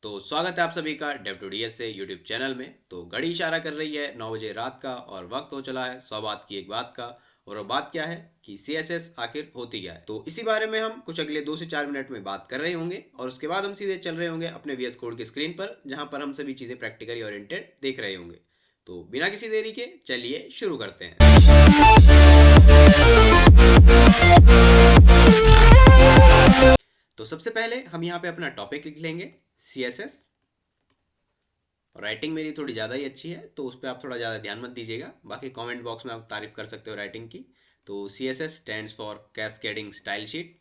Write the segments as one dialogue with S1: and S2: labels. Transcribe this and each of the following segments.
S1: तो स्वागत है आप सभी का डेव टू डीएस से यूट्यूब चैनल में। तो घड़ी इशारा कर रही है 9 बजे रात का और वक्त हो चला है 100 बात की एक बात का। और वो बात क्या है कि CSS आखिर होती क्या है। तो इसी बारे में हम कुछ अगले 2 से 4 मिनट में बात कर रहे होंगे और उसके बाद हम सीधे चल रहे होंगे अपने VS कोड की स्क्रीन पर, जहां पर हम सभी चीज़ें प्रैक्टिकली ओरिएंटेड देख रहे होंगे। तो बिना किसी देरी के चलिए शुरू करते हैं। तो सबसे पहले हम यहाँ पे अपना टॉपिक लिख लेंगे CSS। राइटिंग मेरी थोड़ी ज़्यादा ही अच्छी है तो उस पर आप थोड़ा ज़्यादा ध्यान मत दीजिएगा, बाकी कमेंट बॉक्स में आप तारीफ कर सकते हो राइटिंग की। तो CSS stands for cascading style sheet.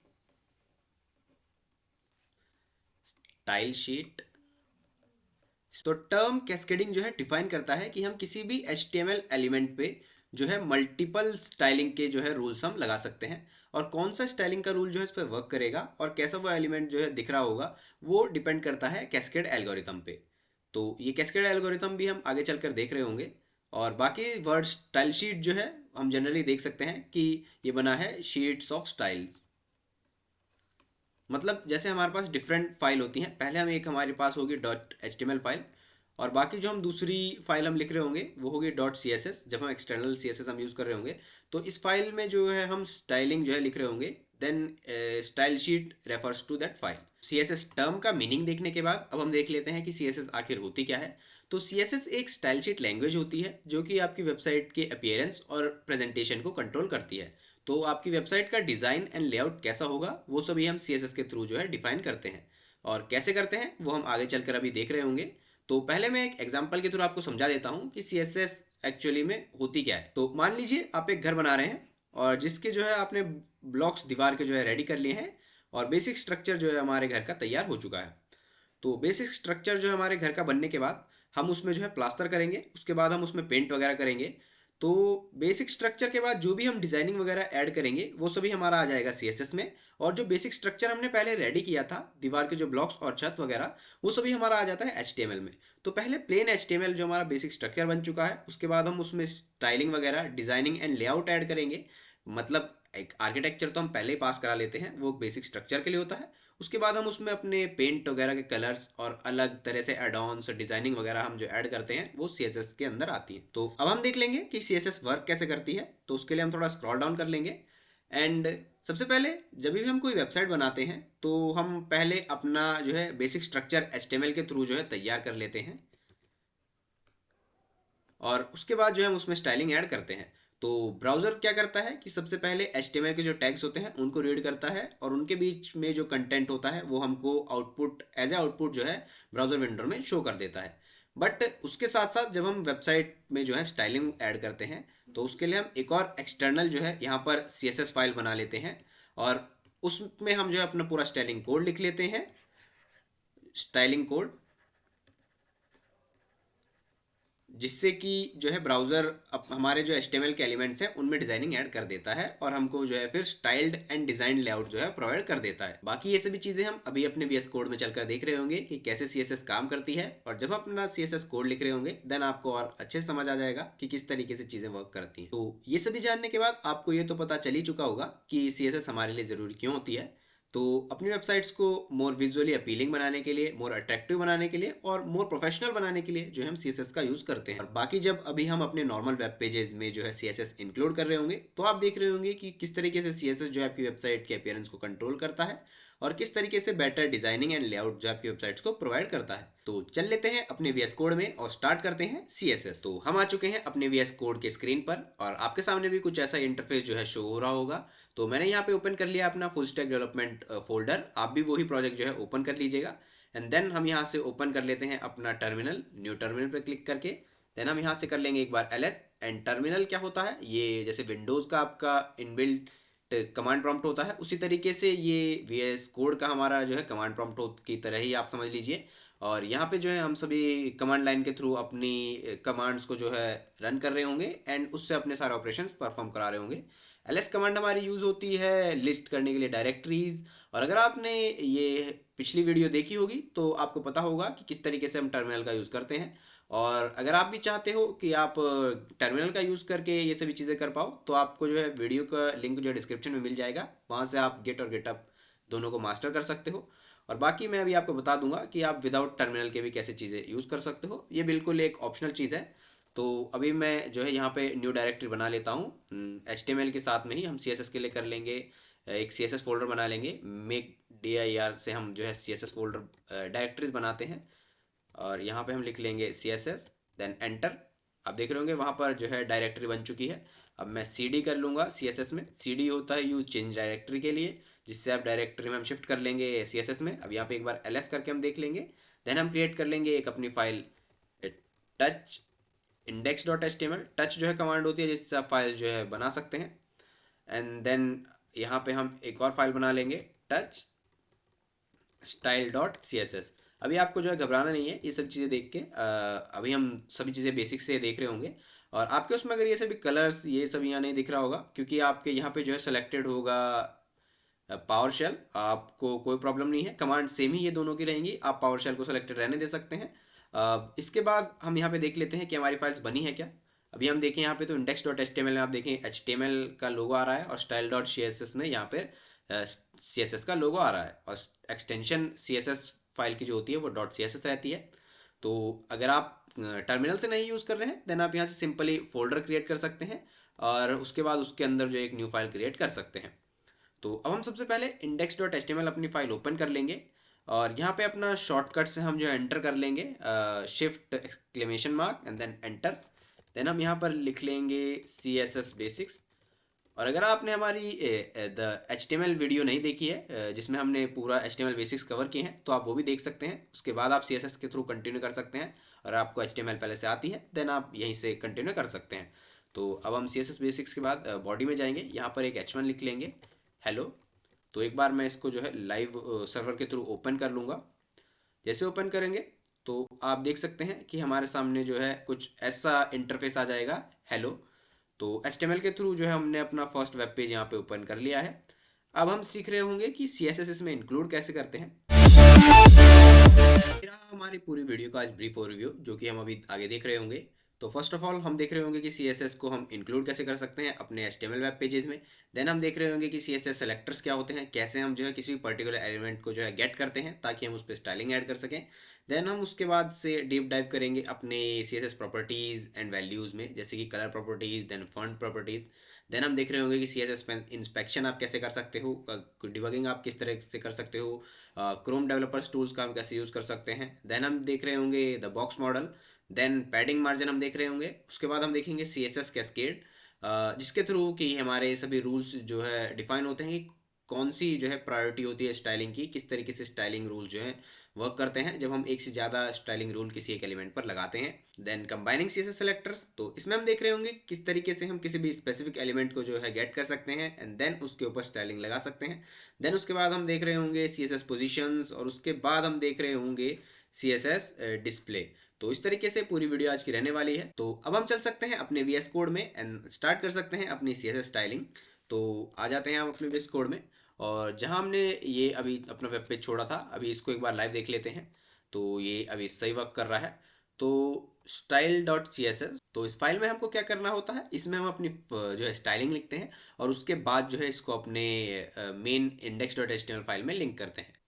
S1: Style sheet तो टर्म कैस्केडिंग जो है डिफाइन करता है कि हम किसी भी HTML एलिमेंट पे जो है मल्टीपल स्टाइलिंग के जो है रूल्स हम लगा सकते हैं। और कौन सा स्टाइलिंग का रूल जो है इस पर वर्क करेगा और कैसा वो एलिमेंट जो है दिख रहा होगा, वो डिपेंड करता है कैस्केड एल्गोरिथम पे। तो ये कैस्केड एल्गोरिथम भी हम आगे चलकर देख रहे होंगे। और बाकी वर्ड स्टाइल शीट जो है हम जनरली देख सकते हैं कि ये बना है शीट्स ऑफ स्टाइल्स। मतलब जैसे हमारे पास डिफरेंट फाइल होती हैं, पहले हम एक हमारे पास होगी .html फाइल, और बाकी जो हम दूसरी फाइल हम लिख रहे होंगे वो होगी .css। जब हम एक्सटर्नल CSS हम यूज़ कर रहे होंगे तो इस फाइल में जो है हम स्टाइलिंग जो है लिख रहे होंगे। Then style sheet refers to that file. CSS term का मीनिंग देखने के बाद अब हम देख लेते हैं कि CSS आखिर होती क्या है। तो CSS एक स्टाइल शीट लैंग्वेज होती है जो कि आपकी वेबसाइट के अपीयरेंस और प्रेजेंटेशन को कंट्रोल करती है। तो आपकी वेबसाइट का डिज़ाइन एंड लेआउट कैसा होगा वो सभी हम CSS के थ्रू जो है डिफाइन करते हैं। और कैसे करते हैं वो हम आगे चलकर अभी देख रहे होंगे। तो पहले मैं एक एग्जांपल के थ्रू आपको समझा देता हूँ कि CSS एक्चुअली में होती क्या है। तो मान लीजिए आप एक घर बना रहे हैं और जिसके जो है आपने ब्लॉक्स दीवार के जो है रेडी कर लिए हैं और बेसिक स्ट्रक्चर जो है हमारे घर का तैयार हो चुका है। तो बेसिक स्ट्रक्चर जो है हमारे घर का बनने के बाद हम उसमें जो है प्लास्टर करेंगे, उसके बाद हम उसमें पेंट वगैरह करेंगे। तो बेसिक स्ट्रक्चर के बाद जो भी हम डिज़ाइनिंग वगैरह ऐड करेंगे वो सभी हमारा आ जाएगा CSS में। और जो बेसिक स्ट्रक्चर हमने पहले रेडी किया था, दीवार के जो ब्लॉक्स और छत वगैरह, वो सभी हमारा आ जाता है HTML में। तो पहले प्लेन HTML जो हमारा बेसिक स्ट्रक्चर बन चुका है, उसके बाद हम उसमें स्टाइलिंग वगैरह डिज़ाइनिंग एंड लेआउट ऐड करेंगे। मतलब एक आर्किटेक्चर तो हम पहले ही पास करा लेते हैं, वो बेसिक स्ट्रक्चर के लिए होता है। उसके बाद हम उसमें अपने पेंट वगैरह के कलर्स और अलग तरह से एडॉन्स डिजाइनिंग वगैरह हम जो ऐड करते हैं वो CSS के अंदर आती है। तो अब हम देख लेंगे कि CSS वर्क कैसे करती है। तो उसके लिए हम थोड़ा स्क्रॉल डाउन कर लेंगे। एंड सबसे पहले जब भी हम कोई वेबसाइट बनाते हैं तो हम पहले अपना जो है बेसिक स्ट्रक्चर HTML के थ्रू जो है तैयार कर लेते हैं और उसके बाद जो है हम उसमें स्टाइलिंग ऐड करते हैं। तो ब्राउज़र क्या करता है कि सबसे पहले HTML के जो टैग्स होते हैं उनको रीड करता है और उनके बीच में जो कंटेंट होता है वो हमको आउटपुट एज ए आउटपुट जो है ब्राउज़र विंडो में शो कर देता है। बट उसके साथ साथ जब हम वेबसाइट में जो है स्टाइलिंग ऐड करते हैं तो उसके लिए हम एक और एक्सटर्नल जो है यहाँ पर CSS फाइल बना लेते हैं और उसमें हम जो है अपना पूरा स्टाइलिंग कोड लिख लेते हैं। स्टाइलिंग कोड जिससे कि जो है ब्राउज़र अब हमारे जो HTML के एलिमेंट्स हैं उनमें डिज़ाइनिंग ऐड कर देता है और हमको जो है फिर स्टाइल्ड एंड डिज़ाइन लेआउट जो है प्रोवाइड कर देता है। बाकी ये सभी चीज़ें हम अभी अपने VS कोड में चलकर देख रहे होंगे कि कैसे CSS काम करती है। और जब आप अपना CSS कोड लिख रहे होंगे देन आपको और अच्छे से समझ आ जाएगा कि किस तरीके से चीज़ें वर्क करती हैं। तो ये सभी जानने के बाद आपको ये तो पता चल ही चुका होगा कि CSS हमारे लिए ज़रूरी क्यों होती है। तो अपनी वेबसाइट्स को मोर विजुअली अपीलिंग बनाने के लिए, मोर अट्रैक्टिव बनाने के लिए और मोर प्रोफेशनल बनाने के लिए जो है हम CSS का यूज़ करते हैं। और बाकी जब अभी हम अपने नॉर्मल वेब पेजेस में जो है CSS इंक्लूड कर रहे होंगे तो आप देख रहे होंगे कि किस तरीके से CSS जो है आपकी वेबसाइट के अपीयरेंस को कंट्रोल करता है और किस तरीके से बेटर डिजाइनिंग एंड लेआउट जो आपकी वेबसाइट्स को प्रोवाइड करता है। तो चल लेते हैं अपने VS कोड में और स्टार्ट करते हैं CSS। तो हम आ चुके हैं अपने VS कोड के स्क्रीन पर और आपके सामने भी कुछ ऐसा इंटरफेस जो है शो हो रहा होगा। तो मैंने यहाँ पे ओपन कर लिया अपना फुल स्टैक डेवलपमेंट फोल्डर। आप भी वही प्रोजेक्ट जो है ओपन कर लीजिएगा। एंड देन हम यहाँ से ओपन कर लेते हैं अपना टर्मिनल। न्यू टर्मिनल पे क्लिक करके देन हम यहाँ से कर लेंगे एक बार LS। एंड टर्मिनल क्या होता है, ये जैसे विंडोज़ का आपका इनबिल्ट कमांड प्रॉम्प्ट होता है उसी तरीके से ये VS कोड का हमारा जो है कमांड प्रॉम्प्ट की तरह ही आप समझ लीजिए। और यहाँ पे जो है हम सभी कमांड लाइन के थ्रू अपनी कमांड्स को जो है रन कर रहे होंगे एंड उससे अपने सारे ऑपरेशंस परफॉर्म करा रहे होंगे। LS कमांड हमारी यूज़ होती है लिस्ट करने के लिए डायरेक्टरीज। और अगर आपने ये पिछली वीडियो देखी होगी तो आपको पता होगा कि किस तरीके से हम टर्मिनल का यूज़ करते हैं। और अगर आप भी चाहते हो कि आप टर्मिनल का यूज़ करके ये सभी चीज़ें कर पाओ तो आपको जो है वीडियो का लिंक जो है डिस्क्रिप्शन में मिल जाएगा, वहाँ से आप गेट और गेटअप दोनों को मास्टर कर सकते हो। और बाकी मैं अभी आपको बता दूंगा कि आप विदाउट टर्मिनल के भी कैसे चीज़ें यूज़ कर सकते हो, ये बिल्कुल एक ऑप्शनल चीज़ है। तो अभी मैं जो है यहाँ पे न्यू डायरेक्टरी बना लेता हूँ। HTML के साथ में ही हम CSS के लिए कर लेंगे, एक CSS फोल्डर बना लेंगे। मेक dir से हम जो है CSS फोल्डर डायरेक्टरीज बनाते हैं, और यहाँ पे हम लिख लेंगे CSS, देन एंटर। आप देख रहे होंगे वहाँ पर जो है डायरेक्टरी बन चुकी है। अब मैं CD कर लूँगा CSS में। CD होता है यूज चेंज डायरेक्टरी के लिए, जिससे आप डायरेक्टरी में हम शिफ्ट कर लेंगे CSS में। अब यहाँ पे एक बार ls करके हम देख लेंगे। देन हम क्रिएट कर लेंगे एक अपनी फाइल टच index.html। टच जो है कमांड होती है जिससे आप फाइल जो है बना सकते हैं। एंड देन यहाँ पे हम एक और फाइल बना लेंगे टच style.css। अभी आपको जो है घबराना नहीं है ये सब चीज़ें देख के। अभी हम सभी चीज़ें बेसिक से देख रहे होंगे, और आपके उसमें अगर ये सभी कलर्स ये सब यहाँ नहीं दिख रहा होगा, क्योंकि आपके यहाँ पे जो है सेलेक्टेड होगा पावर शेल। आपको कोई प्रॉब्लम नहीं है, कमांड सेम ही ये दोनों की रहेंगी, आप पावर शेल को सेलेक्टेड रहने दे सकते हैं। इसके बाद हम यहाँ पे देख लेते हैं कि हमारी फाइल्स बनी है क्या। अभी हम देखें यहाँ पे तो index.html में आप देखें HTML का लोगो आ रहा है, और style.css में यहाँ पे CSS का लोगो आ रहा है, और एक्सटेंशन CSS फाइल की जो होती है वो .css रहती है। तो अगर आप टर्मिनल से नहीं यूज़ कर रहे हैं, देन आप यहाँ से सिंपली फोल्डर क्रिएट कर सकते हैं, और उसके बाद उसके अंदर जो एक न्यू फाइल क्रिएट कर सकते हैं। तो अब हम सबसे पहले index.html अपनी फाइल ओपन कर लेंगे, और यहाँ पे अपना शॉर्टकट से हम जो है एंटर कर लेंगे shift exclamation mark and then enter. Then हम यहाँ पर लिख लेंगे CSS बेसिक्स। और अगर आपने हमारी द HTML वीडियो नहीं देखी है जिसमें हमने पूरा HTML बेसिक्स कवर किए हैं, तो आप वो भी देख सकते हैं। उसके बाद आप CSS के थ्रू कंटिन्यू कर सकते हैं, और आपको HTML पहले से आती है देन आप यहीं से कंटिन्यू कर सकते हैं। तो अब हम CSS बेसिक्स के बाद बॉडी में जाएंगे, यहाँ पर एक H1 लिख लेंगे हेलो। तो एक बार मैं इसको जो है लाइव सर्वर के थ्रू ओपन कर लूँगा। जैसे ओपन करेंगे तो आप देख सकते हैं कि हमारे सामने जो है कुछ ऐसा इंटरफेस आ जाएगा हेलो। तो HTML के थ्रू जो है हमने अपना फर्स्ट वेब पेज यहाँ पे ओपन कर लिया है। अब हम सीख रहे होंगे कि CSS इसमें इंक्लूड कैसे करते हैं। मेरा हमारी पूरी वीडियो का आज ब्रीफ ओवरव्यू जो कि हम अभी आगे देख रहे होंगे। तो फर्स्ट ऑफ ऑल हम देख रहे होंगे कि CSS को हम इंक्लूड कैसे कर सकते हैं अपने HTML वेब पेजेस में। देन हम देख रहे होंगे कि CSS सेलेक्टर्स क्या होते हैं, कैसे हम जो है किसी भी पर्टिकुलर एलिमेंट को जो है गेट करते हैं ताकि हम उस पर स्टाइलिंग ऐड कर सकें। देन हम उसके बाद से डीप डाइव करेंगे अपने CSS प्रॉपर्टीज़ एंड वैल्यूज़ में, जैसे कि colour properties, then font properties. Then हम देख रहे होंगे कि CSS इंस्पेक्शन आप कैसे कर सकते हो, डिबगिंग आप किस तरह से कर सकते हो, क्रोम डेवलपर्स टूल्स का हम कैसे यूज़ कर सकते हैं। देन हम देख रहे होंगे the box model, then padding margin हम देख रहे होंगे। उसके बाद हम देखेंगे CSS कैस्केड, जिसके थ्रू कि हमारे सभी रूल्स जो है डिफाइन होते हैं कि कौन सी जो है प्रायोरिटी होती है स्टाइलिंग की, किस तरीके से स्टाइलिंग रूल जो है वर्क करते हैं जब हम एक से ज़्यादा स्टाइलिंग रूल किसी एक एलिमेंट पर लगाते हैं। देन कंबाइनिंग CSS सेलेक्टर्स, तो इसमें हम देख रहे होंगे किस तरीके से हम किसी भी स्पेसिफिक एलिमेंट को जो है गेट कर सकते हैं एंड देन उसके ऊपर स्टाइलिंग लगा सकते हैं। देन उसके बाद हम देख रहे होंगे CSS पोजीशंस, और उसके बाद हम देख रहे होंगे CSS डिस्प्ले। तो इस तरीके से पूरी वीडियो आज की रहने वाली है। तो अब हम चल सकते हैं अपने VS कोड में एंड स्टार्ट कर सकते हैं अपनी CSS स्टाइलिंग। तो आ जाते हैं हम अपने VS कोड में, और जहां हमने ये अभी अपना वेब पेज छोड़ा था, अभी इसको एक बार लाइव देख लेते हैं। तो ये अभी सही वर्क कर रहा है। तो style.css, तो इस फाइल में हमको क्या करना होता है, इसमें हम अपनी जो है स्टाइलिंग लिखते हैं, और उसके बाद जो है इसको अपने मेन index.html फाइल में लिंक करते हैं।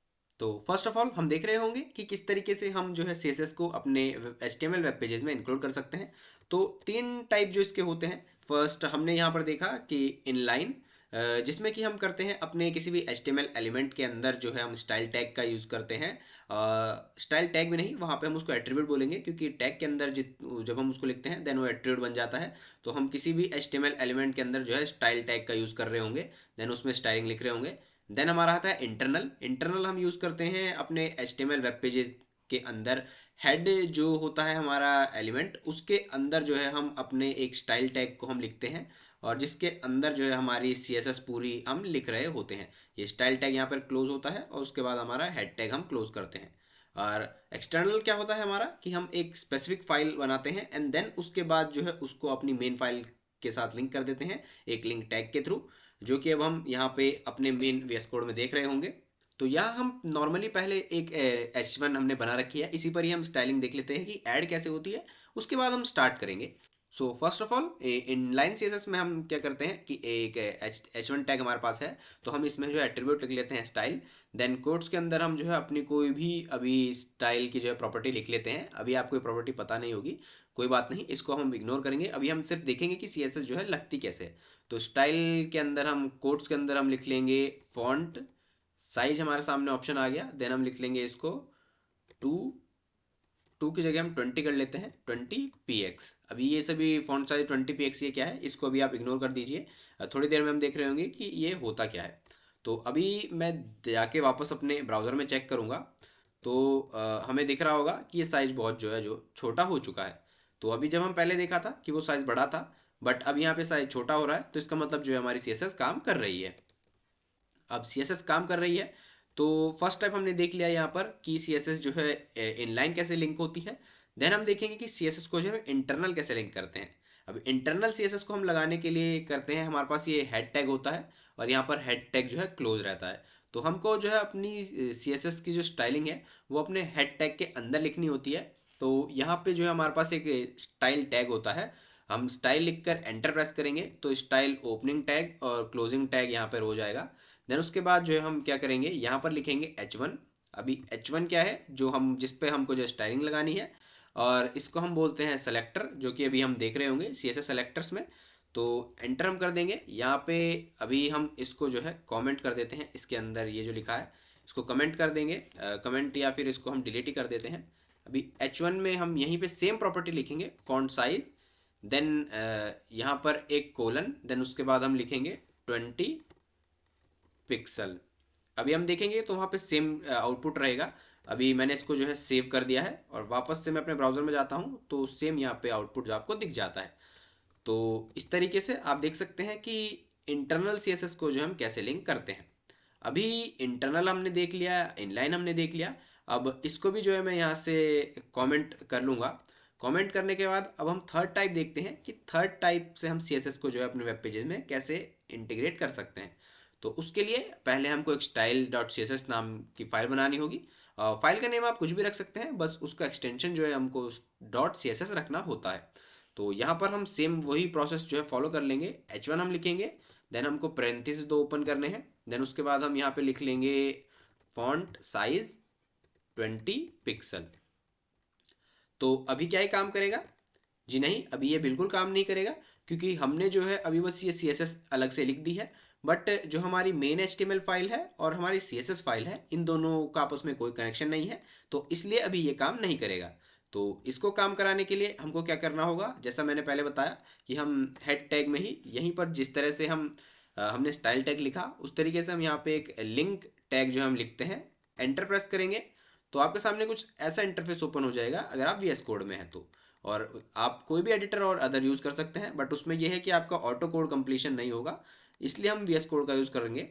S1: तो फर्स्ट ऑफ ऑल हम देख रहे होंगे कि किस तरीके से हम जो है CSS को अपने HTML वेब पेजेस में इंक्लूड कर सकते हैं। तो तीन टाइप जो इसके होते हैं। फर्स्ट हमने यहाँ पर देखा कि इनलाइन, जिसमें कि हम करते हैं अपने किसी भी HTML एलिमेंट के अंदर जो है हम स्टाइल टैग का यूज़ करते हैं। स्टाइल टैग भी नहीं, वहाँ पे हम उसको एट्रीब्यूट बोलेंगे, क्योंकि टैग के अंदर जब हम उसको लिखते हैं देन वो एट्रीब्यूट बन जाता है। तो हम किसी भी HTML एलिमेंट के अंदर जो है स्टाइल टैग का यूज़ कर रहे होंगे, देन उसमें स्टाइलिंग लिख रहे होंगे। देन हमारा आता है इंटरनल। इंटरनल हम यूज़ करते हैं अपने HTML वेब पेजेस के अंदर। हेड जो होता है हमारा एलिमेंट, उसके अंदर जो है हम अपने एक स्टाइल टैग को हम लिखते हैं, और जिसके अंदर जो है हमारी CSS पूरी हम लिख रहे होते हैं। ये स्टाइल टैग यहाँ पर क्लोज होता है, और उसके बाद हमारा हेड टैग हम क्लोज करते हैं। और एक्सटर्नल क्या होता है हमारा, कि हम एक स्पेसिफिक फाइल बनाते हैं एंड देन उसके बाद जो है उसको अपनी मेन फाइल के साथ लिंक कर देते हैं एक लिंक टैग के थ्रू, जो कि अब हम यहाँ पे अपने मेन VS कोड में देख रहे होंगे। तो यहाँ हम नॉर्मली पहले एक H1 हमने बना रखी है, इसी पर ही हम स्टाइलिंग देख लेते हैं कि ऐड कैसे होती है, उसके बाद हम स्टार्ट करेंगे। So first of all inline CSS में हम क्या करते हैं कि एक H1 टैग हमारे पास है, तो हम इसमें जो है एट्रीब्यूट लिख लेते हैं स्टाइल। देन कोट्स के अंदर हम जो है अपनी कोई भी अभी स्टाइल की जो है प्रॉपर्टी लिख लेते हैं। अभी आपको ये प्रॉपर्टी पता नहीं होगी, कोई बात नहीं, इसको हम इग्नोर करेंगे। अभी हम सिर्फ देखेंगे कि सीएसएस जो है लगती कैसे है। तो स्टाइल के अंदर हम कोट्स के अंदर हम लिख लेंगे फॉन्ट साइज, हमारे सामने ऑप्शन आ गया। देन हम लिख लेंगे इसको 2, 2 की जगह हम 20 कर लेते हैं, 20 px। अभी ये सभी फॉन्ट साइज 20 px ये क्या है, इसको अभी आप इग्नोर कर दीजिए। थोड़ी देर में हम देख रहे होंगे कि ये होता क्या है। तो अभी मैं जाके वापस अपने ब्राउज़र में चेक करूँगा, तो हमें दिख रहा होगा कि ये साइज़ बहुत जो है जो छोटा हो चुका है। तो अभी जब हम पहले देखा था कि वो साइज़ बड़ा था, बट अब यहाँ पे साइज़ छोटा हो रहा है, तो इसका मतलब जो है हमारी CSS काम कर रही है। अब CSS काम कर रही है, तो फर्स्ट टाइप हमने देख लिया यहाँ पर कि CSS जो है इनलाइन कैसे लिंक होती है। देन हम देखेंगे कि CSS को जो है इंटरनल कैसे लिंक करते हैं। अब इंटरनल CSS को हम लगाने के लिए करते हैं, हमारे पास ये हेड टैग होता है और यहाँ पर हेड टैग जो है क्लोज रहता है। तो हमको जो है अपनी CSS की जो स्टाइलिंग है वो अपने हेड टैग के अंदर लिखनी होती है। तो यहाँ पे जो है हमारे पास एक स्टाइल टैग होता है, हम स्टाइल लिखकर एंटर प्रेस करेंगे तो स्टाइल ओपनिंग टैग और क्लोजिंग टैग यहाँ पर हो जाएगा। देन उसके बाद जो है हम क्या करेंगे, यहाँ पर लिखेंगे H1। अभी H1 क्या है, जो हम जिस पे हमको जो स्टाइलिंग लगानी है, और इसको हम बोलते हैं सेलेक्टर, जो कि अभी हम देख रहे होंगे CSS सेलेक्टर्स में। तो एंटर हम कर देंगे यहाँ पे। अभी हम इसको जो है कमेंट कर देते हैं, इसके अंदर ये जो लिखा है इसको कमेंट कर देंगे, कमेंट या फिर इसको हम डिलीट ही कर देते हैं। अभी H1 में हम यहीं पे सेम प्रॉपर्टी लिखेंगे, फॉन्ट साइज। देन यहाँ पर एक कोलन, देन उसके बाद हम लिखेंगे 20 पिक्सल। अभी हम देखेंगे तो वहाँ पे सेम आउटपुट रहेगा। अभी मैंने इसको जो है सेव कर दिया है और वापस से मैं अपने ब्राउज़र में जाता हूँ तो सेम यहाँ पे आउटपुट जो आपको दिख जाता है। तो इस तरीके से आप देख सकते हैं कि इंटरनल CSS को जो हम कैसे लिंक करते हैं। अभी इंटरनल हमने देख लिया, इनलाइन हमने देख लिया। अब इसको भी जो है मैं यहाँ से कमेंट कर लूँगा। कमेंट करने के बाद अब हम थर्ड टाइप देखते हैं कि थर्ड टाइप से हम CSS को जो है अपने वेब पेजेस में कैसे इंटीग्रेट कर सकते हैं। तो उसके लिए पहले हमको एक style dot C S S नाम की फ़ाइल बनानी होगी। फाइल का नेम आप कुछ भी रख सकते हैं, बस उसका एक्सटेंशन जो है हमको डॉट सी एस एस रखना होता है। तो यहाँ पर हम सेम वही प्रोसेस जो है फॉलो कर लेंगे। H1 हम लिखेंगे, देन हमको पेरेंथेसिस 2 ओपन करने हैं। देन उसके बाद हम यहाँ पे लिख लेंगे फॉन्ट साइज 20 पिक्सल। तो अभी क्या ही काम करेगा? जी नहीं, अभी ये बिल्कुल काम नहीं करेगा, क्योंकि हमने जो है अभी बस ये CSS अलग से लिख दी है। बट जो हमारी मेन HTML फाइल है और हमारी CSS फाइल है, इन दोनों का आपस में कोई कनेक्शन नहीं है, तो इसलिए अभी ये काम नहीं करेगा। तो इसको काम कराने के लिए हमको क्या करना होगा, जैसा मैंने पहले बताया कि हम हेड टैग में ही यहीं पर जिस तरह से हमने स्टाइल टैग लिखा, उस तरीके से हम यहाँ पे एक लिंक टैग जो हम लिखते हैं, एंटर प्रेस करेंगे तो आपके सामने कुछ ऐसा इंटरफेस ओपन हो जाएगा अगर आप VS कोड में है तो। और आप कोई भी एडिटर और अदर यूज़ कर सकते हैं, बट उसमें यह है कि आपका ऑटो कोड कंप्लीशन नहीं होगा, इसलिए हम VS कोड का यूज़ करेंगे।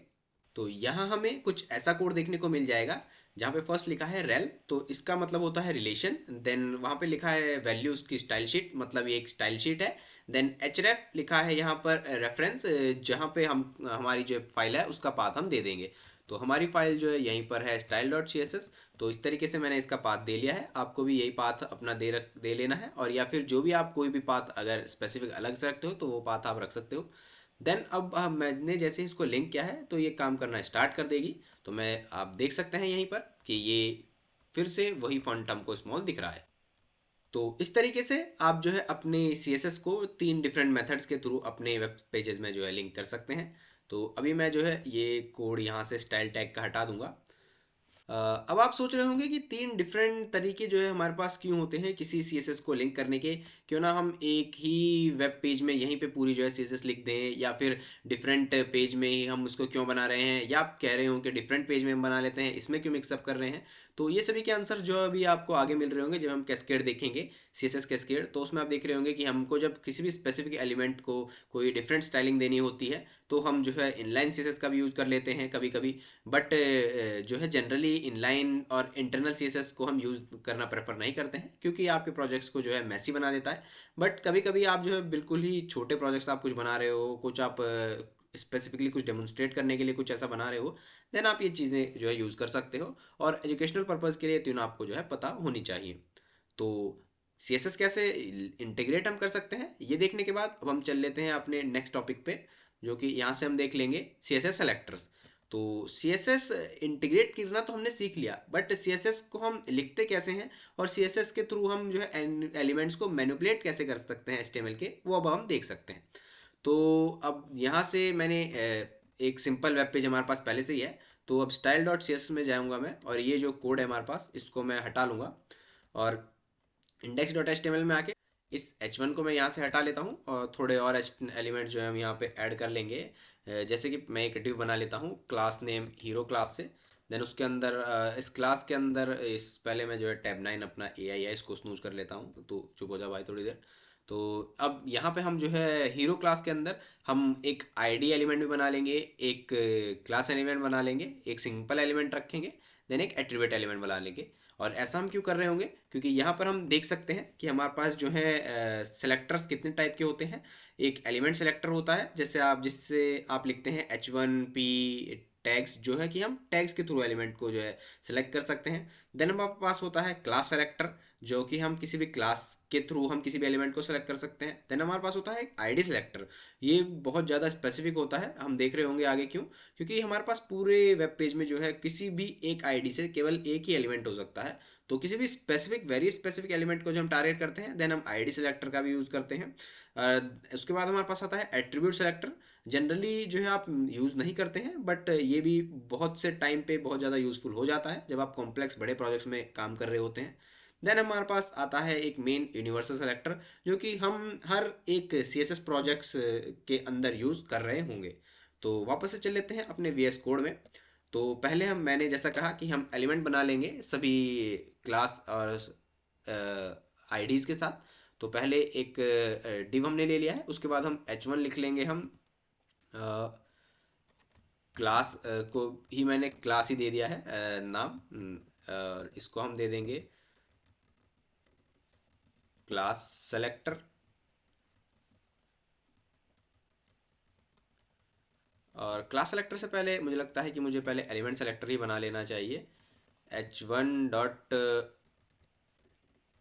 S1: तो यहाँ हमें कुछ ऐसा कोड देखने को मिल जाएगा जहाँ पे फर्स्ट लिखा है रेल, तो इसका मतलब होता है रिलेशन। देन वहाँ पे लिखा है वैल्यूज़ की स्टाइल शीट, मतलब ये एक स्टाइल शीट है। देन href लिखा है यहाँ पर रेफरेंस, जहाँ पे हम हमारी जो फाइल है उसका पाथ हम दे देंगे। तो हमारी फाइल जो है यहीं पर है style.css। तो इस तरीके से मैंने इसका पाथ दे लिया है, आपको भी यही पाथ अपना दे लेना है, और या फिर जो भी आप कोई भी पाथ अगर स्पेसिफिक अलग से रखते हो तो वो पाथ आप रख सकते हो। देन अब मैंने जैसे इसको लिंक किया है तो ये काम करना स्टार्ट कर देगी। तो मैं आप देख सकते हैं यहीं पर कि ये फिर से वही फॉन्ट हमको स्मॉल दिख रहा है। तो इस तरीके से आप जो है अपने CSS को 3 डिफरेंट मेथड्स के थ्रू अपने वेब पेजेस में जो है लिंक कर सकते हैं। तो अभी मैं जो है ये कोड यहाँ से स्टाइल टैग का हटा दूंगा। अब आप सोच रहे होंगे कि 3 डिफरेंट तरीके जो है हमारे पास क्यों होते हैं किसी CSS को लिंक करने के। क्यों ना हम एक ही वेब पेज में यहीं पे पूरी जो है CSS लिख दें, या फिर डिफरेंट पेज में ही हम उसको क्यों बना रहे हैं, या आप कह रहे हो कि डिफरेंट पेज में हम बना लेते हैं, इसमें क्यों मिक्सअप कर रहे हैं। तो ये सभी के आंसर जो अभी आपको आगे मिल रहे होंगे जब हम कैस्केड देखेंगे, CSS कैस्केड। तो उसमें आप देख रहे होंगे कि हमको जब किसी भी स्पेसिफिक एलिमेंट को कोई डिफरेंट स्टाइलिंग देनी होती है तो हम जो है इनलाइन CSS का भी यूज़ कर लेते हैं कभी कभी। बट जो है जनरली इनलाइन और इंटरनल CSS को हम यूज़ करना प्रेफर नहीं करते हैं, क्योंकि आपके प्रोजेक्ट्स को जो है मैसी बना देता है। बट कभी कभी आप जो है बिल्कुल ही छोटे प्रोजेक्ट्स आप कुछ बना रहे हो, कुछ आप स्पेसिफिकली कुछ डेमोन्स्ट्रेट करने के लिए कुछ ऐसा बना रहे हो, देन आप ये चीज़ें जो है यूज़ कर सकते हो। और एजुकेशनल पर्पज़ के लिए तीनों आपको जो है पता होनी चाहिए। तो CSS कैसे इंटीग्रेट हम कर सकते हैं ये देखने के बाद अब हम चल लेते हैं अपने नेक्स्ट टॉपिक पे, जो कि यहाँ से हम देख लेंगे CSS सेलेक्टर्स। तो CSS इंटीग्रेट करना तो हमने सीख लिया, बट CSS को हम लिखते कैसे हैं और CSS के थ्रू हम जो है एलिमेंट्स को मैनिपुलेट कैसे कर सकते हैं HTML के, वो अब हम देख सकते हैं। तो अब यहाँ से मैंने एक सिंपल वेब पेज हमारे पास पहले से ही है, तो अब स्टाइल डॉट सी एस में जाऊँगा मैं, और ये जो कोड है हमारे पास इसको मैं हटा लूँगा, और इंडेक्स डॉट एच में आके इस H1 को मैं यहाँ से हटा लेता हूँ, और थोड़े और एलिमेंट जो है हम यहाँ पे ऐड कर लेंगे। जैसे कि मैं एक डिव बना लेता हूँ क्लास नेम हीरो क्लास से, देन उसके अंदर इस क्लास के अंदर इस पहले मैं जो है टैब 9 अपना AI है इसको स्नूज कर लेता हूँ, तो चुप हो जा भाई थोड़ी देर। तो अब यहाँ पे हम जो है हीरो क्लास के अंदर हम एक आईडी एलिमेंट भी बना लेंगे, एक क्लास एलिमेंट बना लेंगे, एक सिंपल एलिमेंट रखेंगे, देन एक एट्रीब्यूट एलिमेंट बना लेंगे। और ऐसा हम क्यों कर रहे होंगे, क्योंकि यहाँ पर हम देख सकते हैं कि हमारे पास जो है सेलेक्टर्स कितने टाइप के होते हैं। एक एलिमेंट सेलेक्टर होता है, जैसे आप जिससे आप लिखते हैं H1P टैग्स, जो है कि हम टैग्स के थ्रू एलिमेंट को जो है सेलेक्ट कर सकते हैं। देन हमारे पास होता है क्लास सेलेक्टर, जो कि हम किसी भी क्लास के थ्रू हम किसी भी एलिमेंट को सेलेक्ट कर सकते हैं। देन हमारे पास होता है एक आईडी सेलेक्टर, ये बहुत ज़्यादा स्पेसिफिक होता है, हम देख रहे होंगे आगे क्यों, क्योंकि हमारे पास पूरे वेब पेज में जो है किसी भी एक आईडी से केवल एक ही एलिमेंट हो सकता है। तो किसी भी स्पेसिफिक वेरी स्पेसिफिक एलिमेंट को जो हम टारगेट करते हैं, देन हम आईडी सेलेक्टर का भी यूज़ करते हैं। उसके बाद हमारे पास आता है एट्रीब्यूट सेलेक्टर, जनरली जो है आप यूज़ नहीं करते हैं, बट ये भी बहुत से टाइम पे बहुत ज़्यादा यूज़फुल हो जाता है जब आप कॉम्प्लेक्स बड़े प्रोजेक्ट्स में काम कर रहे होते हैं। देन हमारे पास आता है एक मेन यूनिवर्सल सेलेक्टर, जो कि हम हर एक CSS प्रोजेक्ट्स के अंदर यूज़ कर रहे होंगे। तो वापस से चल लेते हैं अपने VS कोड में। तो पहले मैंने जैसा कहा कि हम एलिमेंट बना लेंगे सभी क्लास और आईडीज़ के साथ। तो पहले एक डिव हमने ले लिया है, उसके बाद हम H1 लिख लेंगे, हम क्लास को ही मैंने क्लास ही दे दिया है नाम, इसको हम दे देंगे क्लास सेलेक्टर। और क्लास सेलेक्टर से पहले मुझे लगता है कि मुझे पहले एलिमेंट सेलेक्टर ही बना लेना चाहिए। H1 डॉट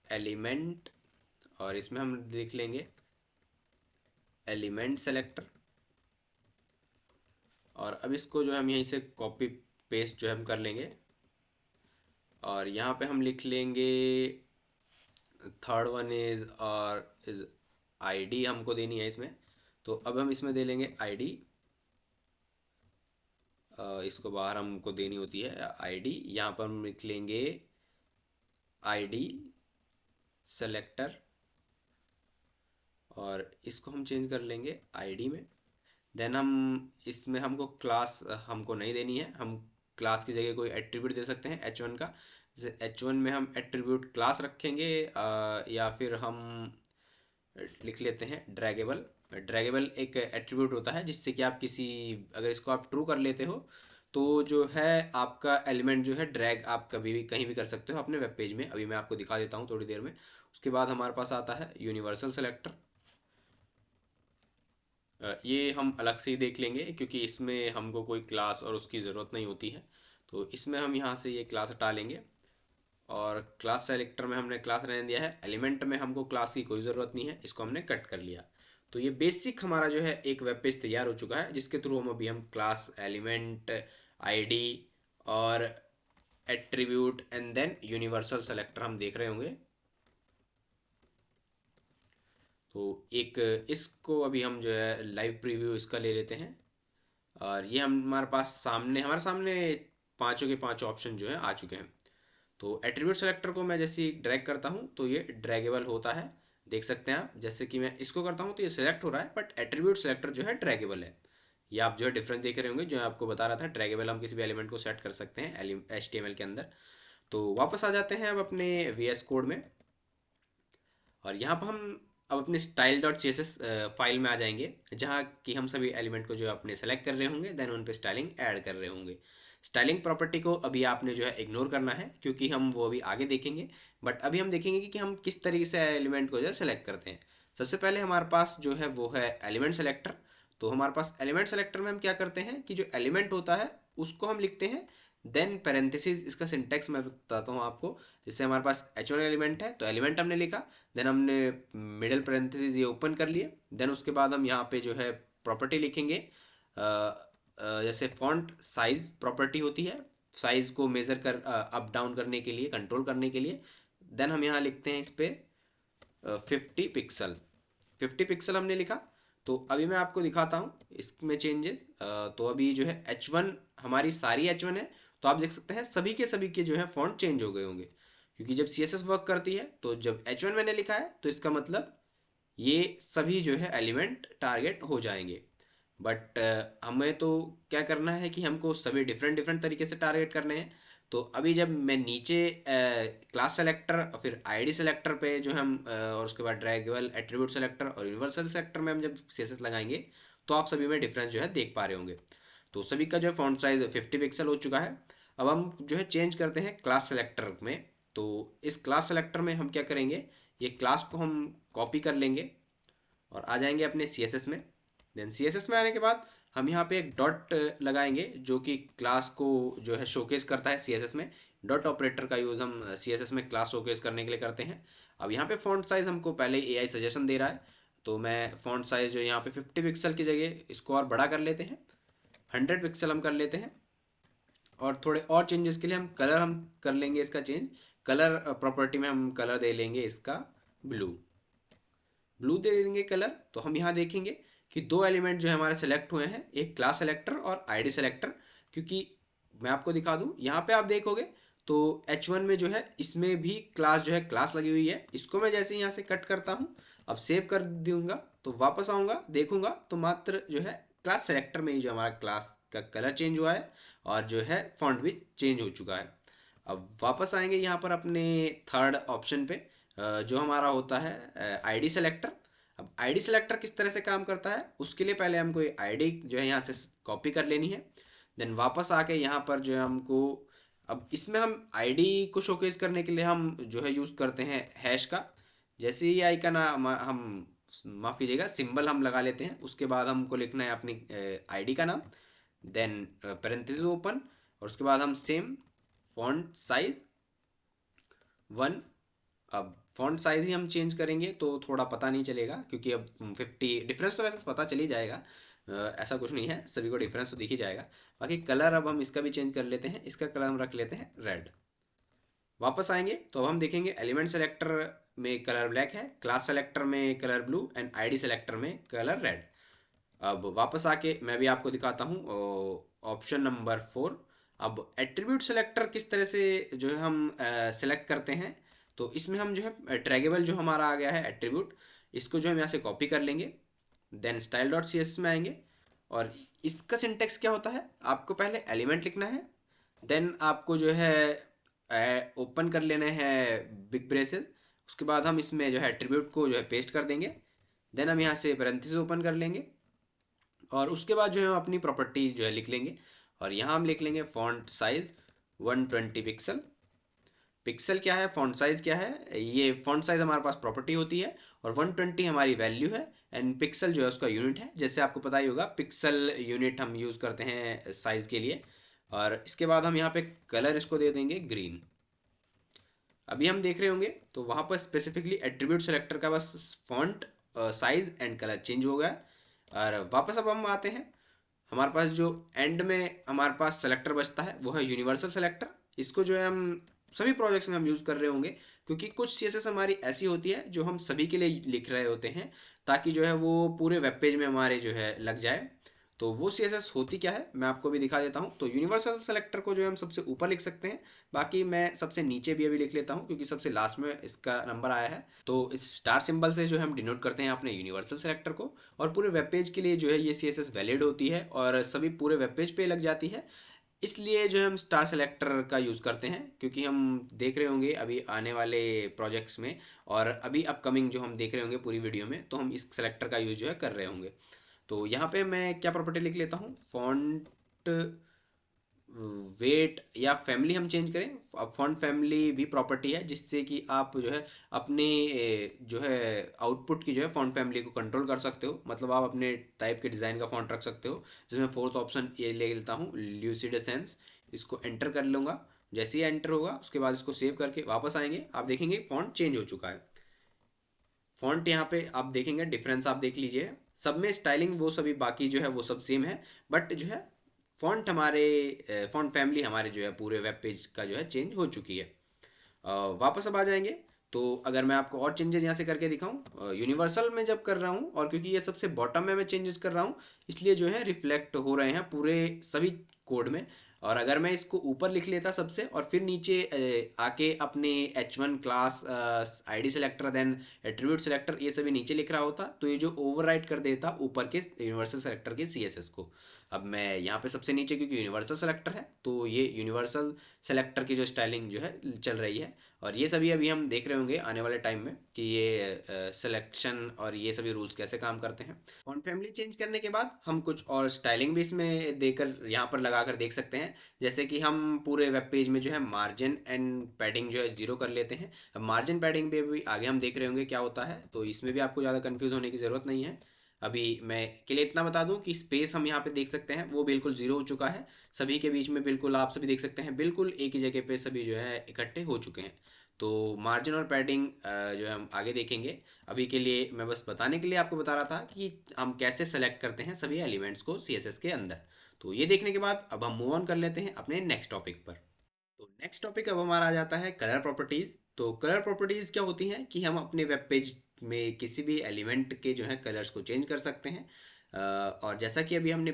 S1: एलिमेंट, और इसमें हम देख लेंगे एलिमेंट सेलेक्टर। और अब इसको जो है हम यहीं से कॉपी पेस्ट जो है हम कर लेंगे, और यहाँ पे हम लिख लेंगे थर्ड वन इज और इज आईडी हमको देनी है इसमें। तो अब हम इसमें दे लेंगे आईडी, इसको बाहर हमको देनी होती है आईडी। यहाँ पर हम लिख लेंगे आईडी सेलेक्टर, और इसको हम चेंज कर लेंगे आईडी में। देन हम इसमें हमको क्लास हमको नहीं देनी है, हम क्लास की जगह कोई एट्रीब्यूट दे सकते हैं H1 का। जैसे H1 में हम एट्रीब्यूट क्लास रखेंगे, या फिर हम लिख लेते हैं ड्रैगेबल। ड्रैगेबल एक एट्रीब्यूट होता है जिससे कि आप किसी, अगर इसको आप ट्रू कर लेते हो तो जो है आपका एलिमेंट जो है ड्रैग आप कभी भी कहीं भी कर सकते हो अपने वेब पेज में। अभी मैं आपको दिखा देता हूँ थोड़ी देर में। उसके बाद हमारे पास आता है यूनिवर्सल सेलेक्टर, ये हम अलग से ही देख लेंगे क्योंकि इसमें हमको कोई क्लास और उसकी ज़रूरत नहीं होती है। तो इसमें हम यहाँ से ये क्लास हटा लेंगे, और क्लास सेलेक्टर में हमने क्लास रहने दिया है, एलिमेंट में हमको क्लास की कोई ज़रूरत नहीं है, इसको हमने कट कर लिया। तो ये बेसिक हमारा जो है एक वेब पेज तैयार हो चुका है, जिसके थ्रू हम क्लास एलिमेंट आईडी और attribute and then universal selector हम देख रहे होंगे। तो एक इसको अभी हम जो है लाइव प्रीव्यू इसका ले लेते हैं, और ये हमारे सामने पांचों के पांचों ऑप्शन जो है आ चुके हैं। तो एट्रीब्यूट सेलेक्टर को मैं जैसे ही ड्रैग करता हूँ तो ये ड्रैगेबल होता है, देख सकते हैं आप। जैसे कि मैं इसको करता हूँ तो ये सिलेक्ट हो रहा है, बट एट्रीब्यूट सेलेक्टर जो है ड्रैगेबल है। ये आप जो है डिफरेंस देख रहे होंगे, जो मैं आपको बता रहा था ड्रैगेबल हम किसी भी एलिमेंट को सेट कर सकते हैं HTML के अंदर। तो वापस आ जाते हैं अब अपने VS कोड में, और यहाँ पर हम अब अपने स्टाइल डॉट CSS फाइल में आ जाएंगे, जहाँ कि हम सभी एलिमेंट को जो है अपने सेलेक्ट कर रहे होंगे, देन उन पे स्टाइलिंग ऐड कर रहे होंगे। स्टाइलिंग प्रॉपर्टी को अभी आपने जो है इग्नोर करना है, क्योंकि हम वो अभी आगे देखेंगे। बट अभी हम देखेंगे कि हम किस तरीके से एलिमेंट को जो है सेलेक्ट करते हैं। सबसे पहले हमारे पास जो है वो है एलिमेंट सेलेक्टर। तो हमारे पास एलिमेंट सेलेक्टर में हम क्या करते हैं कि जो एलिमेंट होता है उसको हम लिखते हैं देन पैरेंथेसिस, इसका सिंटेक्स मैं बताता हूँ आपको। जैसे हमारे पास H1 एलिमेंट है तो एलिमेंट हमने लिखा, देन हमने मिडिल पैरेंथेसिस ये ओपन कर लिए, देन उसके बाद हम यहाँ पे जो है प्रॉपर्टी लिखेंगे। जैसे फॉन्ट साइज प्रॉपर्टी होती है, साइज को मेजर कर अप डाउन करने के लिए, कंट्रोल करने के लिए। देन हम यहाँ लिखते हैं इस पे 50 पिक्सल, 50 पिक्सल हमने लिखा। तो अभी मैं आपको दिखाता हूँ इसमें चेंजेस। तो अभी जो है H1, हमारी सारी H1 है, तो आप देख सकते हैं सभी के जो है फॉन्ट चेंज हो गए होंगे, क्योंकि जब CSS वर्क करती है तो जब H1 मैंने लिखा है तो इसका मतलब ये सभी जो है एलिमेंट टारगेट हो जाएंगे। बट हमें तो क्या करना है कि हमको सभी डिफरेंट डिफरेंट तरीके से टारगेट करने हैं। तो अभी जब मैं नीचे क्लास सेलेक्टर और फिर आईडी सेलेक्टर पे जो हम और उसके बाद ड्रैगेबल एट्रीब्यूट सेलेक्टर और यूनिवर्सल सेलेक्टर में हम जब CSS लगाएंगे तो आप सभी में डिफरेंस जो है देख पा रहे होंगे। तो सभी का जो है फॉन्ट साइज 50 पिक्सल हो चुका है। अब हम जो है चेंज करते हैं क्लास सेलेक्टर में। तो इस क्लास सेलेक्टर में हम क्या करेंगे, ये क्लास को हम कॉपी कर लेंगे और आ जाएंगे अपने CSS में। देन CSS में आने के बाद हम यहाँ पे एक डॉट लगाएंगे जो कि क्लास को जो है शोकेस करता है CSS में। डॉट ऑपरेटर का यूज़ हम CSS में क्लास शोकेस करने के लिए करते हैं। अब यहाँ पे फॉन्ट साइज़ हमको पहले AI सजेशन दे रहा है, तो मैं फॉन्ट साइज़ जो यहाँ पे 50 पिक्सल की जगह इसको और बड़ा कर लेते हैं, 100 पिक्सल हम कर लेते हैं। और थोड़े और चेंजेस के लिए हम कर लेंगे इसका चेंज। कलर प्रॉपर्टी में हम कलर दे लेंगे इसका ब्लू, ब्लू दे देंगे कलर। तो हम यहाँ देखेंगे कि दो एलिमेंट जो है हमारे सेलेक्ट हुए हैं, एक क्लास सेलेक्टर और आईडी सेलेक्टर। क्योंकि मैं आपको दिखा दूँ, यहाँ पे आप देखोगे तो H1 में जो है इसमें भी क्लास जो है क्लास लगी हुई है। इसको मैं जैसे यहाँ से कट करता हूँ, अब सेव कर दूंगा तो वापस आऊँगा, देखूंगा तो मात्र जो है क्लास सेलेक्टर में ही जो हमारा क्लास का कलर चेंज हुआ है और जो है फॉन्ट भी चेंज हो चुका है। अब वापस आएंगे यहाँ पर अपने थर्ड ऑप्शन पे, जो हमारा होता है आईडी सेलेक्टर। अब आईडी सेलेक्टर किस तरह से काम करता है, उसके लिए पहले हमको ये आईडी जो है यहाँ से कॉपी कर लेनी है। देन वापस आके यहाँ पर जो है हमको, अब इसमें हम आईडी को शोकेस करने के लिए हम जो है यूज़ करते हैं हैश का। जैसे ही आई का नाम हम, माफ़ कीजिएगा, सिंबल हम लगा लेते हैं, उसके बाद हमको लिखना है अपनी आईडी का नाम, देन पैरेंथेसिस ओपन, और उसके बाद हम सेम फॉन्ट साइज 1। अब फॉन्ट साइज ही हम चेंज करेंगे तो थोड़ा पता नहीं चलेगा, क्योंकि अब 50 डिफरेंस तो वैसे पता चल ही जाएगा। ऐसा कुछ नहीं है, सभी को डिफरेंस तो दिख ही जाएगा। बाकी कलर अब हम इसका भी चेंज कर लेते हैं, इसका कलर हम रख लेते हैं रेड। वापस आएंगे तो अब हम देखेंगे एलिमेंट सेलेक्टर में कलर ब्लैक है, क्लास सेलेक्टर में colour blue and ID selector में कलर रेड। अब वापस आके मैं भी आपको दिखाता हूँ ऑप्शन नंबर 4। अब एट्रीब्यूट सेलेक्टर किस तरह से जो है हम सेलेक्ट करते हैं, तो इसमें हम जो है ट्रैगेबल जो हमारा आ गया है एट्रीब्यूट, इसको जो हम यहाँ से कॉपी कर लेंगे। देन स्टाइल डॉट CSS में आएंगे और इसका सिंटेक्स क्या होता है, आपको पहले एलिमेंट लिखना है, देन आपको जो है ओपन कर लेने हैं बिग ब्रेसेस, उसके बाद हम इसमें जो है एट्रीब्यूट को जो है पेस्ट कर देंगे। देन हम यहाँ से पैरेंथेसिस ओपन कर लेंगे और उसके बाद जो है हम अपनी प्रॉपर्टी जो है लिख लेंगे। और यहाँ हम लिख लेंगे फॉन्ट साइज 120 पिक्सल। पिक्सल क्या है, फॉन्ट साइज क्या है, ये फॉन्ट साइज हमारे पास प्रॉपर्टी होती है और 120 हमारी वैल्यू है एंड पिक्सल जो है उसका यूनिट है। जैसे आपको पता ही होगा, पिक्सल यूनिट हम यूज़ करते हैं साइज के लिए। और इसके बाद हम यहाँ पे कलर इसको दे देंगे ग्रीन। अभी हम देख रहे होंगे तो वहाँ पर स्पेसिफिकली एट्रीब्यूट सेलेक्टर का बस font size and colour change हो गया। और वापस अब हम आते हैं, हमारे पास जो एंड में हमारे पास सेलेक्टर बचता है वो है यूनिवर्सल सेलेक्टर। इसको जो है हम सभी प्रोजेक्ट्स में हम यूज़ कर रहे होंगे, क्योंकि कुछ CSS हमारी ऐसी होती है जो हम सभी के लिए लिख रहे होते हैं, ताकि जो है वो पूरे वेब पेज में हमारे जो है लग जाए। तो वो CSS होती क्या है मैं आपको भी दिखा देता हूँ। तो यूनिवर्सल सेलेक्टर को जो है हम सबसे ऊपर लिख सकते हैं, बाकी मैं सबसे नीचे भी अभी लिख लेता हूँ क्योंकि सबसे लास्ट में इसका नंबर आया है। तो इस स्टार सिंबल से जो है हम डिनोट करते हैं अपने यूनिवर्सल सेलेक्टर को, और पूरे वेब पेज के लिए जो है ये CSS वैलिड होती है और सभी पूरे वेब पेज पे लग जाती है। इसलिए जो है हम स्टार सेलेक्टर का यूज़ करते हैं, क्योंकि हम देख रहे होंगे अभी आने वाले प्रोजेक्ट्स में और अभी अपकमिंग जो हम देख रहे होंगे पूरी वीडियो में, तो हम इस सेलेक्टर का यूज़ जो है कर रहे होंगे। तो यहाँ पे मैं क्या प्रॉपर्टी लिख लेता हूँ, फॉन्ट वेट या फैमिली हम चेंज करें। अब फॉन्ट फैमिली भी प्रॉपर्टी है जिससे कि आप जो है अपने जो है आउटपुट की जो है फॉन्ट फैमिली को कंट्रोल कर सकते हो। मतलब आप अपने टाइप के डिज़ाइन का फॉन्ट रख सकते हो, जिसमें फोर्थ ऑप्शन ये ले लेता हूँ ल्यूसिड सेंस, इसको एंटर कर लूँगा। जैसे ही एंटर होगा उसके बाद इसको सेव करके वापस आएंगे, आप देखेंगे फ़ॉन्ट चेंज हो चुका है। फ़ॉन्ट यहाँ पे आप देखेंगे डिफरेंस, आप देख लीजिए। सब में स्टाइलिंग वो सभी बाकी जो है वो सब सेम है, बट जो है फ़ॉन्ट हमारे फ़ॉन्ट फैमिली हमारे जो है पूरे वेब पेज का जो है चेंज हो चुकी है। वापस अब आ जाएंगे। तो अगर मैं आपको और चेंजेस यहाँ से करके दिखाऊं, यूनिवर्सल में जब कर रहा हूँ, और क्योंकि ये सबसे बॉटम में मैं चेंजेस कर रहा हूँ, इसलिए जो है रिफ्लेक्ट हो रहे हैं पूरे सभी कोड में। और अगर मैं इसको ऊपर लिख लेता सबसे और फिर नीचे आके अपने H1 class ID selector then attribute selector ये सभी नीचे लिख रहा होता, तो ये जो ओवरराइट कर देता ऊपर के यूनिवर्सल सेलेक्टर के CSS को। अब मैं यहाँ पे सबसे नीचे, क्योंकि यूनिवर्सल सेलेक्टर है तो ये यूनिवर्सल सेलेक्टर की जो स्टाइलिंग जो है चल रही है। और ये सभी अभी हम देख रहे होंगे आने वाले टाइम में कि ये सिलेक्शन और ये सभी रूल्स कैसे काम करते हैं। फॉन्ट फैमिली चेंज करने के बाद हम कुछ और स्टाइलिंग भी इसमें देकर यहाँ पर लगा कर देख सकते हैं। जैसे कि हम पूरे वेब पेज में जो है मार्जिन एंड पैडिंग जो है 0 कर लेते हैं। अब मार्जिन पैडिंग पे भी आगे हम देख रहे होंगे क्या होता है, तो इसमें भी आपको ज़्यादा कन्फ्यूज़ होने की ज़रूरत नहीं है। अभी मैं के लिए इतना बता दूं कि स्पेस हम यहाँ पे देख सकते हैं वो बिल्कुल 0 हो चुका है। सभी के बीच में बिल्कुल आप सभी देख सकते हैं बिल्कुल एक ही जगह पे सभी जो है इकट्ठे हो चुके हैं। तो मार्जिन और पैडिंग जो है हम आगे देखेंगे। अभी के लिए मैं बस बताने के लिए आपको बता रहा था कि हम कैसे सेलेक्ट करते हैं सभी एलिमेंट्स को CSS के अंदर। तो ये देखने के बाद अब हम मूव ऑन कर लेते हैं अपने नेक्स्ट टॉपिक पर। तो नेक्स्ट टॉपिक अब हमारा आ जाता है कलर प्रॉपर्टीज़। तो कलर प्रॉपर्टीज़ क्या होती हैं कि हम अपने वेब पेज में किसी भी एलिमेंट के जो है कलर्स को चेंज कर सकते हैं। और जैसा कि अभी हमने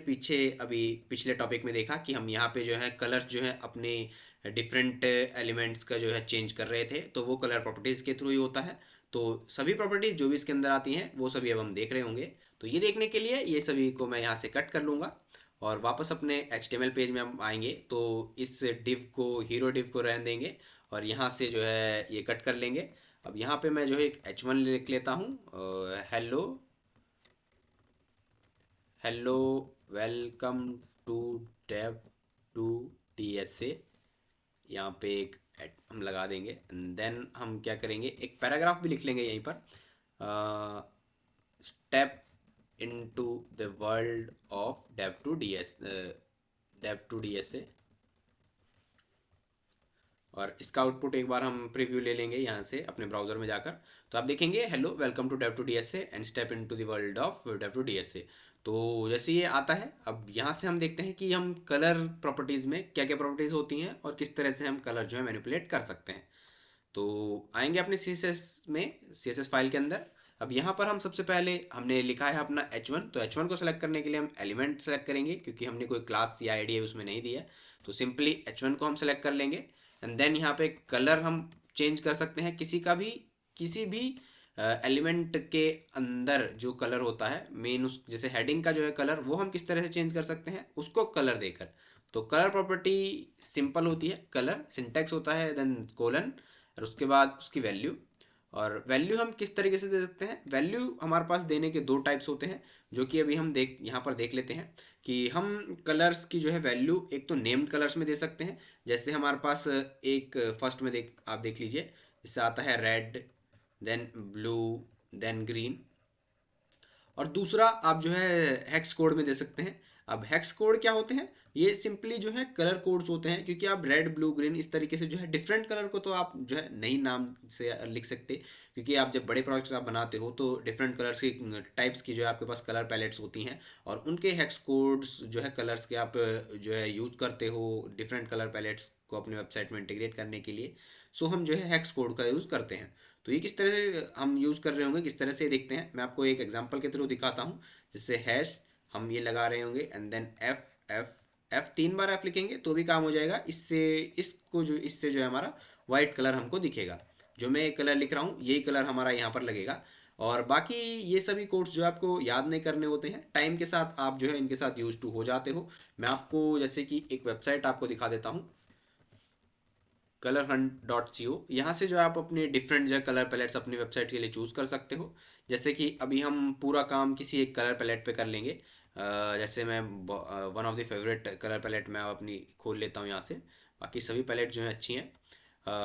S1: अभी पिछले टॉपिक में देखा कि हम यहाँ पे जो है कलर जो है अपने डिफरेंट एलिमेंट्स का जो है चेंज कर रहे थे, तो वो कलर प्रॉपर्टीज़ के थ्रू ही होता है। तो सभी प्रॉपर्टीज़ जो भी इसके अंदर आती हैं वो सभी अब हम देख रहे होंगे। तो ये देखने के लिए ये सभी को मैं यहाँ से कट कर लूँगा और वापस अपने HTML पेज में हम आएंगे। तो इस डिव को, हीरो डिव को रहने देंगे और यहाँ से जो है ये कट कर लेंगे। अब यहाँ पे मैं जो है एक H1 लिख लेता हूँ, hello hello welcome to Dave to DSA। यहाँ पे एक हम लगा देंगे एंड देन हम क्या करेंगे, एक पैराग्राफ भी लिख लेंगे यहीं पर। Step into the world of dev2DSA। और इसका आउटपुट एक बार हम प्रीव्यू ले लेंगे यहाँ से अपने ब्राउजर में जाकर। तो आप देखेंगे hello welcome to dev2DSA and step into the world of dev2DSA। तो जैसे ये आता है, अब यहाँ से हम देखते हैं कि हम कलर प्रॉपर्टीज़ में क्या क्या प्रॉपर्टीज़ होती हैं और किस तरह से हम कलर जो है मैनिपुलेट कर सकते हैं। तो आएंगे अपने CSS फाइल के अंदर। अब यहाँ पर हम सबसे पहले हमने लिखा है अपना H1, तो H1 को सेलेक्ट करने के लिए हम एलिमेंट सेलेक्ट करेंगे क्योंकि हमने कोई क्लास या आईडी उसमें नहीं दिया है। तो सिंपली H1 को हम सेलेक्ट कर लेंगे एंड देन यहाँ पे कलर हम चेंज कर सकते हैं किसी भी एलिमेंट के अंदर जो कलर होता है मेन, उस जैसे हेडिंग का जो है कलर वो हम किस तरह से चेंज कर सकते हैं उसको कलर देकर। तो कलर प्रॉपर्टी सिंपल होती है, कलर सिंटैक्स होता है देन कोलन और उसके बाद उसकी वैल्यू। और वैल्यू हम किस तरीके से दे सकते हैं, वैल्यू हमारे पास देने के दो टाइप्स होते हैं जो कि अभी हम यहाँ पर देख लेते हैं कि हम कलर्स की जो है वैल्यू एक तो नेम्ड कलर्स में दे सकते हैं। जैसे हमारे पास एक फर्स्ट में आप देख लीजिए, जैसे आता है red then blue then green. और दूसरा आप जो है हेक्स कोड में दे सकते हैं। अब हेक्स कोड क्या होते हैं, ये सिंपली जो है कलर कोड्स होते हैं, क्योंकि आप रेड ब्लू ग्रीन इस तरीके से जो है डिफरेंट कलर को तो आप जो है नहीं नाम से लिख सकते, क्योंकि आप जब बड़े प्रोजेक्ट्स आप बनाते हो तो डिफरेंट कलर्स की टाइप्स की जो है आपके पास कलर पैलेट्स होती हैं और उनके हेक्स कोड्स जो है कलर्स के आप जो है यूज़ करते हो डिफरेंट कलर पैलेट्स को अपने वेबसाइट में इंटीग्रेट करने के लिए। सो हम जो है हेक्स कोड का यूज़ करते हैं। तो ये किस तरह से हम यूज़ कर रहे होंगे, किस तरह से देखते हैं, मैं आपको एक एग्जांपल के थ्रू दिखाता हूँ। जैसे हैश हम ये लगा रहे होंगे and then F F F 3 बार एफ लिखेंगे तो भी काम हो जाएगा। इससे जो है हमारा वाइट कलर हमको दिखेगा। जो मैं कलर लिख रहा हूँ यही कलर हमारा यहाँ पर लगेगा। और बाकी ये सभी कोड्स जो आपको याद नहीं करने होते हैं, टाइम के साथ आप जो है इनके साथ यूज टू हो जाते हो। मैं आपको जैसे कि एक वेबसाइट आपको दिखा देता हूँ, colorhunt.co। यहाँ से जो आप अपने डिफरेंट जो कलर पैलेट्स अपनी वेबसाइट के लिए चूज़ कर सकते हो। जैसे कि अभी हम पूरा काम किसी एक कलर पैलेट पे कर लेंगे। जैसे मैं one of the favourite colour palette मैं अपनी खोल लेता हूँ यहाँ से। बाकी सभी पैलेट जो हैं अच्छी हैं।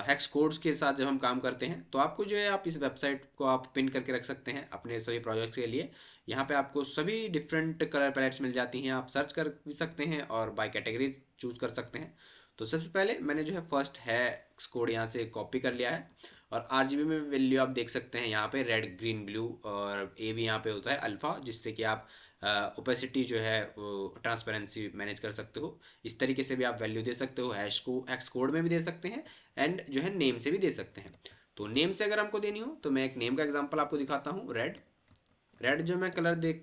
S1: हेक्स कोड्स के साथ जब हम काम करते हैं तो आपको जो है आप इस वेबसाइट को आप पिन करके रख सकते हैं अपने सभी प्रोजेक्ट्स के लिए। यहाँ पे आपको सभी डिफरेंट कलर पैलेट्स मिल जाती हैं, आप सर्च कर भी सकते हैं और बाय कैटेगरी चूज़ कर सकते हैं। तो सबसे पहले मैंने जो है फर्स्ट हेक्स कोड यहाँ से कॉपी कर लिया है, और आरजीबी में वैल्यू आप देख सकते हैं यहाँ पे रेड ग्रीन ब्लू, और ए भी यहाँ पे होता है अल्फा, जिससे कि आप ओपेसिटी जो है वो ट्रांसपेरेंसी मैनेज कर सकते हो। इस तरीके से भी आप वैल्यू दे सकते हो, हैश को हेक्स कोड में भी दे सकते हैं, एंड जो है नेम से भी दे सकते हैं। तो नेम से अगर हमको देनी हो तो मैं एक नेम का एग्जांपल आपको दिखाता हूँ। रेड, रेड जो मैं कलर दे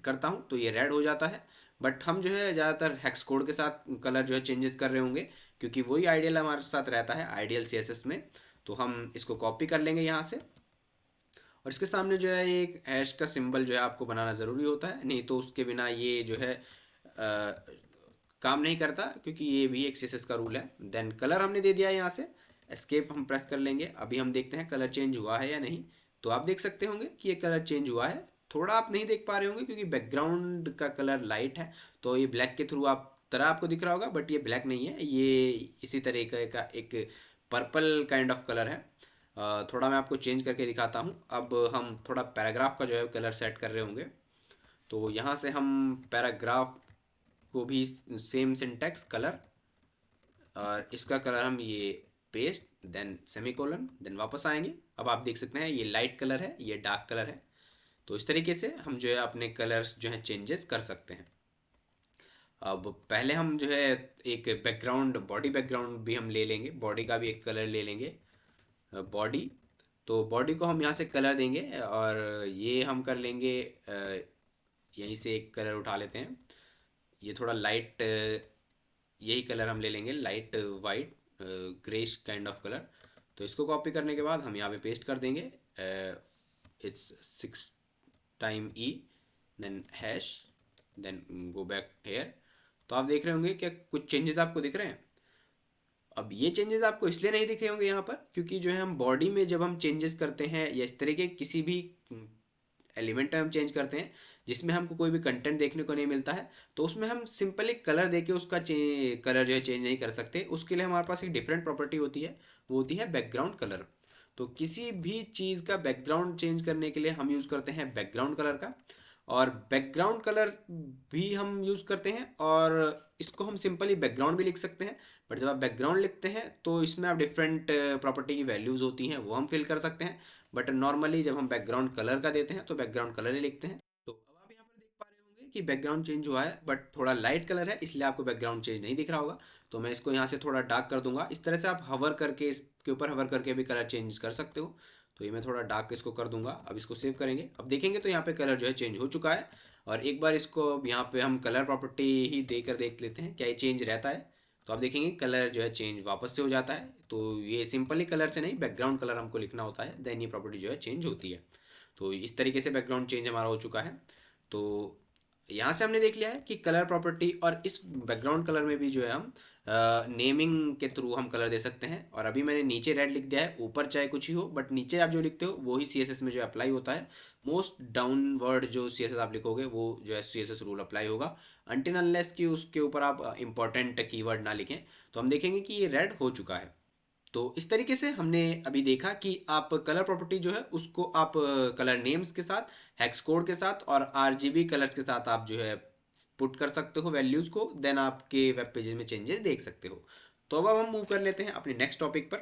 S1: करता हूँ तो ये रेड हो जाता है। बट हम जो है ज़्यादातर हेक्स कोड के साथ कलर जो है चेंजेस कर रहे होंगे, क्योंकि वही आइडियल हमारे साथ रहता है आइडियल सीएसएस में। तो हम इसको कॉपी कर लेंगे यहाँ से, और इसके सामने जो है एक हैश का सिंबल जो है आपको बनाना ज़रूरी होता है, नहीं तो उसके बिना ये जो है काम नहीं करता, क्योंकि ये भी एक सीएसएस का रूल है। देन कलर हमने दे दिया है यहाँ से, एस्केप हम प्रेस कर लेंगे। अभी हम देखते हैं कलर चेंज हुआ है या नहीं। तो आप देख सकते होंगे कि ये कलर चेंज हुआ है। थोड़ा आप नहीं देख पा रहे होंगे क्योंकि बैकग्राउंड का कलर लाइट है, तो ये ब्लैक के थ्रू आप तरह आपको दिख रहा होगा, बट ये ब्लैक नहीं है, ये इसी तरीके का एक पर्पल काइंड ऑफ कलर है। थोड़ा मैं आपको चेंज करके दिखाता हूँ। अब हम थोड़ा पैराग्राफ का जो है कलर सेट कर रहे होंगे, तो यहाँ से हम पैराग्राफ को भी सेम सिंटेक्स कलर, और इसका कलर हम ये पेस्ट देन सेमीकोलन देन वापस आएंगे। अब आप देख सकते हैं ये लाइट कलर है, ये डार्क कलर है। तो इस तरीके से हम जो है अपने कलर्स जो है चेंजेस कर सकते हैं। अब पहले हम जो है एक बैकग्राउंड, बॉडी बैकग्राउंड भी हम ले लेंगे, बॉडी का भी एक कलर ले लेंगे। बॉडी, तो बॉडी को हम यहाँ से कलर देंगे, और ये हम कर लेंगे यहीं से एक कलर उठा लेते हैं, ये थोड़ा लाइट, यही कलर हम ले लेंगे, light white greyish kind of colour. तो इसको कॉपी करने के बाद हम यहाँ पे पेस्ट कर देंगे, it's 6 time E then hash then go back here. तो आप देख रहे होंगे कि कुछ चेंजेस आपको दिख रहे हैं। अब ये चेंजेस आपको इसलिए नहीं दिखे होंगे यहाँ पर, क्योंकि जो है हम बॉडी में जब हम चेंजेस करते हैं या इस तरह के किसी भी एलिमेंट में हम चेंज करते हैं जिसमें हमको कोई भी कंटेंट देखने को नहीं मिलता है, तो उसमें हम सिंपली कलर देके उसका कलर जो है चेंज नहीं कर सकते। उसके लिए हमारे पास एक डिफरेंट प्रॉपर्टी होती है, वो होती है बैकग्राउंड कलर। तो किसी भी चीज़ का बैकग्राउंड चेंज करने के लिए हम यूज़ करते हैं बैकग्राउंड कलर का, और बैकग्राउंड कलर भी हम यूज़ करते हैं, और इसको हम सिंपली बैकग्राउंड भी लिख सकते हैं। बट जब आप बैकग्राउंड लिखते हैं तो इसमें आप डिफरेंट प्रॉपर्टी की वैल्यूज़ होती हैं, वो हम फिल कर सकते हैं। बट नॉर्मली जब हम बैकग्राउंड कलर का देते हैं तो बैकग्राउंड कलर ही लिखते हैं। तो अब आप यहाँ पर देख पा रहे होंगे कि बैकग्राउंड चेंज हुआ है, बट थोड़ा लाइट कलर है इसलिए आपको बैकग्राउंड चेंज नहीं दिख रहा होगा। तो मैं इसको यहाँ से थोड़ा डार्क कर दूंगा। इस तरह से आप हवर करके, इसके ऊपर हवर करके भी कलर चेंज कर सकते हो। तो ये मैं थोड़ा डार्क इसको कर दूंगा। अब इसको सेव करेंगे, अब देखेंगे तो यहाँ पे कलर जो है चेंज हो चुका है। और एक बार इसको यहाँ पे हम कलर प्रॉपर्टी ही देकर देख लेते हैं क्या ये चेंज रहता है। तो आप देखेंगे कलर जो है चेंज वापस से हो जाता है। तो ये सिंपली कलर से नहीं, बैकग्राउंड कलर हमको लिखना होता है, देन ये प्रॉपर्टी जो है चेंज होती है। तो इस तरीके से बैकग्राउंड चेंज हमारा हो चुका है। तो यहाँ से हमने देख लिया है कि कलर प्रॉपर्टी और इस बैकग्राउंड कलर में भी जो है हम नेमिंग के थ्रू हम कलर दे सकते हैं। और अभी मैंने नीचे रेड लिख दिया है, ऊपर चाहे कुछ ही हो, बट नीचे आप जो लिखते हो वो ही सीएसएस में जो अप्लाई होता है। मोस्ट डाउनवर्ड जो सीएसएस आप लिखोगे वो जो है सीएसएस रूल अप्लाई होगा, अनटिल अनलेस कि उसके ऊपर आप इंपॉर्टेंट कीवर्ड ना लिखें। तो हम देखेंगे कि ये रेड हो चुका है। तो इस तरीके से हमने अभी देखा कि आप कलर प्रॉपर्टी जो है उसको आप कलर नेम्स के साथ, हेक्स कोड के साथ और आरजीबी कलर्स के साथ आप जो है पुट कर सकते हो वैल्यूज को, देन आपके वेब पेजेस में चेंजेस देख सकते हो। तो अब हम मूव कर लेते हैं अपने नेक्स्ट टॉपिक पर।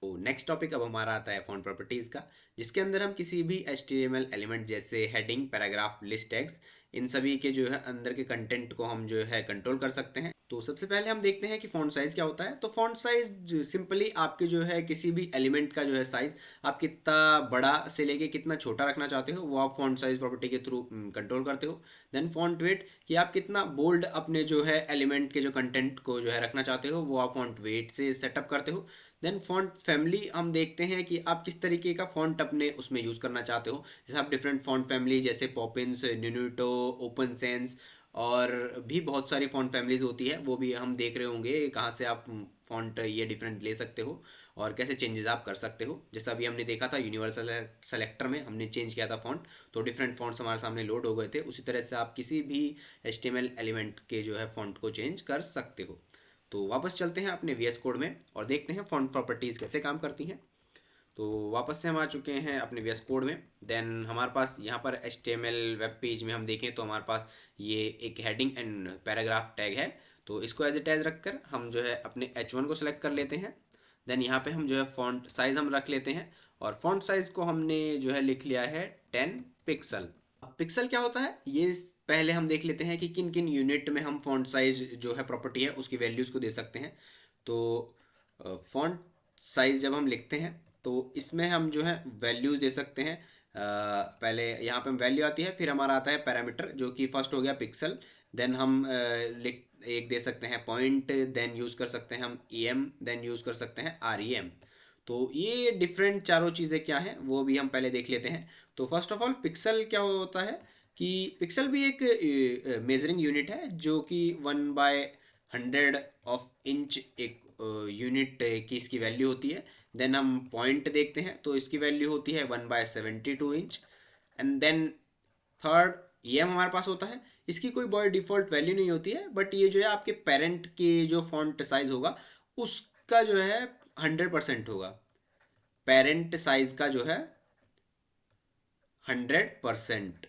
S1: तो नेक्स्ट टॉपिक अब हमारा आता है फॉन्ट प्रॉपर्टीज का, जिसके अंदर हम किसी भी HTML एलिमेंट जैसे हेडिंग, पैराग्राफ, लिस्ट टैग्स, इन सभी के जो है अंदर के कंटेंट को हम जो है कंट्रोल कर सकते हैं। तो सबसे पहले हम देखते हैं कि फॉन्ट साइज क्या होता है। तो फॉन्ट साइज सिंपली आपके जो है किसी भी एलिमेंट का जो है साइज आप कितना बड़ा से लेके कितना छोटा रखना चाहते हो वो आप फॉन्ट साइज प्रॉपर्टी के थ्रू कंट्रोल करते हो। देन फॉन्ट वेट, कि आप कितना बोल्ड अपने जो है एलिमेंट के जो कंटेंट को जो है रखना चाहते हो वो आप फॉन्ट वेट से सेटअप करते हो। देन फॉन्ट फैमिली, हम देखते हैं कि आप किस तरीके का फॉन्ट अपने उसमें यूज़ करना चाहते हो। जैसे आप डिफरेंट फॉन्ट फैमिली जैसे पॉपिंस, न्यूनिटो, ओपन सेंस और भी बहुत सारी फॉन्ट फैमिलीज होती है, वो भी हम देख रहे होंगे कहाँ से आप फॉन्ट ये डिफरेंट ले सकते हो और कैसे चेंजेस आप कर सकते हो। जैसा अभी हमने देखा था यूनिवर्सल सेलेक्टर में हमने चेंज किया था फॉन्ट, तो डिफरेंट फॉन्ट्स हमारे सामने लोड हो गए थे। उसी तरह से आप किसी भी HTML एलिमेंट के जो है फॉन्ट को चेंज कर सकते हो। तो वापस चलते हैं अपने VS कोड में और देखते हैं फॉन्ट प्रॉपर्टीज़ कैसे काम करती हैं। तो वापस से हम आ चुके हैं अपने VS कोड में। देन हमारे पास यहाँ पर HTML वेब पेज में हम देखें तो हमारे पास ये एक हेडिंग एंड पैराग्राफ टैग है। तो इसको एज इट एज रखकर हम जो है अपने H1 को सिलेक्ट कर लेते हैं। देन यहाँ पे हम जो है फॉन्ट साइज हम रख लेते हैं, और फॉन्ट साइज को हमने जो है लिख लिया है 10 पिक्सल। अब पिक्सल क्या होता है ये पहले हम देख लेते हैं कि किन किन यूनिट में हम फॉन्ट साइज जो है प्रॉपर्टी है उसकी वैल्यूज़ को दे सकते हैं। तो फॉन्ट साइज जब हम लिखते हैं तो इसमें हम जो है वैल्यूज़ दे सकते हैं। पहले यहाँ पे वैल्यू आती है, फिर हमारा आता है पैरामीटर जो कि फर्स्ट हो गया पिक्सल। देन हम लिख एक दे सकते हैं पॉइंट, देन यूज़ कर सकते हैं हम EM, देन यूज़ कर सकते हैं REM। तो ये डिफरेंट चारों चीज़ें क्या हैं वो भी हम पहले देख लेते हैं। तो फर्स्ट ऑफ ऑल पिक्सल क्या होता है कि पिक्सल भी एक मेजरिंग यूनिट है जो कि 1/100 ऑफ इंच एक यूनिट की इसकी वैल्यू होती है। देन हम पॉइंट देखते हैं तो इसकी वैल्यू होती है 1/72 inch. And then third EM हमारे पास होता है। इसकी कोई बॉय डिफ़ॉल्ट वैल्यू नहीं होती है, बट ये जो है आपके पेरेंट की जो फॉन्ट साइज होगा उसका जो है 100% होगा। पेरेंट साइज का जो है 100%।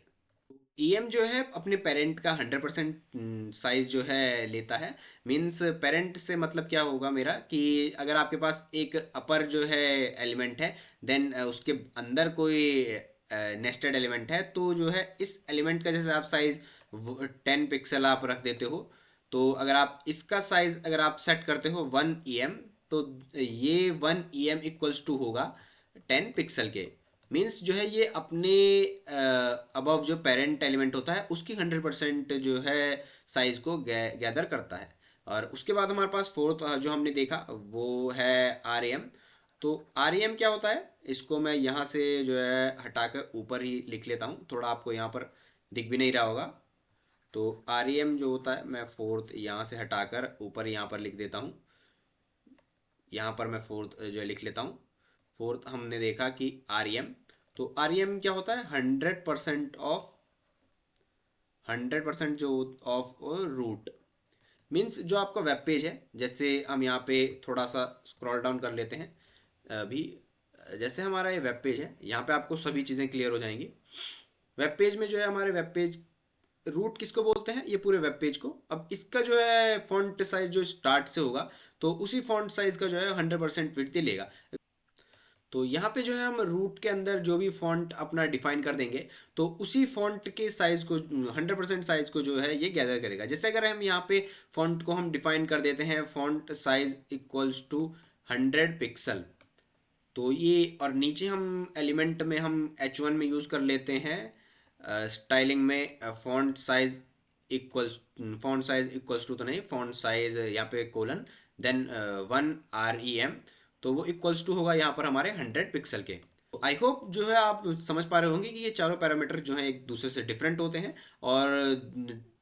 S1: EM जो है अपने पेरेंट का 100% साइज जो है लेता है। मीन्स पेरेंट से मतलब क्या होगा मेरा कि अगर आपके पास एक अपर जो है एलिमेंट है, देन उसके अंदर कोई नेस्टेड एलिमेंट है, तो जो है इस एलिमेंट का जैसे आप साइज 10 पिक्सल आप रख देते हो, तो अगर आप इसका साइज अगर आप सेट करते हो 1 EM, तो ये 1 EM इक्वल्स टू होगा 10 पिक्सल के। मीन्स जो है ये अपने अबव जो पेरेंट एलिमेंट होता है उसकी 100% जो है साइज को गैदर करता है। और उसके बाद हमारे पास फोर्थ जो हमने देखा वो है REM। तो REM क्या होता है इसको मैं यहाँ से जो है हटाकर ऊपर ही लिख लेता हूँ, थोड़ा आपको यहाँ पर दिख भी नहीं रहा होगा। तो REM जो होता है मैं फोर्थ यहाँ से हटाकर ऊपर यहाँ पर लिख देता हूँ। यहाँ पर मैं फोर्थ जो है लिख लेता हूँ। फोर्थ हमने देखा कि REM, तो REM क्या होता है 100% जो ऑफ रूट। मीन्स जो आपका वेब पेज है, जैसे हम यहाँ पे थोड़ा सा स्क्रॉल डाउन कर लेते हैं अभी। जैसे हमारा ये वेब पेज है, यहाँ पे आपको सभी चीज़ें क्लियर हो जाएंगी। वेब पेज में जो है हमारे वेब पेज रूट किसको बोलते हैं, ये पूरे वेब पेज को। अब इसका जो है फॉन्ट साइज जो स्टार्ट से होगा तो उसी फॉन्ट साइज का जो है 100% विड्थ लेगा। तो यहाँ पे जो है हम रूट के अंदर जो भी फॉन्ट अपना डिफाइन कर देंगे तो उसी फॉन्ट के साइज को 100% साइज को जो है ये गैदर करेगा। जैसे अगर हम यहाँ पे फॉन्ट को हम डिफाइन कर देते हैं font size equals to 100 pixel, तो ये और नीचे हम एलिमेंट में हम H1 में यूज़ कर लेते हैं स्टाइलिंग में फॉन्ट साइज इक्वल्स टू तो नहीं, फॉन्ट साइज यहाँ पे कोलन, देन 1 REM, तो वो इक्वल्स टू होगा यहाँ पर हमारे 100 पिक्सल के। तो आई होप जो है आप समझ पा रहे होंगे कि ये चारों पैरामीटर जो है एक दूसरे से डिफरेंट होते हैं और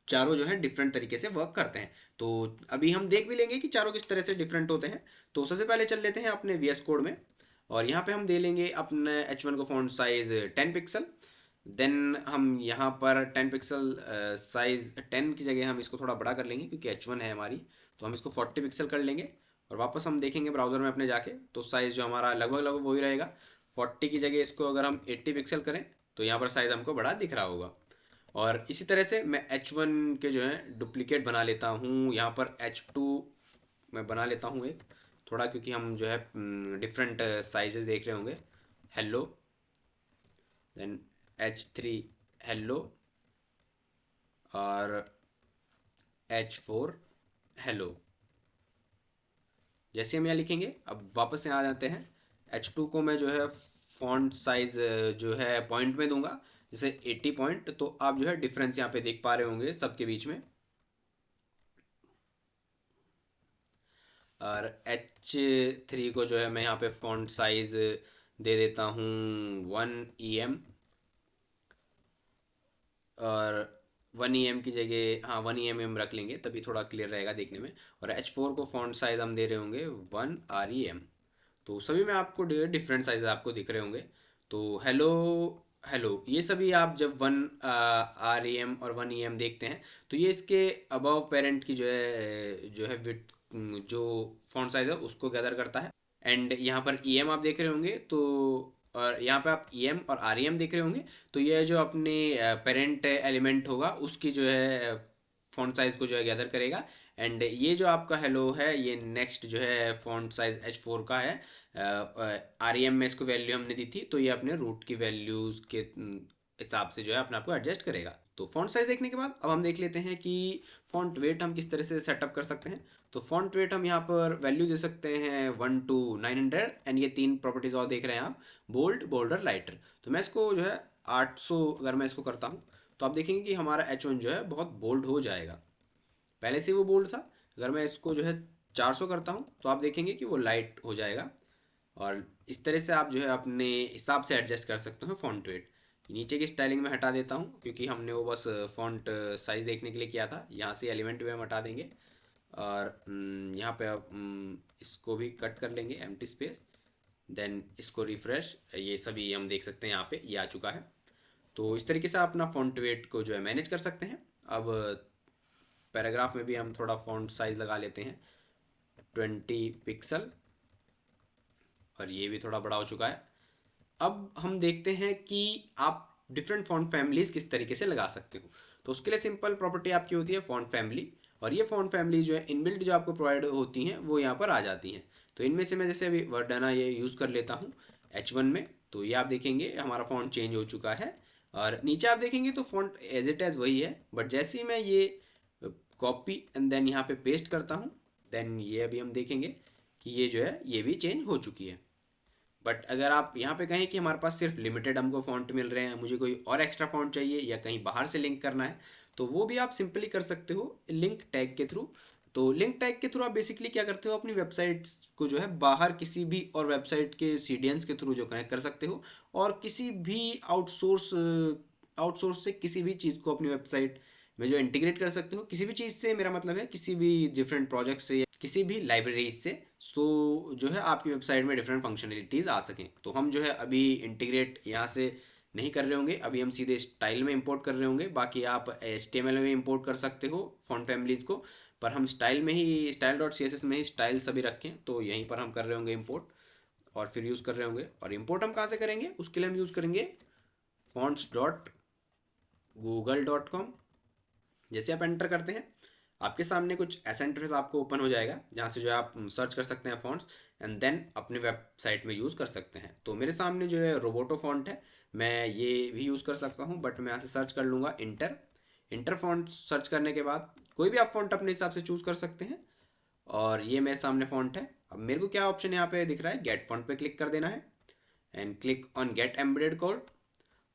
S1: चारों जो है डिफरेंट तरीके से वर्क करते हैं। तो अभी हम देख भी लेंगे कि चारों किस तरह से डिफरेंट होते हैं। तो सबसे पहले चल लेते हैं अपने VS कोड में, और यहाँ पे हम दे लेंगे अपने H1 को फॉन्ट साइज 10 पिक्सल। देन हम यहाँ पर 10 पिक्सल साइज 10 की जगह हम इसको थोड़ा बड़ा कर लेंगे क्योंकि H1 है हमारी, तो हम इसको 40 पिक्सल कर लेंगे। और वापस हम देखेंगे ब्राउज़र में अपने जाके तो साइज़ जो हमारा लगभग लगभग वही रहेगा। 40 की जगह इसको अगर हम 80 पिक्सल करें तो यहाँ पर साइज़ हमको बड़ा दिख रहा होगा। और इसी तरह से मैं H1 के जो है डुप्लीकेट बना लेता हूँ, यहाँ पर H2 मैं बना लेता हूँ एक थोड़ा, क्योंकि हम जो है डिफरेंट साइजेस देख रहे होंगे। हेलो, देन H3 हेलो, और H4 हेलो। जैसे हम यहाँ लिखेंगे, अब वापस से आ जाते हैं। H2 को मैं जो है फॉन्ट साइज जो है पॉइंट में दूंगा, जैसे 80 पॉइंट, तो आप जो है डिफरेंस यहाँ पे देख पा रहे होंगे सबके बीच में। और H3 को जो है मैं यहाँ पे फॉन्ट साइज दे देता हूँ 1 EM, और 1 EM की जगह हाँ 1 EM रख लेंगे तभी थोड़ा क्लियर रहेगा देखने में। और H4 को फॉन्ट साइज हम दे रहे होंगे 1 REM। तो सभी में आपको डिफरेंट साइज आपको दिख रहे होंगे। तो हेलो हेलो ये सभी आप जब 1 REM और 1 EM देखते हैं तो ये इसके अबव पेरेंट की जो है विड्थ जो फॉन्ट साइज है उसको गैदर करता है। एंड यहाँ पर EM आप देख रहे होंगे, तो और यहाँ पे आप EM और REM देख रहे होंगे, तो ये जो अपने पेरेंट एलिमेंट होगा उसकी जो है फॉन्ट साइज को जो है गैदर करेगा। एंड ये जो आपका हेलो है ये नेक्स्ट जो है फॉन्ट साइज H4 का है। REM में इसको वैल्यू हमने दी थी, तो ये अपने रूट की वैल्यूज़ के हिसाब से जो है अपने आप को एडजस्ट करेगा। तो फॉन्ट साइज देखने के बाद अब हम देख लेते हैं कि फॉन्ट वेट हम किस तरह से सेटअप कर सकते हैं। तो फॉन्ट वेट हम यहाँ पर वैल्यू दे सकते हैं 1 to 900 एंड ये 3 प्रॉपर्टीज और देख रहे हैं आप, बोल्ड, बोल्डर, लाइटर। तो मैं इसको जो है 800 अगर मैं इसको करता हूँ तो आप देखेंगे कि हमारा H1 जो है बहुत बोल्ड हो जाएगा, पहले से वो बोल्ड था। अगर मैं इसको जो है 400 करता हूँ तो आप देखेंगे कि वो लाइट हो जाएगा। और इस तरह से आप जो है अपने हिसाब से एडजस्ट कर सकते हो फॉन्ट वेट। नीचे की स्टाइलिंग में हटा देता हूँ क्योंकि हमने वो बस फॉन्ट साइज देखने के लिए किया था। यहाँ से एलिमेंट भी हम हटा देंगे और यहाँ पे आप इसको भी कट कर लेंगे, एम्प्टी स्पेस, देन इसको रिफ्रेश, ये सभी हम देख सकते हैं यहाँ पे ये आ चुका है। तो इस तरीके से आप अपना फॉन्ट वेट को जो है मैनेज कर सकते हैं। अब पैराग्राफ में भी हम थोड़ा फॉन्ट साइज लगा लेते हैं 20 पिक्सल, और ये भी थोड़ा बड़ा हो चुका है। अब हम देखते हैं कि आप डिफरेंट फॉन्ट फैमिलीज किस तरीके से लगा सकते हो। तो उसके लिए सिंपल प्रॉपर्टी आपकी होती है फॉन्ट फैमिली, और ये फॉन्ट फैमिली जो है इनबिल्ट जो आपको प्रोवाइड होती हैं वो यहाँ पर आ जाती हैं। तो इनमें से मैं जैसे अभी वर्डाना ये यूज़ कर लेता हूँ H1 में, तो ये आप देखेंगे हमारा फॉन्ट चेंज हो चुका है। और नीचे आप देखेंगे तो फॉन्ट एज इट एज वही है, बट जैसे ही मैं ये कॉपी एंड देन यहाँ पे पेस्ट करता हूँ, देन ये अभी हम देखेंगे कि ये जो है ये भी चेंज हो चुकी है। बट अगर आप यहाँ पे कहें कि हमारे पास सिर्फ लिमिटेड हमको फॉन्ट मिल रहे हैं, मुझे कोई और एक्स्ट्रा फॉन्ट चाहिए या कहीं बाहर से लिंक करना है, तो वो भी आप सिंपली कर सकते हो लिंक टैग के थ्रू। तो लिंक टैग के थ्रू आप बेसिकली क्या करते हो, अपनी वेबसाइट को जो है बाहर किसी भी और वेबसाइट के CDNs के थ्रू जो कनेक्ट कर सकते हो, और किसी भी आउटसोर्स से किसी भी चीज़ को अपनी वेबसाइट में जो इंटीग्रेट कर सकते हो। किसी भी चीज़ से मेरा मतलब है किसी भी डिफरेंट प्रोजेक्ट से या किसी भी लाइब्रेरी से, सो जो है आपकी वेबसाइट में डिफरेंट फंक्शनलिटीज़ आ सकें। तो हम जो है अभी इंटीग्रेट यहाँ से नहीं कर रहे होंगे, अभी हम सीधे स्टाइल में इंपोर्ट कर रहे होंगे। बाकी आप HTML में इंपोर्ट कर सकते हो फॉन्ट फैमिलीज़ को, पर हम स्टाइल में ही style.css में ही स्टाइल सभी रखें, तो यहीं पर हम कर रहे होंगे इंपोर्ट और फिर यूज़ कर रहे होंगे। और इंपोर्ट हम कहाँ से करेंगे, उसके लिए हम यूज़ करेंगे fonts.google.com। जैसे आप एंटर करते हैं आपके सामने कुछ ऐसा इंटरफेस आपको ओपन हो जाएगा जहाँ से जो है आप सर्च कर सकते हैं फॉन्ट्स एंड देन अपने वेबसाइट में यूज़ कर सकते हैं। तो मेरे सामने जो है रोबोटो फॉन्ट है, मैं ये भी यूज़ कर सकता हूँ, बट मैं यहाँ से सर्च कर लूँगा इंटर फॉन्ट। सर्च करने के बाद कोई भी आप फॉन्ट अपने हिसाब से चूज़ कर सकते हैं, और ये मेरे सामने फॉन्ट है। अब मेरे को क्या ऑप्शन यहाँ पे दिख रहा है, गेट फॉन्ट पे क्लिक कर देना है and click on get embedded code.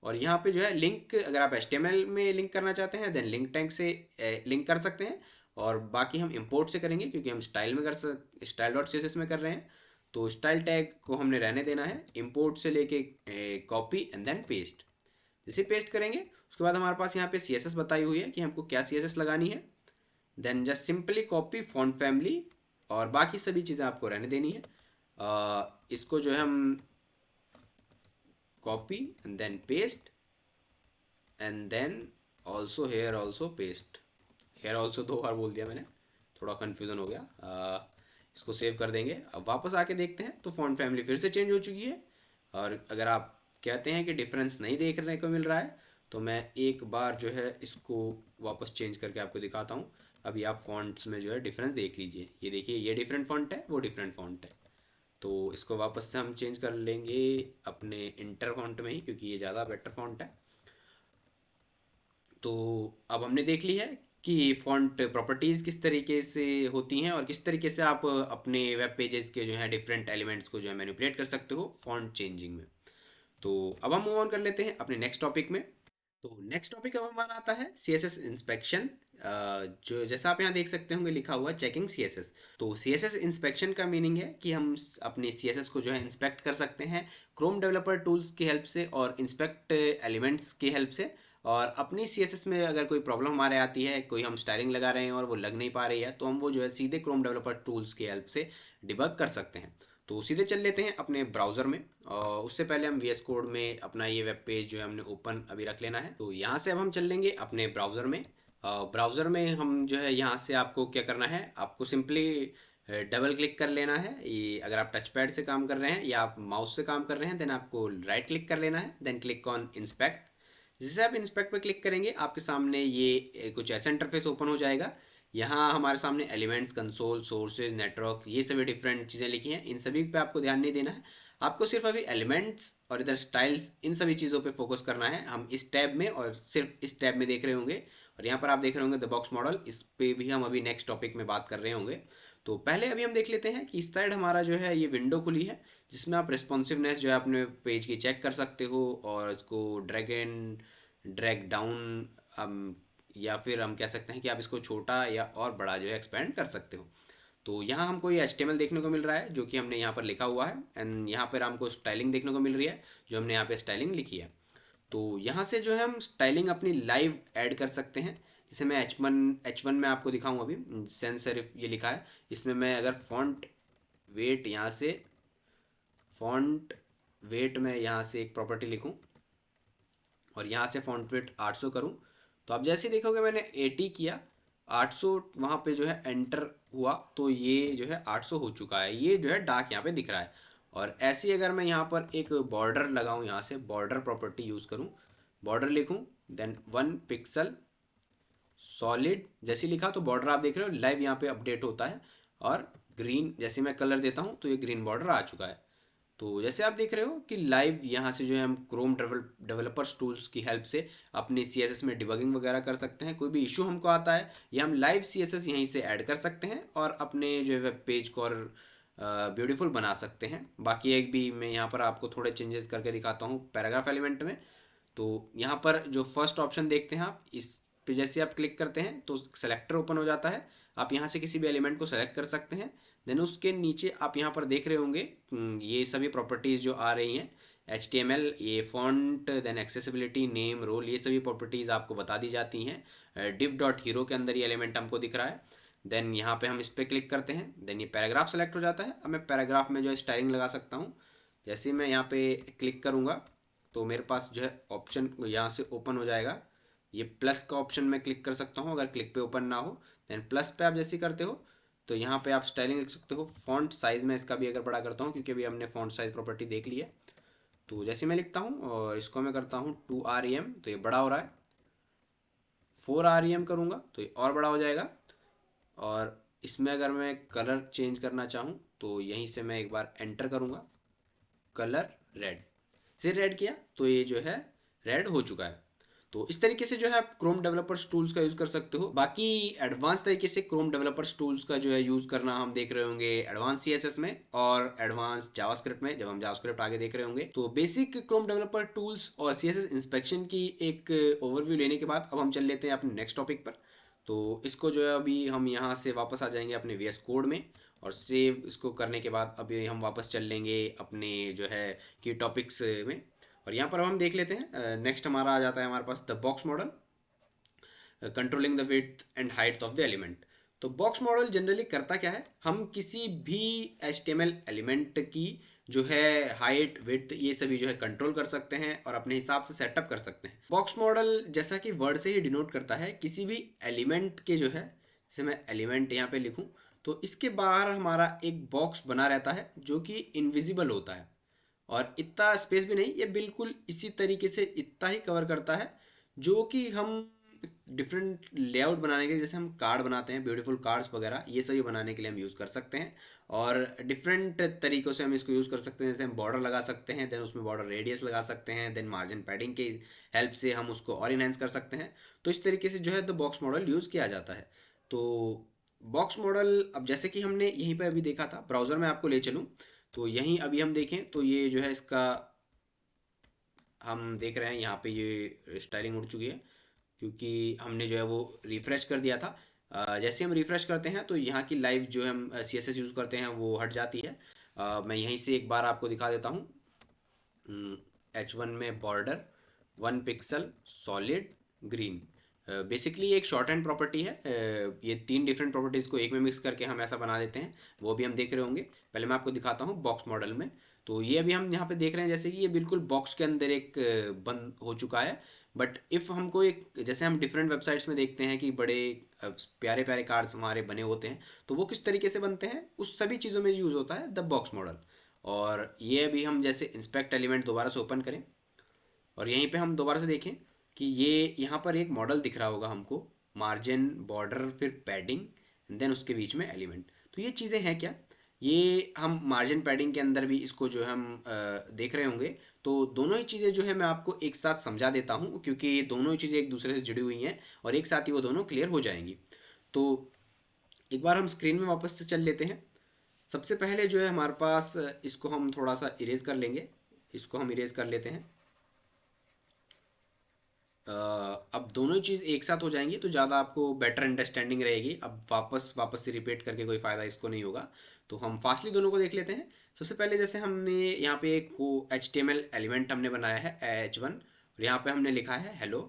S1: और यहाँ पे जो है लिंक, अगर आप HTML में लिंक करना चाहते हैं देन लिंक टैग से लिंक कर सकते हैं, और बाकी हम इंपोर्ट से करेंगे क्योंकि हम style.css में कर रहे हैं। तो स्टाइल टैग को हमने रहने देना है, इंपोर्ट से लेके कॉपी एंड देन पेस्ट। जैसे पेस्ट करेंगे उसके बाद हमारे पास यहाँ पे CSS बताई हुई है कि हमको क्या CSS लगानी है, then just simply copy font family, और बाकी सभी चीज़ें आपको रहने देनी है। इसको जो है हम copy and then paste and then also here also paste. Here also 2 बार बोल दिया मैंने, थोड़ा कन्फ्यूज़न हो गया। इसको सेव कर देंगे। अब वापस आके देखते हैं तो फॉन्ट फैमिली फिर से चेंज हो चुकी है। और अगर आप कहते हैं कि डिफरेंस नहीं देखने को मिल रहा है तो मैं एक बार जो है इसको वापस चेंज करके आपको दिखाता हूँ। अभी आप फॉन्ट्स में जो है डिफरेंस देख लीजिए, ये देखिए ये डिफरेंट फॉन्ट है, वो डिफरेंट फॉन्ट है। तो इसको वापस से हम चेंज कर लेंगे अपने इंटर फॉन्ट में ही, क्योंकि ये ज़्यादा बेटर फॉन्ट है। तो अब हमने देख ली है कि फॉन्ट प्रॉपर्टीज़ किस तरीके से होती हैं और किस तरीके से आप अपने वेब पेजेस के जो है डिफरेंट एलिमेंट्स को जो है मैनिपुलेट कर सकते हो फॉन्ट चेंजिंग में। तो अब हम मूव ऑन कर लेते हैं अपने नेक्स्ट टॉपिक में। तो नेक्स्ट टॉपिक अब हमारा आता है CSS इंस्पेक्शन। जो जैसा आप यहाँ देख सकते होंगे लिखा हुआ चेकिंग CSS। तो CSS इंस्पेक्शन का मीनिंग है कि हम अपनी CSS को जो है इंस्पेक्ट कर सकते हैं क्रोम डेवलपर टूल्स की हेल्प से और इंस्पेक्ट एलिमेंट्स की हेल्प से। और अपनी CSS में अगर कोई प्रॉब्लम हमारे आती है, कोई हम स्टाइलिंग लगा रहे हैं और वो लग नहीं पा रही है, तो हम वो जो है सीधे क्रोम डेवलपर टूल्स की हेल्प से डिबग कर सकते हैं। तो सीधे चल लेते हैं अपने ब्राउज़र में, और उससे पहले हम VS कोड में अपना ये वेब पेज जो है हमने ओपन अभी रख लेना है। तो यहाँ से अब हम चल लेंगे अपने ब्राउज़र में। ब्राउज़र में हम जो है यहाँ से आपको क्या करना है, आपको सिंपली डबल क्लिक कर लेना है। ये अगर आप टच पैड से काम कर रहे हैं या आप माउस से काम कर रहे हैं देन आपको राइट क्लिक कर लेना है, देन क्लिक ऑन इंस्पेक्ट। जैसे आप इंस्पेक्ट पर क्लिक करेंगे आपके सामने ये कुछ ऐसा इंटरफेस ओपन हो जाएगा यहाँ हमारे सामने एलिमेंट्स, कंसोल, सोर्सेज, नेटवर्क, ये सभी डिफरेंट चीज़ें लिखी हैं। इन सभी पे आपको ध्यान नहीं देना है, आपको सिर्फ अभी एलिमेंट्स और इधर स्टाइल्स, इन सभी चीज़ों पे फोकस करना है। हम इस टैब में और सिर्फ इस टैब में देख रहे होंगे, और यहाँ पर आप देख रहे होंगे द बॉक्स मॉडल, इस पे भी हम अभी नेक्स्ट टॉपिक में बात कर रहे होंगे। तो पहले अभी हम देख लेते हैं कि इस साइड हमारा जो है ये विंडो खुली है, जिसमें आप रिस्पॉन्सिवनेस जो है अपने पेज की चेक कर सकते हो, और इसको ड्रैग एंड ड्रैग डाउन, या फिर हम कह सकते हैं कि आप इसको छोटा या और बड़ा जो है एक्सपेंड कर सकते हो। तो यहाँ हमको ये HTML देखने को मिल रहा है जो कि हमने यहाँ पर लिखा हुआ है, एंड यहाँ पर हमको स्टाइलिंग देखने को मिल रही है जो हमने यहाँ पे स्टाइलिंग लिखी है। तो यहाँ से जो है हम स्टाइलिंग अपनी लाइव ऐड कर सकते हैं। जैसे मैं H1 में आपको दिखाऊँ, अभी सेंस सेरिफ ये लिखा है, इसमें मैं अगर फॉन्ट वेट, यहाँ से फॉन्ट वेट में यहाँ से एक प्रॉपर्टी लिखूँ और यहाँ से फॉन्ट वेट 800 करूँ, तो आप जैसे देखोगे मैंने 80 किया, 800 वहाँ पे जो है एंटर हुआ, तो ये जो है 800 हो चुका है। ये जो है डार्क यहाँ पे दिख रहा है। और ऐसे ही अगर मैं यहाँ पर एक बॉर्डर लगाऊँ, यहाँ से बॉर्डर प्रॉपर्टी यूज़ करूँ, बॉर्डर लिखूँ, देन 1 पिक्सल सॉलिड, जैसे लिखा तो बॉर्डर आप देख रहे हो लाइव यहाँ पे अपडेट होता है। और ग्रीन जैसे मैं कलर देता हूँ तो ये ग्रीन बॉर्डर आ चुका है। तो जैसे आप देख रहे हो कि लाइव यहाँ से जो है हम क्रोम डेवलपर्स टूल्स की हेल्प से अपनी CSS में डिबगिंग वगैरह कर सकते हैं। कोई भी इशू हमको आता है या हम लाइव CSS यहीं से ऐड कर सकते हैं और अपने जो है वेब पेज को और ब्यूटीफुल बना सकते हैं। बाकी एक भी मैं यहाँ पर आपको थोड़े चेंजेस करके दिखाता हूँ पैराग्राफ एलिमेंट में। तो यहाँ पर जो फर्स्ट ऑप्शन देखते हैं आप, इस पे जैसे आप क्लिक करते हैं तो सेलेक्टर ओपन हो जाता है। आप यहाँ से किसी भी एलिमेंट को सेलेक्ट कर सकते हैं। देन उसके नीचे आप यहाँ पर देख रहे होंगे ये सभी प्रॉपर्टीज़ जो आ रही हैं, HTML, ये font, then accessibility, name, role, ये सभी प्रॉपर्टीज़ आपको बता दी जाती हैं। div डॉट हीरो के अंदर ये एलिमेंट हमको दिख रहा है। देन यहाँ पे हम इस पर क्लिक करते हैं, देन ये पैराग्राफ सेलेक्ट हो जाता है। अब मैं पैराग्राफ में जो है स्टाइलिंग लगा सकता हूँ। जैसे ही मैं यहाँ पे क्लिक करूँगा तो मेरे पास जो है ऑप्शन यहाँ से ओपन हो जाएगा। ये प्लस का ऑप्शन मैं क्लिक कर सकता हूँ अगर क्लिक पे ओपन ना हो। देन प्लस पे आप जैसे ही करते हो तो यहाँ पे आप स्टाइलिंग लिख सकते हो। फॉन्ट साइज़ में इसका भी अगर बड़ा करता हूँ, क्योंकि अभी हमने फॉन्ट साइज़ प्रॉपर्टी देख ली है। तो जैसे मैं लिखता हूँ और इसको मैं करता हूँ 2 rem, तो ये बड़ा हो रहा है। 4 rem करूँगा तो ये और बड़ा हो जाएगा। और इसमें अगर मैं कलर चेंज करना चाहूँ तो यहीं से मैं एक बार एंटर करूँगा, कलर रेड, से रेड किया तो ये जो है रेड हो चुका है। तो इस तरीके से जो है आप क्रोम डेवलपर्स टूल्स का यूज़ कर सकते हो। बाकी एडवांस तरीके से क्रोम डेवलपर्स टूल्स का जो है यूज़ करना हम देख रहे होंगे एडवांस CSS में और एडवांस जावास्क्रिप्ट में, जब हम जावास्क्रिप्ट आगे देख रहे होंगे। तो बेसिक क्रोम डेवलपर टूल्स और CSS इंस्पेक्शन की एक ओवरव्यू लेने के बाद अब हम चल लेते हैं अपने नेक्स्ट टॉपिक पर। तो इसको जो है अभी हम यहाँ से वापस आ जाएंगे अपने VS कोड में, और सेव इसको करने के बाद अभी हम वापस चल लेंगे अपने जो है की टॉपिक्स में। और यहाँ पर हम देख लेते हैं नेक्स्ट हमारा आ जाता है हमारे पास the box model, controlling the width and height of the element. तो बॉक्स मॉडल जनरली करता क्या है, हम किसी भी HTML एलिमेंट की जो है हाइट, विड्थ, ये सभी जो है कंट्रोल कर सकते हैं और अपने हिसाब से सेटअप कर सकते हैं। बॉक्स मॉडल जैसा कि वर्ड से ही डिनोट करता है, किसी भी एलिमेंट के जो है, जैसे मैं एलिमेंट यहाँ पे लिखूँ तो इसके बाहर हमारा एक बॉक्स बना रहता है जो कि इनविजिबल होता है, और इतना स्पेस भी नहीं, ये बिल्कुल इसी तरीके से इतना ही कवर करता है, जो कि हम डिफरेंट लेआउट बनाने के लिए, जैसे हम कार्ड बनाते हैं, ब्यूटीफुल कार्ड्स वगैरह, ये सभी बनाने के लिए हम यूज़ कर सकते हैं। और डिफरेंट तरीक़ों से हम इसको यूज़ कर सकते हैं। जैसे हम बॉर्डर लगा सकते हैं, देन उसमें बॉर्डर रेडियस लगा सकते हैं, देन मार्जिन पैडिंग की हेल्प से हम उसको और इनहेंस कर सकते हैं। तो इस तरीके से जो है द बॉक्स मॉडल यूज़ किया जाता है। तो बॉक्स मॉडल, अब जैसे कि हमने यहीं पर अभी देखा था, ब्राउज़र में आपको ले चलूँ तो यहीं अभी हम देखें तो ये जो है इसका हम देख रहे हैं यहाँ पे ये स्टाइलिंग उड़ चुकी है, क्योंकि हमने जो है वो रिफ़्रेश कर दिया था। जैसे हम रिफ़्रेश करते हैं तो यहाँ की लाइव जो हम CSS यूज़ करते हैं वो हट जाती है। मैं यहीं से एक बार आपको दिखा देता हूँ। H1 में border 1 pixel solid green, basically एक शॉर्ट हैंड प्रॉपर्टी है। ये 3 डिफरेंट प्रॉपर्टीज़ को एक में मिक्स करके हम ऐसा बना देते हैं, वो भी हम देख रहे होंगे। पहले मैं आपको दिखाता हूँ बॉक्स मॉडल में। तो ये अभी हम यहाँ पे देख रहे हैं जैसे कि ये बिल्कुल बॉक्स के अंदर एक बंद हो चुका है। बट इफ़ हमको एक, जैसे हम डिफरेंट वेबसाइट्स में देखते हैं कि बड़े प्यारे प्यारे कार्ड्स हमारे बने होते हैं, तो वो किस तरीके से बनते हैं, उस सभी चीज़ों में यूज़ होता है द बॉक्स मॉडल। और ये अभी हम जैसे इंस्पेक्ट एलिमेंट दोबारा से ओपन करें और यहीं पे हम दोबारा से देखें कि ये यहाँ पर एक मॉडल दिख रहा होगा हमको, मार्जिन, बॉर्डर, फिर पैडिंग, देन उसके बीच में एलिमेंट। तो ये चीज़ें हैं क्या, ये हम मार्जिन पैडिंग के अंदर भी इसको जो है हम देख रहे होंगे। तो दोनों ही चीज़ें जो है मैं आपको एक साथ समझा देता हूँ, क्योंकि ये दोनों ही चीज़ें एक दूसरे से जुड़ी हुई हैं और एक साथ ही वो दोनों क्लियर हो जाएंगी। तो एक बार हम स्क्रीन में वापस से चल लेते हैं। सबसे पहले जो है हमारे पास, इसको हम थोड़ा सा इरेज कर लेंगे, इसको हम इरेज कर लेते हैं। अब दोनों चीज़ एक साथ हो जाएंगी तो ज़्यादा आपको बेटर अंडरस्टैंडिंग रहेगी। अब वापस वापस से रिपीट करके कोई फ़ायदा इसको नहीं होगा, तो हम फास्टली दोनों को देख लेते हैं। सबसे पहले जैसे हमने यहाँ पे एक को HTML एलिमेंट हमने बनाया है H1, और यहाँ पे हमने लिखा है हेलो।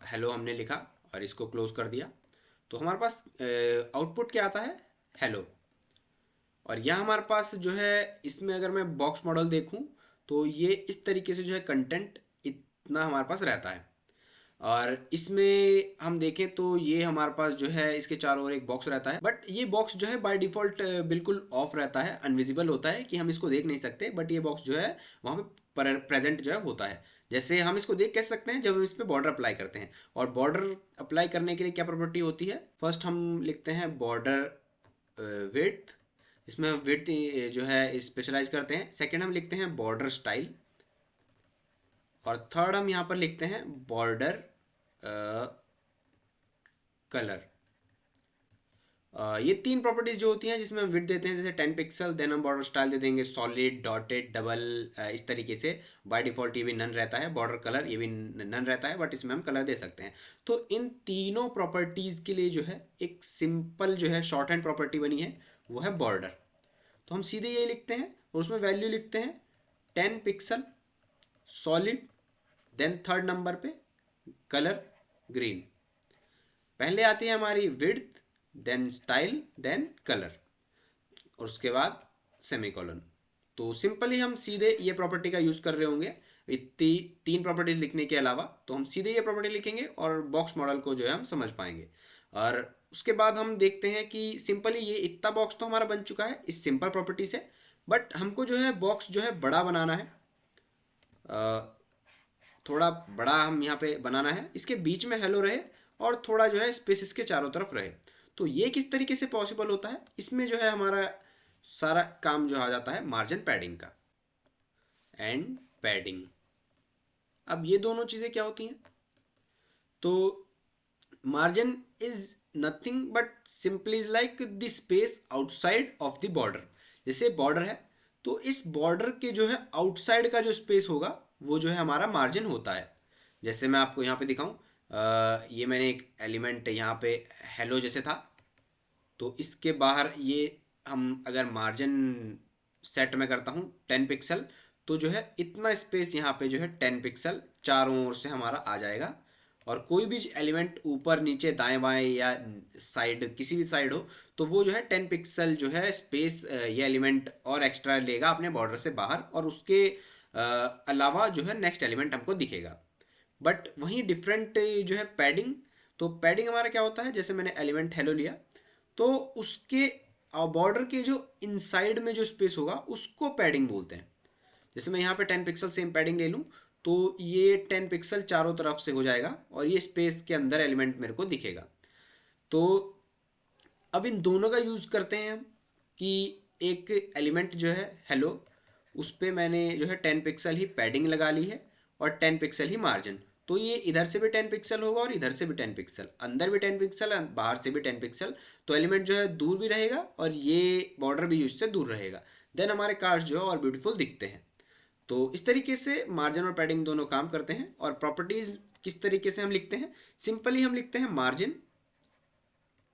S1: हेलो हमने लिखा और इसको क्लोज कर दिया। तो हमारे पास आउटपुट क्या आता है, हेलो। और यहाँ हमारे पास जो है, इसमें अगर मैं बॉक्स मॉडल देखूँ तो ये इस तरीके से जो है कंटेंट इतना हमारे पास रहता है। और इसमें हम देखें तो ये हमारे पास जो है इसके चारों ओर एक बॉक्स रहता है, बट ये बॉक्स जो है बाय डिफ़ॉल्ट बिल्कुल ऑफ रहता है, अनविजिबल होता है कि हम इसको देख नहीं सकते। बट ये बॉक्स जो है वहाँ पे प्रेजेंट जो है होता है। जैसे हम इसको देख कैसे सकते हैं, जब हम इस पर बॉर्डर अप्लाई करते हैं। और बॉर्डर अप्लाई करने के लिए क्या प्रॉपर्टी होती है, फर्स्ट हम लिखते हैं बॉर्डर विड्थ, इसमें हम विड्थ जो है स्पेशलाइज करते हैं। सेकेंड हम लिखते हैं बॉर्डर स्टाइल, और थर्ड हम यहाँ पर लिखते हैं बॉर्डर कलर। ये तीन प्रॉपर्टीज जो होती हैं जिसमें हम विड्थ देते हैं, जैसे 10 पिक्सल, देन हम बॉर्डर स्टाइल दे देंगे सॉलिड, डॉटेड, डबल, इस तरीके से। बाय डिफॉल्ट ये भी नन रहता है। बॉर्डर कलर ये भी नन रहता है, बट इसमें हम कलर दे सकते हैं। तो इन तीनों प्रॉपर्टीज के लिए जो है एक सिंपल जो है शॉर्ट हैंड प्रॉपर्टी बनी है, वो है बॉर्डर। तो हम सीधे ये लिखते हैं और उसमें वैल्यू लिखते हैं 10 pixel solid, then third number पे कलर ग्रीन। पहले आती है हमारी width, then style, then colour, और उसके बाद सेमीकोलन। तो सिंपली हम सीधे ये प्रॉपर्टी का यूज कर रहे होंगे इतनी तीन प्रॉपर्टीज लिखने के अलावा। तो हम सीधे ये प्रॉपर्टी लिखेंगे और बॉक्स मॉडल को जो है हम समझ पाएंगे। और उसके बाद हम देखते हैं कि सिंपली ये इतना बॉक्स तो हमारा बन चुका है इस सिंपल प्रॉपर्टी से। बट हमको जो है बॉक्स जो है बड़ा बनाना है, थोड़ा बड़ा हम यहाँ पे बनाना है। इसके बीच में हेलो रहे और थोड़ा जो है स्पेस इसके चारों तरफ रहे। तो ये किस तरीके से पॉसिबल होता है, इसमें जो है हमारा सारा काम जो आ जाता है मार्जिन पैडिंग का, एंड पैडिंग। अब ये दोनों चीज़ें क्या होती हैं, तो margin is nothing but simply is like the space outside of the border. जैसे बॉर्डर है तो इस बॉर्डर के जो है आउटसाइड का जो स्पेस होगा वो जो है हमारा मार्जिन होता है। जैसे मैं आपको यहाँ पे दिखाऊं, ये मैंने एक एलिमेंट यहाँ पे हेलो जैसे था, तो इसके बाहर ये हम अगर मार्जिन सेट में करता हूँ 10 पिक्सल, तो जो है इतना स्पेस यहाँ पे जो है 10 पिक्सल चारों ओर से हमारा आ जाएगा। और कोई भी एलिमेंट ऊपर नीचे दाएं बाएं या साइड किसी भी साइड हो, तो वो जो है 10 पिक्सल जो है स्पेस ये एलिमेंट और एक्स्ट्रा लेगा अपने बॉर्डर से बाहर, और उसके अलावा जो है नेक्स्ट एलिमेंट हमको दिखेगा। बट वहीं डिफरेंट जो है पैडिंग, तो पैडिंग हमारा क्या होता है, जैसे मैंने एलिमेंट हेलो लिया तो उसके बॉर्डर के जो इनसाइड में जो स्पेस होगा उसको पैडिंग बोलते हैं। जैसे मैं यहाँ पे 10 पिक्सल सेम पैडिंग ले लूँ तो ये 10 पिक्सल चारों तरफ से हो जाएगा और ये स्पेस के अंदर एलिमेंट मेरे को दिखेगा। तो अब इन दोनों का यूज़ करते हैं हम कि एक एलिमेंट जो है हेलो, उस पर मैंने जो है 10 पिक्सल ही पैडिंग लगा ली है और 10 पिक्सल ही मार्जिन। तो ये इधर से भी 10 पिक्सल होगा और इधर से भी 10 पिक्सल, अंदर भी 10 पिक्सल, बाहर से भी 10 पिक्सल। तो एलिमेंट जो है दूर भी रहेगा और ये बॉर्डर भी उससे दूर रहेगा। देन हमारे कार्ड्स जो है और ब्यूटीफुल दिखते हैं। तो इस तरीके से मार्जिन और पैडिंग दोनों काम करते हैं। और प्रॉपर्टीज किस तरीके से हम लिखते हैं, सिंपली हम लिखते हैं मार्जिन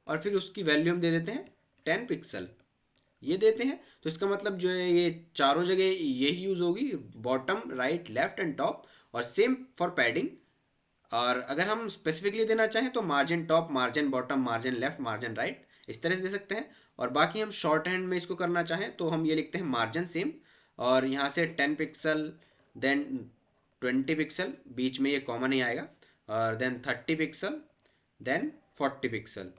S1: और फिर उसकी वैल्यू हम दे देते हैं 10 पिक्सल, ये देते हैं। तो इसका मतलब जो है ये चारों जगह यही यूज होगी, bottom, right, left and top. और सेम फॉर पैडिंग। और अगर हम स्पेसिफिकली देना चाहें तो margin top, margin bottom, margin left, margin right, इस तरह से दे सकते हैं। और बाकी हम शॉर्ट हैंड में इसको करना चाहें तो हम ये लिखते हैं मार्जिन सेम, और यहाँ से 10 पिक्सल, देन 20 पिक्सल, बीच में ये कॉमन ही आएगा, और देन 30 पिक्सल, देन 40 पिक्सल।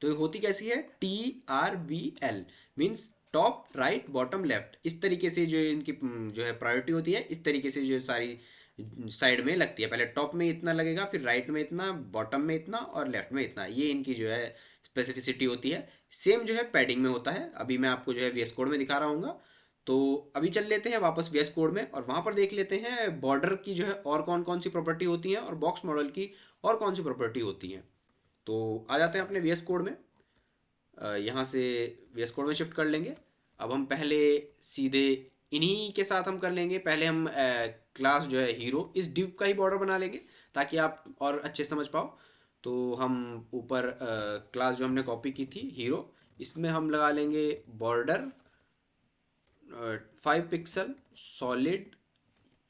S1: तो ये होती कैसी है, TRBL means top, right, bottom, left. इस तरीके से जो इनकी जो है प्रायोरिटी होती है, इस तरीके से जो सारी साइड में लगती है। पहले टॉप में इतना लगेगा, फिर राइट में इतना, बॉटम में इतना और लेफ्ट में इतना। ये इनकी जो है स्पेसिफिसिटी होती है। सेम जो है पैडिंग में होता है। अभी मैं आपको जो है वीएस कोड में दिखा रहा हूँ। तो अभी चल लेते हैं वापस वीएस कोड में और वहाँ पर देख लेते हैं बॉर्डर की जो है और कौन कौन सी प्रॉपर्टी होती हैं और बॉक्स मॉडल की और कौन सी प्रॉपर्टी होती हैं। तो आ जाते हैं अपने वीएस कोड में। यहाँ से वीएस कोड में शिफ्ट कर लेंगे। अब हम पहले सीधे इन्हीं के साथ हम कर लेंगे। पहले हम क्लास जो है हीरो, इस डिव का ही बॉर्डर बना लेंगे ताकि आप और अच्छे से समझ पाओ। तो हम ऊपर क्लास जो हमने कॉपी की थी हीरो, इसमें हम लगा लेंगे बॉर्डर 5 पिक्सल सॉलिड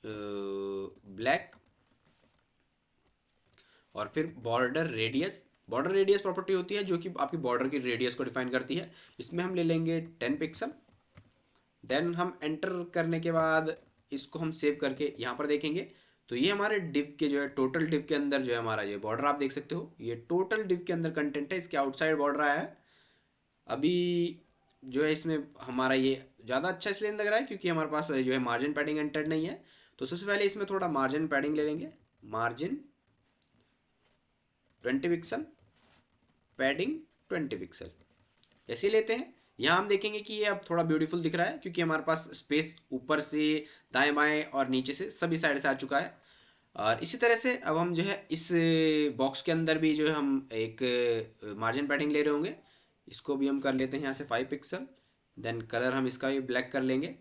S1: ब्लैक, और फिर border radius. Border radius property होती है जो कि आपकी बॉर्डर की रेडियस को डिफाइन करती है। इसमें हम ले लेंगे 10 पिक्सल। देन हम एंटर करने के बाद इसको हम सेव करके यहाँ पर देखेंगे तो ये हमारे डिव के जो है टोटल डिव के अंदर जो है हमारा ये बॉर्डर आप देख सकते हो। ये टोटल डिव के अंदर कंटेंट है, इसके आउटसाइड बॉर्डर आया है। अभी जो है इसमें हमारा ये ज़्यादा अच्छा इसलिए लग रहा है क्योंकि हमारे पास जो है मार्जिन पैडिंग एंटर्ड नहीं है। तो सबसे पहले इसमें थोड़ा मार्जिन पैडिंग ले लेंगे। मार्जिन 20 पिक्सल, पैडिंग 20 पिक्सल, ऐसे लेते हैं। यहाँ हम देखेंगे कि ये अब थोड़ा ब्यूटीफुल दिख रहा है क्योंकि हमारे पास स्पेस ऊपर से दाएं बाएं और नीचे से सभी साइड से आ चुका है। और इसी तरह से अब हम जो है इस बॉक्स के अंदर भी जो है हम एक मार्जिन पैडिंग ले रहे होंगे। इसको भी हम कर लेते हैं यहाँ से 5 पिक्सल। देन कलर हम इसका भी ब्लैक कर लेंगे।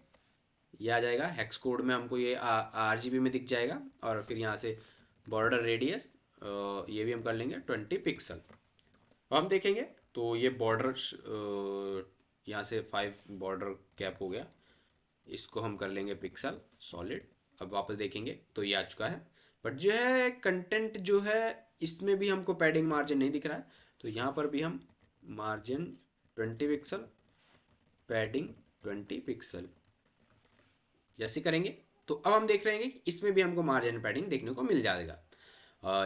S1: ये आ जाएगा हेक्स कोड में, हमको ये RGB में दिख जाएगा। और फिर यहाँ से बॉर्डर रेडियस ये भी हम कर लेंगे 20 पिक्सल। अब हम देखेंगे तो ये बॉर्डर यहाँ से 5 बॉर्डर कैप हो गया। इसको हम कर लेंगे पिक्सल सॉलिड। अब वापस देखेंगे तो ये आ चुका है। बट जो है कंटेंट जो है इसमें भी हमको पैडिंग मार्जिन नहीं दिख रहा है। तो यहाँ पर भी हम मार्जिन 20 पिक्सल, पैडिंग 20 पिक्सल जैसे करेंगे तो अब हम देख रहे हैं कि इसमें भी हमको मार्जिन पैडिंग देखने को मिल जाएगा।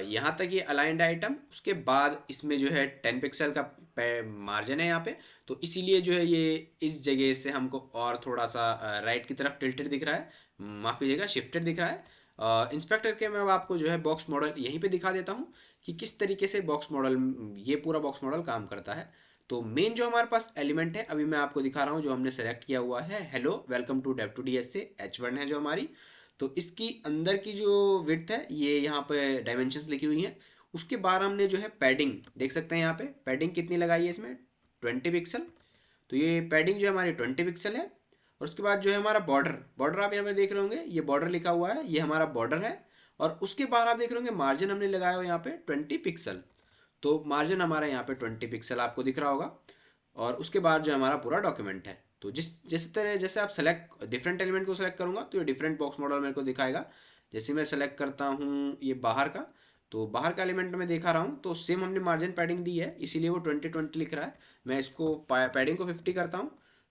S1: यहाँ तक ये अलाइंड आइटम, उसके बाद इसमें जो है 10 पिक्सल का मार्जिन है यहाँ पे। तो इसीलिए जो है ये इस जगह से हमको और थोड़ा सा राइट की तरफ टिल्टेड दिख रहा है, माफ़ कीजिएगा शिफ्टेड दिख रहा है। इंस्पेक्टर के मैं अब आपको जो है बॉक्स मॉडल यहीं पे दिखा देता हूँ कि किस तरीके से बॉक्स मॉडल, ये पूरा बॉक्स मॉडल काम करता है। तो मेन जो हमारे पास एलिमेंट है अभी मैं आपको दिखा रहा हूँ जो हमने सेलेक्ट किया हुआ है, हेलो वेलकम टू dev2ds से H1 है जो हमारी। तो इसकी अंदर की जो विड्थ है ये यहाँ पे डायमेंशंस लिखी हुई हैं। उसके बाद हमने जो है पैडिंग देख सकते हैं, यहाँ पे पैडिंग कितनी लगाई है इसमें 20 पिक्सल। तो ये पैडिंग जो है हमारी 20 पिक्सल है। और उसके बाद जो है हमारा बॉर्डर, बॉर्डर आप यहाँ पे देख रहे होंगे ये बॉर्डर लिखा हुआ है, ये हमारा बॉर्डर है। और उसके बाद आप देख रहे होंगे मार्जिन हमने लगाया हुआ यहाँ पे 20 पिक्सल। तो मार्जिन हमारा यहाँ पे 20 पिक्सल आपको दिख रहा होगा। और उसके बाद जो हमारा पूरा डॉक्यूमेंट है। तो जिस तरह जैसे आप सेलेक्ट डिफरेंट एलिमेंट को सेलेक्ट करूंगा तो ये डिफरेंट बॉक्स मॉडल मेरे को दिखाएगा। जैसे मैं सेलेक्ट करता हूँ ये बाहर का, तो बाहर का एलिमेंट में दिखा रहा हूँ तो सेम हमने मार्जिन पैडिंग दी है इसीलिए वो 20 लिख रहा है। मैं इसको पैडिंग को 50 करता हूँ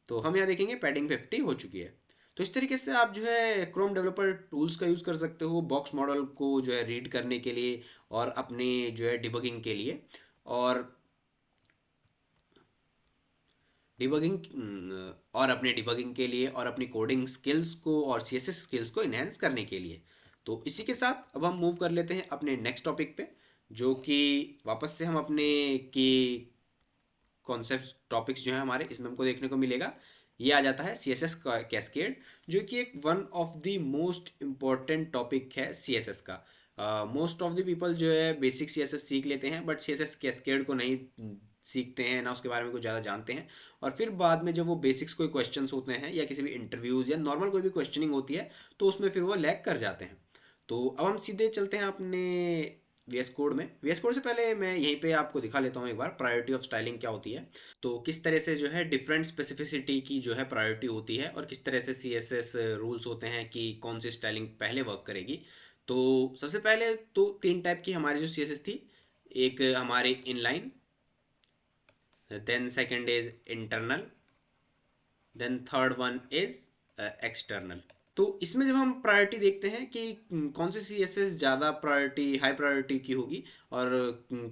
S1: तो हम यहाँ देखेंगे पैडिंग 50 हो चुकी है। तो इस तरीके से आप जो है क्रोम डेवलपर टूल्स का यूज़ कर सकते हो बॉक्स मॉडल को जो है रीड करने के लिए और अपने जो है डिबगिंग के लिए, और अपने डिबगिंग के लिए और अपनी कोडिंग स्किल्स को और CSS स्किल्स को इन्हेंस करने के लिए। तो इसी के साथ अब हम मूव कर लेते हैं अपने नेक्स्ट टॉपिक पे, जो कि वापस से हम अपने की कॉन्सेप्ट टॉपिक्स जो है हमारे इसमें हमको देखने को मिलेगा। ये आ जाता है CSS कैस्केड, जो कि एक one of the most important topic है CSS का। मोस्ट ऑफ द पीपल जो है बेसिक CSS सीख लेते हैं बट CSS कैस्केड को नहीं सीखते हैं ना, उसके बारे में कुछ ज़्यादा जानते हैं। और फिर बाद में जब वो बेसिक्स कोई क्वेश्चंस होते हैं या किसी भी इंटरव्यूज़ या नॉर्मल कोई भी क्वेश्चनिंग होती है तो उसमें फिर वो लैग कर जाते हैं। तो अब हम सीधे चलते हैं अपने VS कोड में। VS कोड से पहले मैं यहीं पे आपको दिखा लेता हूँ एक बार प्रायोरिटी ऑफ स्टाइलिंग क्या होती है। तो किस तरह से जो है डिफरेंट स्पेसिफिसिटी की जो है प्रायोरिटी होती है और किस तरह से CSS रूल्स होते हैं कि कौन सी स्टाइलिंग पहले वर्क करेगी। तो सबसे पहले तो 3 टाइप की हमारी जो CSS थी, एक हमारी inline, then second is internal, then third one is external. तो इसमें जब हम प्रायोरिटी देखते हैं कि कौन सी CSS ज़्यादा प्रायोरिटी हाई प्रायोरिटी की होगी और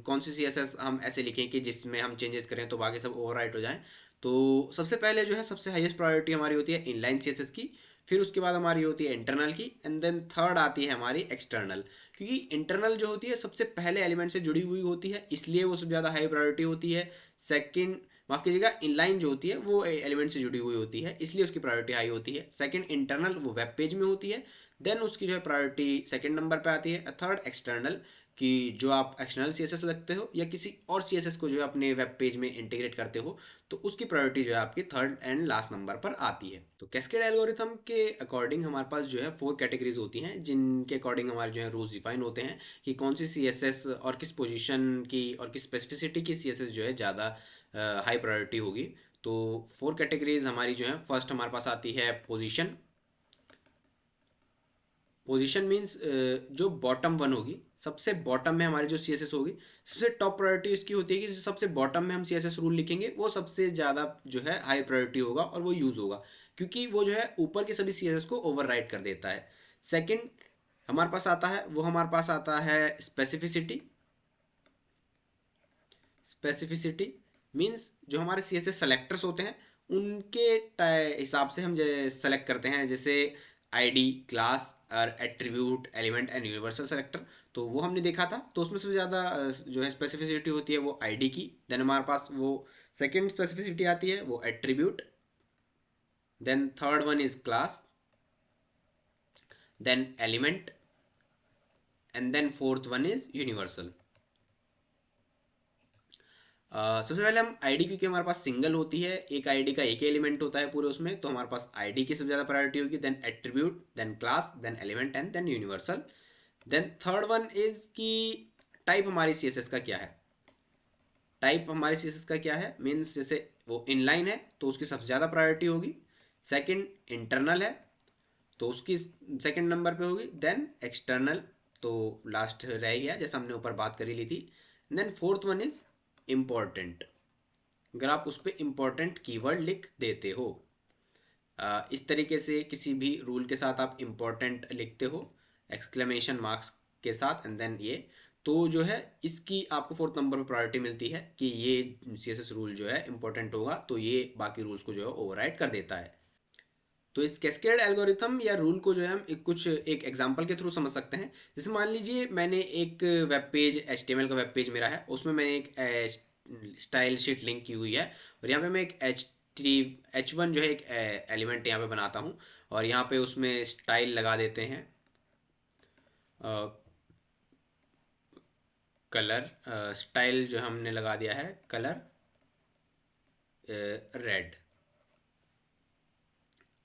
S1: कौन सी CSS हम ऐसे लिखें कि जिसमें हम चेंजेस करें तो बाकी सब ओवरराइट हो जाएं। तो सबसे पहले जो है सबसे हाईएस्ट प्रायोरिटी हमारी होती है इनलाइन CSS की, फिर उसके बाद हमारी होती है इंटरनल की, एंड देन थर्ड आती है हमारी एक्सटर्नल। क्योंकि इंटरनल जो होती है सबसे पहले एलिमेंट से जुड़ी हुई होती है, इसलिए वो सबसे ज़्यादा हाई प्रायोरिटी होती है। सेकंड, माफ कीजिएगा, इनलाइन जो होती है वो एलिमेंट से जुड़ी हुई होती है, इसलिए उसकी प्रायोरिटी हाई होती है। सेकंड इंटरनल, वो वेब पेज में होती है, देन उसकी जो है प्रायोरिटी सेकंड नंबर पे आती है। थर्ड एक्सटर्नल, कि जो आप एक्सटर्नल सीएसएस लगते हो या किसी और सीएसएस को जो है अपने वेब पेज में इंटीग्रेट करते हो, तो उसकी प्रायोरिटी जो है आपकी थर्ड एंड लास्ट नंबर पर आती है। तो कैस्केड एल्गोरिथम के अकॉर्डिंग हमारे पास जो है 4 कैटेगरीज होती हैं, जिनके अकॉर्डिंग हमारे जो है रूल्स डिफाइन होते हैं कि कौन सी सीएसएस और किस पोजीशन की और किस स्पेसिफिसिटी की सीएसएस जो है ज़्यादा हाई प्रायोरिटी होगी। तो 4 कैटेगरीज हमारी जो है, फर्स्ट हमारे पास आती है पोजीशन। पोजीशन मीन्स जो बॉटम वन होगी, सबसे बॉटम में हमारी जो सीएसएस होगी, सबसे टॉप प्रायोरिटी इसकी होती है कि सबसे बॉटम में हम सीएसएस रूल लिखेंगे, वो सबसे ज़्यादा जो है हाई प्रायोरिटी होगा और वो यूज़ होगा, क्योंकि वो जो है ऊपर की सभी सीएसएस को ओवरराइड कर देता है। सेकंड हमारे पास आता है, वो हमारे पास आता है स्पेसिफिसिटी। स्पेसिफिसिटी मीन्स जो हमारे सीएसएस सेलेक्टर्स होते हैं, उनके हिसाब से हम सेलेक्ट करते हैं, जैसे आईडी, क्लास और attribute, element and universal selector. तो वो हमने देखा था, तो उसमें सबसे ज़्यादा जो है स्पेसिफिसिटी होती है वो आईडी की। देन हमारे पास वो सेकंड स्पेसिफिसिटी आती है वो attribute, then third one is class, then element, and then fourth one is universal. सबसे पहले हम आईडी, क्योंकि हमारे पास सिंगल होती है, एक आईडी का एक ही एलिमेंट होता है पूरे उसमें, तो हमारे पास आईडी की सबसे ज़्यादा प्रायोरिटी होगी, then attribute, then class, then element and then universal. Then third one is की टाइप हमारी सीएसएस का क्या है। टाइप हमारी सीएसएस का क्या है मीन्स, जैसे वो इनलाइन है तो उसकी सबसे ज़्यादा प्रायोरिटी होगी। सेकंड इंटरनल है तो उसकी सेकंड नंबर पे होगी। देन एक्सटर्नल तो लास्ट रह गया, जैसे हमने ऊपर बात करी ली थी। Then fourth one is important, अगर आप उस पर इम्पॉर्टेंट कीवर्ड लिख देते हो। इस तरीके से किसी भी रूल के साथ आप इम्पॉर्टेंट लिखते हो एक्सक्लेमेशन मार्क्स के साथ, एंड देन ये, तो जो है इसकी आपको फोर्थ नंबर पर प्रायोरिटी मिलती है कि ये सीएसएस रूल जो है इम्पोर्टेंट होगा, तो ये बाकी रूल्स को जो है ओवरराइड कर देता है। तो इस कैस्केड एल्गोरिथम या रूल को जो है हम एक एग्जांपल के थ्रू समझ सकते हैं। जैसे मान लीजिए मैंने एक वेब पेज, एचटीएमएल का वेब पेज मेरा है, उसमें मैंने एक स्टाइल शीट लिंक की हुई है, और यहाँ पे मैं एक H1 जो है एक एलिमेंट यहाँ पे बनाता हूँ, और यहाँ पे उसमें स्टाइल लगा देते हैं, कलर स्टाइल जो हमने लगा दिया है कलर रेड,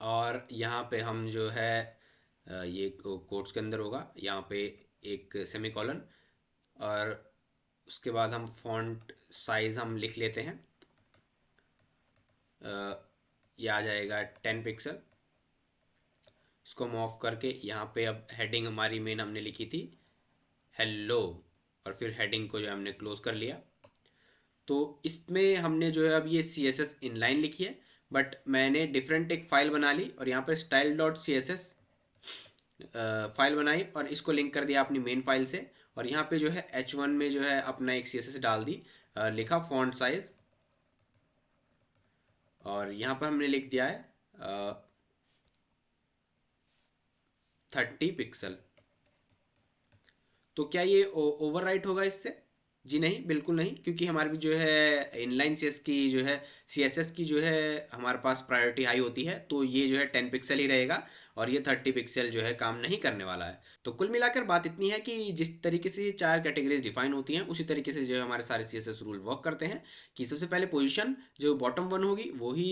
S1: और यहाँ पे हम जो है ये कोट्स के अंदर होगा, यहाँ पे एक सेमीकोलन, और उसके बाद हम फॉन्ट साइज हम लिख लेते हैं, ये आ जाएगा 10 पिक्सल। इसको हम ऑफ करके यहाँ पे अब हेडिंग हमारी मेन हमने लिखी थी हेलो, और फिर हेडिंग को जो हमने क्लोज कर लिया। तो इसमें हमने जो है अब ये सी एस एस इनलाइन लिखी है, बट मैंने डिफरेंट एक फाइल बना ली और यहाँ पर style dot C S S file बनाई और इसको लिंक कर दिया अपनी मेन फाइल से, और यहाँ पे जो है H1 में जो है अपना एक सी एस एस डाल दी, लिखा फॉन्ट साइज, और यहाँ पर हमने लिख दिया है 30 पिक्सल। तो क्या ये ओवरराइट होगा इससे? जी नहीं, बिल्कुल नहीं, क्योंकि हमारी भी जो है इनलाइन सीएस की जो है सीएसएस की जो है हमारे पास प्रायोरिटी हाई होती है, तो ये जो है 10 पिक्सल ही रहेगा, और ये 30 पिक्सल जो है काम नहीं करने वाला है। तो कुल मिलाकर बात इतनी है कि जिस तरीके से ये 4 कैटेगरीज डिफाइन होती हैं, उसी तरीके से जो है हमारे सारे सीएसएस रूल वर्क करते हैं, कि सबसे पहले पोजीशन जो बॉटम वन होगी वो ही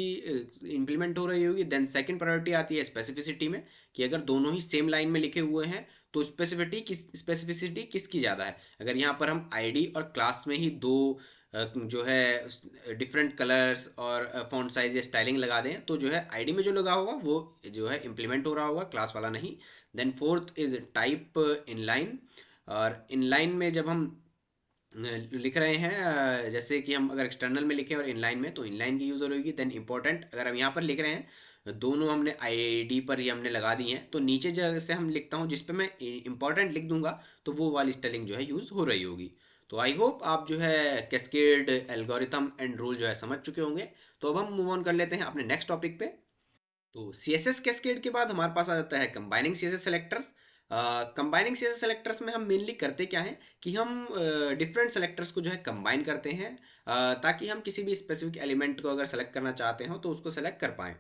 S1: इंप्लीमेंट हो रही होगी। देन सेकंड प्रायोरिटी आती है स्पेसिफिसिटी में, कि अगर दोनों ही सेम लाइन में लिखे हुए हैं तो स्पेसिफिसिटी किसकी ज़्यादा है। अगर यहाँ पर हम आईडी और क्लास में ही दो जो है डिफरेंट कलर्स और फॉन्ट साइज या स्टाइलिंग लगा दें, तो जो है आईडी में जो लगा होगा वो जो है इम्प्लीमेंट हो रहा होगा, क्लास वाला नहीं। Then fourth is type inline, और इनलाइन में जब हम लिख रहे हैं, जैसे कि हम अगर एक्सटर्नल में लिखें और इनलाइन में, तो इनलाइन की यूज़ होगी। देन इंपॉर्टेंट, अगर हम यहाँ पर लिख रहे हैं, दोनों हमने आईडी पर ही हमने लगा दी हैं, तो नीचे जैसे हम लिखता हूँ जिस पे मैं इंपॉर्टेंट लिख दूंगा, तो वो वाली स्पेलिंग जो है यूज़ हो रही होगी। तो आई होप आप जो है कैस्केड एल्गोरिथम एंड रूल जो है समझ चुके होंगे। तो अब हम मूव ऑन कर लेते हैं अपने नेक्स्ट टॉपिक पे। तो CSS कैस्केड के बाद हमारे पास आ जाता है combining CSS selectors. Combining CSS selectors में हम मेनली करते क्या है कि हम डिफरेंट सेलेक्टर्स को जो है कंबाइन करते हैं, ताकि हम किसी भी स्पेसिफिक एलिमेंट को अगर सेलेक्ट करना चाहते हो तो उसको सेलेक्ट कर पाएँ।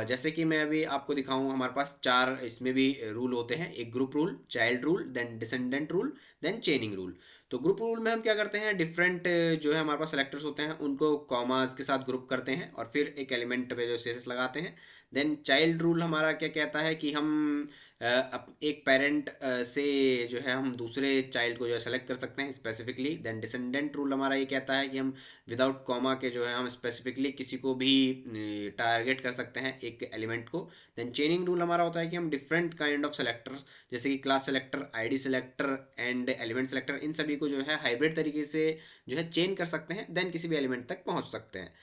S1: जैसे कि मैं अभी आपको दिखाऊँ, हमारे पास 4 इसमें भी रूल होते हैं। एक group rule, child rule, then descendant rule, then chaining rule. तो ग्रुप रूल में हम क्या करते हैं, डिफरेंट जो है हमारे पास सेलेक्टर्स होते हैं उनको कॉमास के साथ ग्रुप करते हैं और फिर एक एलिमेंट पे जो CSS लगाते हैं। देन चाइल्ड रूल हमारा क्या कहता है कि हम एक पेरेंट से जो है हम दूसरे चाइल्ड को जो है सेलेक्ट कर सकते हैं स्पेसिफिकली। देन डिसेंडेंट रूल हमारा ये कहता है कि हम विदाउट कॉमा के जो है हम स्पेसिफिकली किसी को भी टारगेट कर सकते हैं एक एलिमेंट को। देन चेनिंग रूल हमारा होता है कि हम डिफरेंट काइंड ऑफ सेलेक्टर्स जैसे कि class selector, ID selector and element selector, इन सभी को जो है हाइब्रिड तरीके से जो है चेन कर सकते हैं, देन किसी भी एलिमेंट तक पहुंच सकते हैं।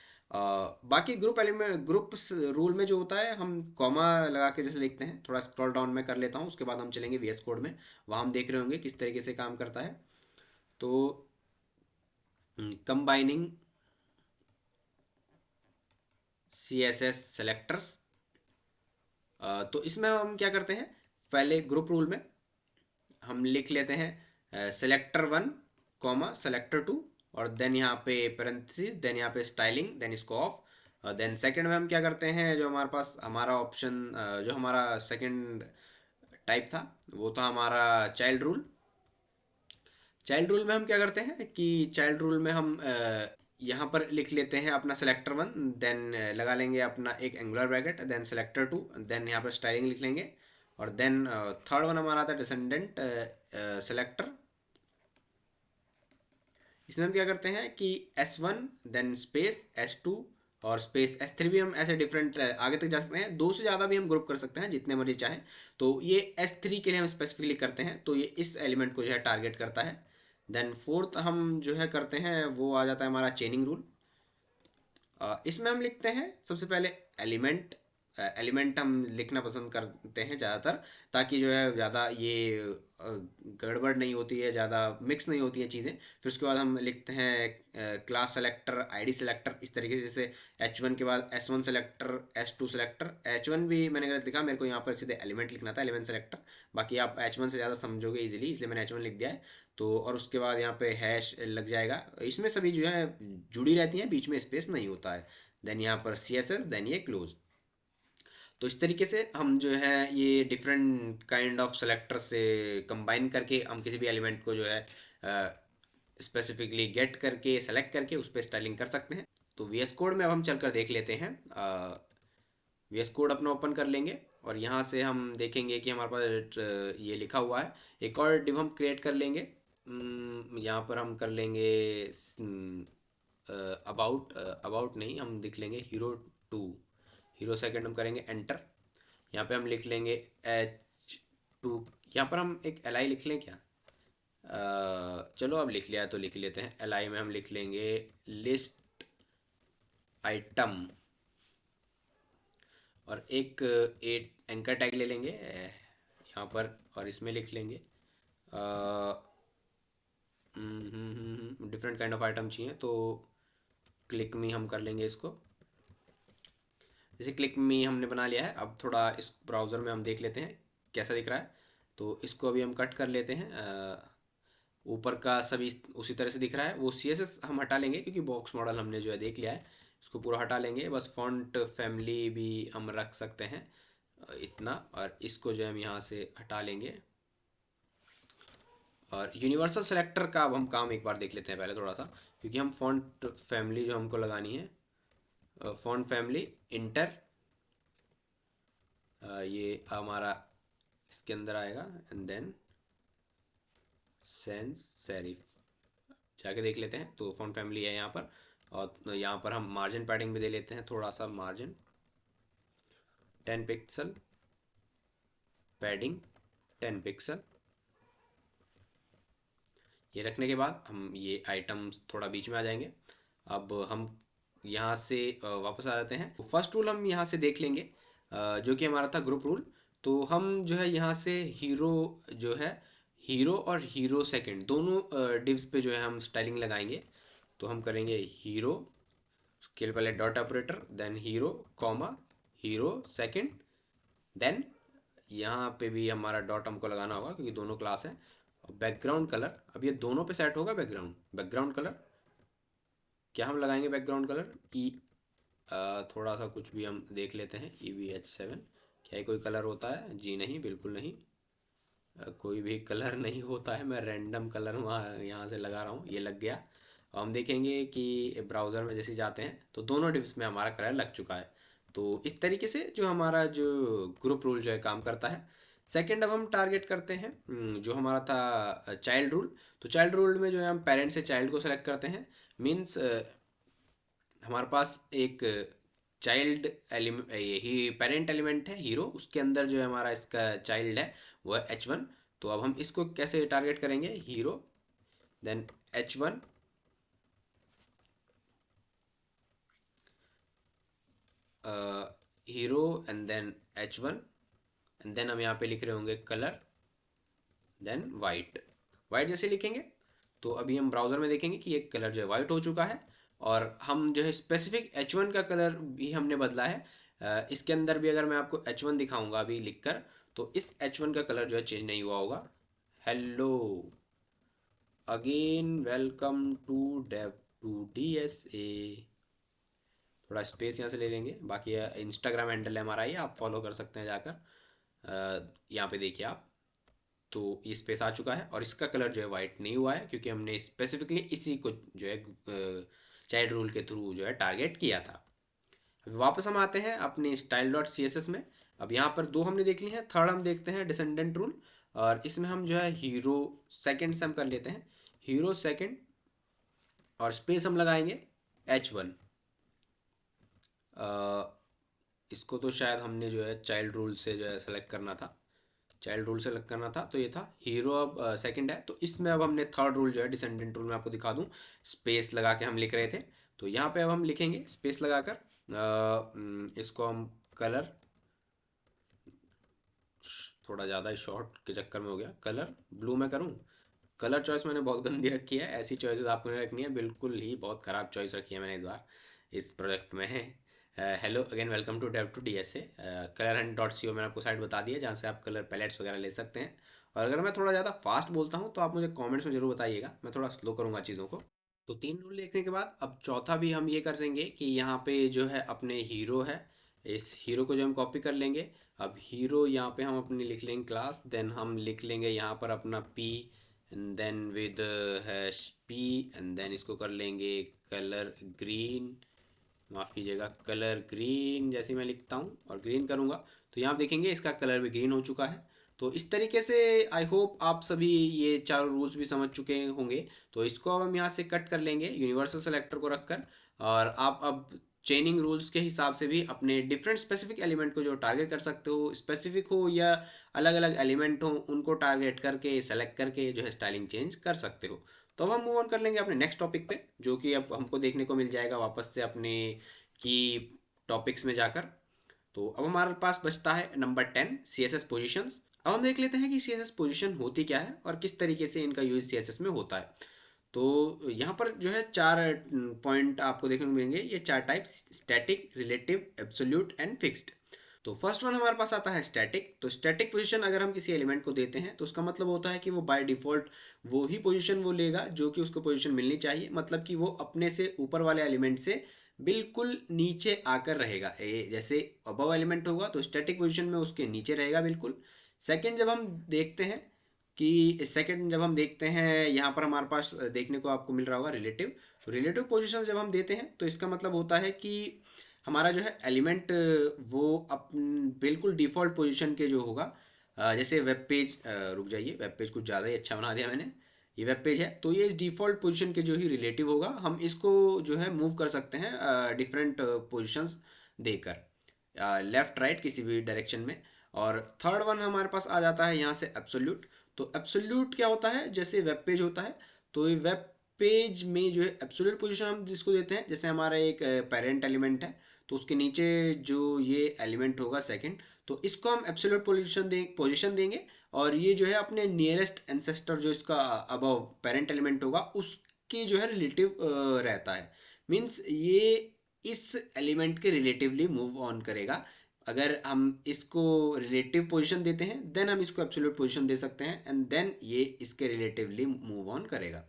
S1: बाकी ग्रुप एलिमेंट, ग्रुप रूल में जो होता है हम कॉमा लगा के जैसे लिखते हैं। थोड़ा स्क्रॉल डाउन में कर लेता हूँ, उसके बाद हम चलेंगे VS कोड में, वहाँ हम देख रहे होंगे किस तरीके से काम करता है। तो कंबाइनिंग CSS सेलेक्टर्स, तो इसमें हम क्या करते हैं, पहले ग्रुप रूल में हम लिख लेते हैं सेलेक्टर 1 कॉमा सेलेक्टर 2, और देन यहाँ पे पैरेंथेसिस, देन यहाँ पे स्टाइलिंग, देन इसको ऑफ। देन सेकंड में हम क्या करते हैं, जो हमारे पास हमारा ऑप्शन, जो हमारा सेकंड टाइप था वो था हमारा चाइल्ड रूल। चाइल्ड रूल में हम क्या करते हैं कि चाइल्ड रूल में हम यहाँ पर लिख लेते हैं अपना सेलेक्टर 1, देन लगा लेंगे अपना एक angular bracket, then selector 2, then यहाँ पर स्टाइलिंग लिख लेंगे, और देन थर्ड वन हमारा था डिसेंडेंट सेलेक्टर। इसमें हम क्या करते हैं कि S1 देन स्पेस S2 और स्पेस S3, भी हम ऐसे डिफरेंट आगे तक जा सकते हैं, दो से ज़्यादा भी हम ग्रुप कर सकते हैं जितने मर्जी चाहें। तो ये S3 के लिए हम स्पेसिफिकली करते हैं, तो ये इस एलिमेंट को जो है टारगेट करता है। देन फोर्थ हम जो है करते हैं वो आ जाता है हमारा चेनिंग रूल। इसमें हम लिखते हैं सबसे पहले एलिमेंट। एलिमेंट हम लिखना पसंद करते हैं ज़्यादातर, ताकि जो है ज़्यादा ये गड़बड़ नहीं होती है, ज़्यादा मिक्स नहीं होती है चीज़ें। फिर उसके बाद हम लिखते हैं क्लास सेलेक्टर, आईडी सेलेक्टर, इस तरीके से। जैसे H1 के बाद S1 selector, S2 selector. H1 भी मैंने गलत लिखा, मेरे को यहाँ पर सीधे एलिमेंट लिखना था, एलिमेंट सेलेक्टर। बाकी आप H1 से ज़्यादा समझोगे इजीली, इसलिए मैंने H1 लिख दिया है। तो और उसके बाद यहाँ पे हैश लग जाएगा, इसमें सभी जो है जुड़ी रहती हैं, बीच में स्पेस नहीं होता है। देन यहाँ पर CSS, देन ये क्लोज। तो इस तरीके से हम जो है ये डिफरेंट काइंड ऑफ सेलेक्टर से कंबाइन करके हम किसी भी एलिमेंट को जो है स्पेसिफिकली गेट करके सेलेक्ट करके उस पर स्टाइलिंग कर सकते हैं। तो VS कोड में अब हम चलकर देख लेते हैं। VS कोड अपना ओपन कर लेंगे और यहाँ से हम देखेंगे कि हमारे पास ये लिखा हुआ है। एक और डिव हम क्रिएट कर लेंगे। यहाँ पर हम कर लेंगे अबाउट नहीं, हम लिख लेंगे Hero 2। हीरो सेकंड हम करेंगे एंटर। यहाँ पे हम लिख लेंगे H2। यहाँ पर हम एक LI लिख लें क्या? चलो अब लिख लिया है तो लिख लेते हैं। LI में हम लिख लेंगे लिस्ट आइटम, और एक एंकर टैग ले लेंगे यहाँ पर, और इसमें लिख लेंगे डिफरेंट काइंड ऑफ आइटम चाहिए, तो क्लिक मी हम कर लेंगे इसको। जैसे क्लिक मी हमने बना लिया है, अब थोड़ा इस ब्राउज़र में हम देख लेते हैं कैसा दिख रहा है। तो इसको अभी हम कट कर लेते हैं। ऊपर का सभी उसी तरह से दिख रहा है। वो CSS हम हटा लेंगे क्योंकि बॉक्स मॉडल हमने जो है देख लिया है, इसको पूरा हटा लेंगे। बस फॉन्ट फैमिली भी हम रख सकते हैं इतना, और इसको जो है हम यहाँ से हटा लेंगे। और यूनिवर्सल सेलेक्टर का अब हम काम एक बार देख लेते हैं पहले थोड़ा सा, क्योंकि हम फॉन्ट फैमिली जो हमको लगानी है, फॉन्ट फैमिली इंटर, ये हमारा इसके अंदर आएगा, एंड देन सेंस सेरिफ जाके देख लेते हैं। तो फॉन्ट फैमिली है यहाँ पर, और यहाँ पर हम मार्जिन पैडिंग भी दे लेते हैं, थोड़ा सा मार्जिन 10 पिक्सल, पैडिंग 10 पिक्सल। ये रखने के बाद हम ये आइटम्स थोड़ा बीच में आ जाएंगे। अब हम यहाँ से वापस आ जाते हैं। फर्स्ट रूल हम यहाँ से देख लेंगे, जो कि हमारा था ग्रुप रूल। तो हम जो है यहाँ से हीरो जो है, हीरो और हीरो सेकंड दोनों डिव्स पे जो है हम स्टाइलिंग लगाएंगे। तो हम करेंगे हीरो, उसके लिए पहले dot operator, then hero comma hero second, then यहाँ पे भी हमारा डॉट हमको लगाना होगा क्योंकि दोनों क्लास है। बैकग्राउंड कलर, अब ये दोनों पे सेट होगा बैकग्राउंड। बैकग्राउंड कलर क्या हम लगाएंगे? बैकग्राउंड कलर ई, थोड़ा सा कुछ भी हम देख लेते हैं। EVH7 क्या ये कोई कलर होता है? जी नहीं, बिल्कुल नहीं। कोई भी कलर नहीं होता है। मैं रैंडम कलर वहाँ यहाँ से लगा रहा हूँ, ये लग गया। और हम देखेंगे कि ब्राउज़र में जैसे जाते हैं तो दोनों डिव्स में हमारा कलर लग चुका है। तो इस तरीके से जो हमारा जो ग्रुप रूल जो है काम करता है। सेकंड अब हम टारगेट करते हैं जो हमारा था चाइल्ड रूल। तो चाइल्ड रूल में जो है हम पेरेंट से चाइल्ड को सेलेक्ट करते हैं। मीन्स हमारे पास एक चाइल्ड एलिमेंट, ही पेरेंट एलिमेंट है हीरो, उसके अंदर जो है हमारा इसका चाइल्ड है वो है H1। तो अब हम इसको कैसे टारगेट करेंगे? Hero then H1, hero and then H1, and then हम यहाँ पे लिख रहे होंगे कलर, देन वाइट। वाइट जैसे लिखेंगे तो अभी हम ब्राउज़र में देखेंगे कि ये कलर जो है वाइट हो चुका है। और हम जो है स्पेसिफिक H1 का कलर भी हमने बदला है। इसके अंदर भी अगर मैं आपको H1 दिखाऊंगा अभी लिखकर, तो इस H1 का कलर जो है चेंज नहीं हुआ होगा। Hello again, welcome to Dave to DSA। थोड़ा स्पेस यहाँ से ले लेंगे। बाकी इंस्टाग्राम हैंडल है हमारा, ये आप फॉलो कर सकते हैं जाकर। यहाँ पे देखिए आप, तो ये स्पेस आ चुका है और इसका कलर जो है वाइट नहीं हुआ है क्योंकि हमने स्पेसिफिकली इसी को जो है चाइल्ड रूल के थ्रू जो है टारगेट किया था। अभी वापस हम आते हैं अपने स्टाइल डॉट CSS में। अब यहाँ पर दो हमने देख ली हैं, थर्ड हम देखते हैं डिसेंडेंट रूल। और इसमें हम जो है हीरो सेकंड से हम कर लेते हैं, हीरो सेकंड, और स्पेस हम लगाएंगे H1। इसको तो शायद हमने जो है चाइल्ड रूल से जो है सेलेक्ट करना था, चाइल्ड रूल सेलेक्ट करना था। तो ये था हीरो, अब सेकंड है। तो इसमें अब हमने थर्ड रूल जो है डिसेंडेंट रूल में आपको दिखा दूं, स्पेस लगा के हम लिख रहे थे। तो यहाँ पे अब हम लिखेंगे स्पेस लगाकर, इसको हम कलर, थोड़ा ज़्यादा शॉर्ट के चक्कर में हो गया, कलर ब्लू में करूँ। कलर चॉइस मैंने बहुत गंदी रखी है, ऐसी चॉइसेस आपको नहीं रखनी है, बिल्कुल ही बहुत ख़राब चॉइस रखी है मैंने इस बार इस प्रोजेक्ट में है। Hello again, welcome to Dave to DSA। Colour hunt dot C O मैंने आपको साइट बता दी है जहाँ से आप कलर पैलेट्स वगैरह ले सकते हैं। और अगर मैं थोड़ा ज़्यादा फास्ट बोलता हूँ तो आप मुझे कमेंट्स में ज़रूर बताइएगा, मैं थोड़ा स्लो करूँगा चीज़ों को। तो तीन रूल देखने के बाद अब चौथा भी हम ये कर देंगे कि यहाँ पे जो है अपने हीरो है, इस हीरो को जो हम कॉपी कर लेंगे। अब हीरो यहाँ पे हम अपनी लिख लेंगे क्लास, देन हम लिख लेंगे यहाँ पर अपना P, and then with hash P, and then इसको कर लेंगे कलर ग्रीन, माफ़ कीजिएगा कलर ग्रीन जैसे मैं लिखता हूँ और ग्रीन करूँगा तो यहाँ आप देखेंगे इसका कलर भी ग्रीन हो चुका है। तो इस तरीके से आई होप आप सभी ये चारों रूल्स भी समझ चुके होंगे। तो इसको अब हम यहाँ से कट कर लेंगे यूनिवर्सल सेलेक्टर को रखकर, और आप अब चेनिंग रूल्स के हिसाब से भी अपने डिफरेंट स्पेसिफिक एलिमेंट को जो टारगेट कर सकते हो, स्पेसिफिक हो या अलग अलग एलिमेंट हो, उनको टारगेट करके सेलेक्ट करके जो है स्टाइलिंग चेंज कर सकते हो। तो अब हम मूव ऑन कर लेंगे अपने नेक्स्ट टॉपिक पे, जो कि अब हमको देखने को मिल जाएगा वापस से अपने की टॉपिक्स में जाकर। तो अब हमारे पास बचता है नंबर 10, CSS पोजीशंस। अब हम देख लेते हैं कि CSS पोजीशन होती क्या है और किस तरीके से इनका यूज CSS में होता है। तो यहाँ पर जो है चार पॉइंट आपको देखने को मिलेंगे, ये चार types: static, relative, absolute and fixed. तो फर्स्ट वन हमारे पास आता है स्टैटिक। तो स्टैटिक पोजीशन अगर हम किसी एलिमेंट को देते हैं तो उसका मतलब होता है कि वो बाय डिफॉल्ट वो ही पोजीशन वो लेगा जो कि उसको पोजीशन मिलनी चाहिए, मतलब कि वो अपने से ऊपर वाले एलिमेंट से बिल्कुल नीचे आकर रहेगा। जैसे अबव एलिमेंट होगा तो स्टैटिक पोजीशन में उसके नीचे रहेगा बिल्कुल। सेकंड जब हम देखते हैं कि सेकंड जब हम देखते हैं यहाँ पर हमारे पास देखने को आपको मिल रहा होगा रिलेटिव। तो रिलेटिव पोजीशन जब हम देते हैं तो इसका मतलब होता है कि हमारा जो है एलिमेंट वो बिल्कुल डिफ़ॉल्ट पोजीशन के जो होगा। जैसे वेब पेज, रुक जाइए, वेब पेज कुछ ज़्यादा ही अच्छा बना दिया मैंने। ये वेब पेज है तो ये इस डिफ़ॉल्ट पोजीशन के जो ही रिलेटिव होगा, हम इसको जो है मूव कर सकते हैं डिफरेंट पोजीशंस देकर, लेफ़्ट राइट किसी भी डायरेक्शन में। और थर्ड वन हमारे पास आ जाता है यहाँ से एब्सोल्यूट। तो एब्सोल्यूट क्या होता है? जैसे वेब पेज होता है तो ये वेब पेज में जो है एब्सोल्यूट पोजीशन हम जिसको देते हैं, जैसे हमारा एक पेरेंट एलिमेंट है तो उसके नीचे जो ये एलिमेंट होगा सेकंड, तो इसको हम एब्सोल्यूट पोजीशन देंगे। और ये जो है अपने नियरेस्ट एंसेस्टर जो इसका अबव पेरेंट एलिमेंट होगा उसके जो है रिलेटिव रहता है। मीन्स ये इस एलिमेंट के रिलेटिवली मूव ऑन करेगा। अगर हम इसको रिलेटिव पोजीशन देते हैं देन हम इसको एब्सोल्यूट पोजीशन दे सकते हैं एंड देन ये इसके रिलेटिवली मूव ऑन करेगा।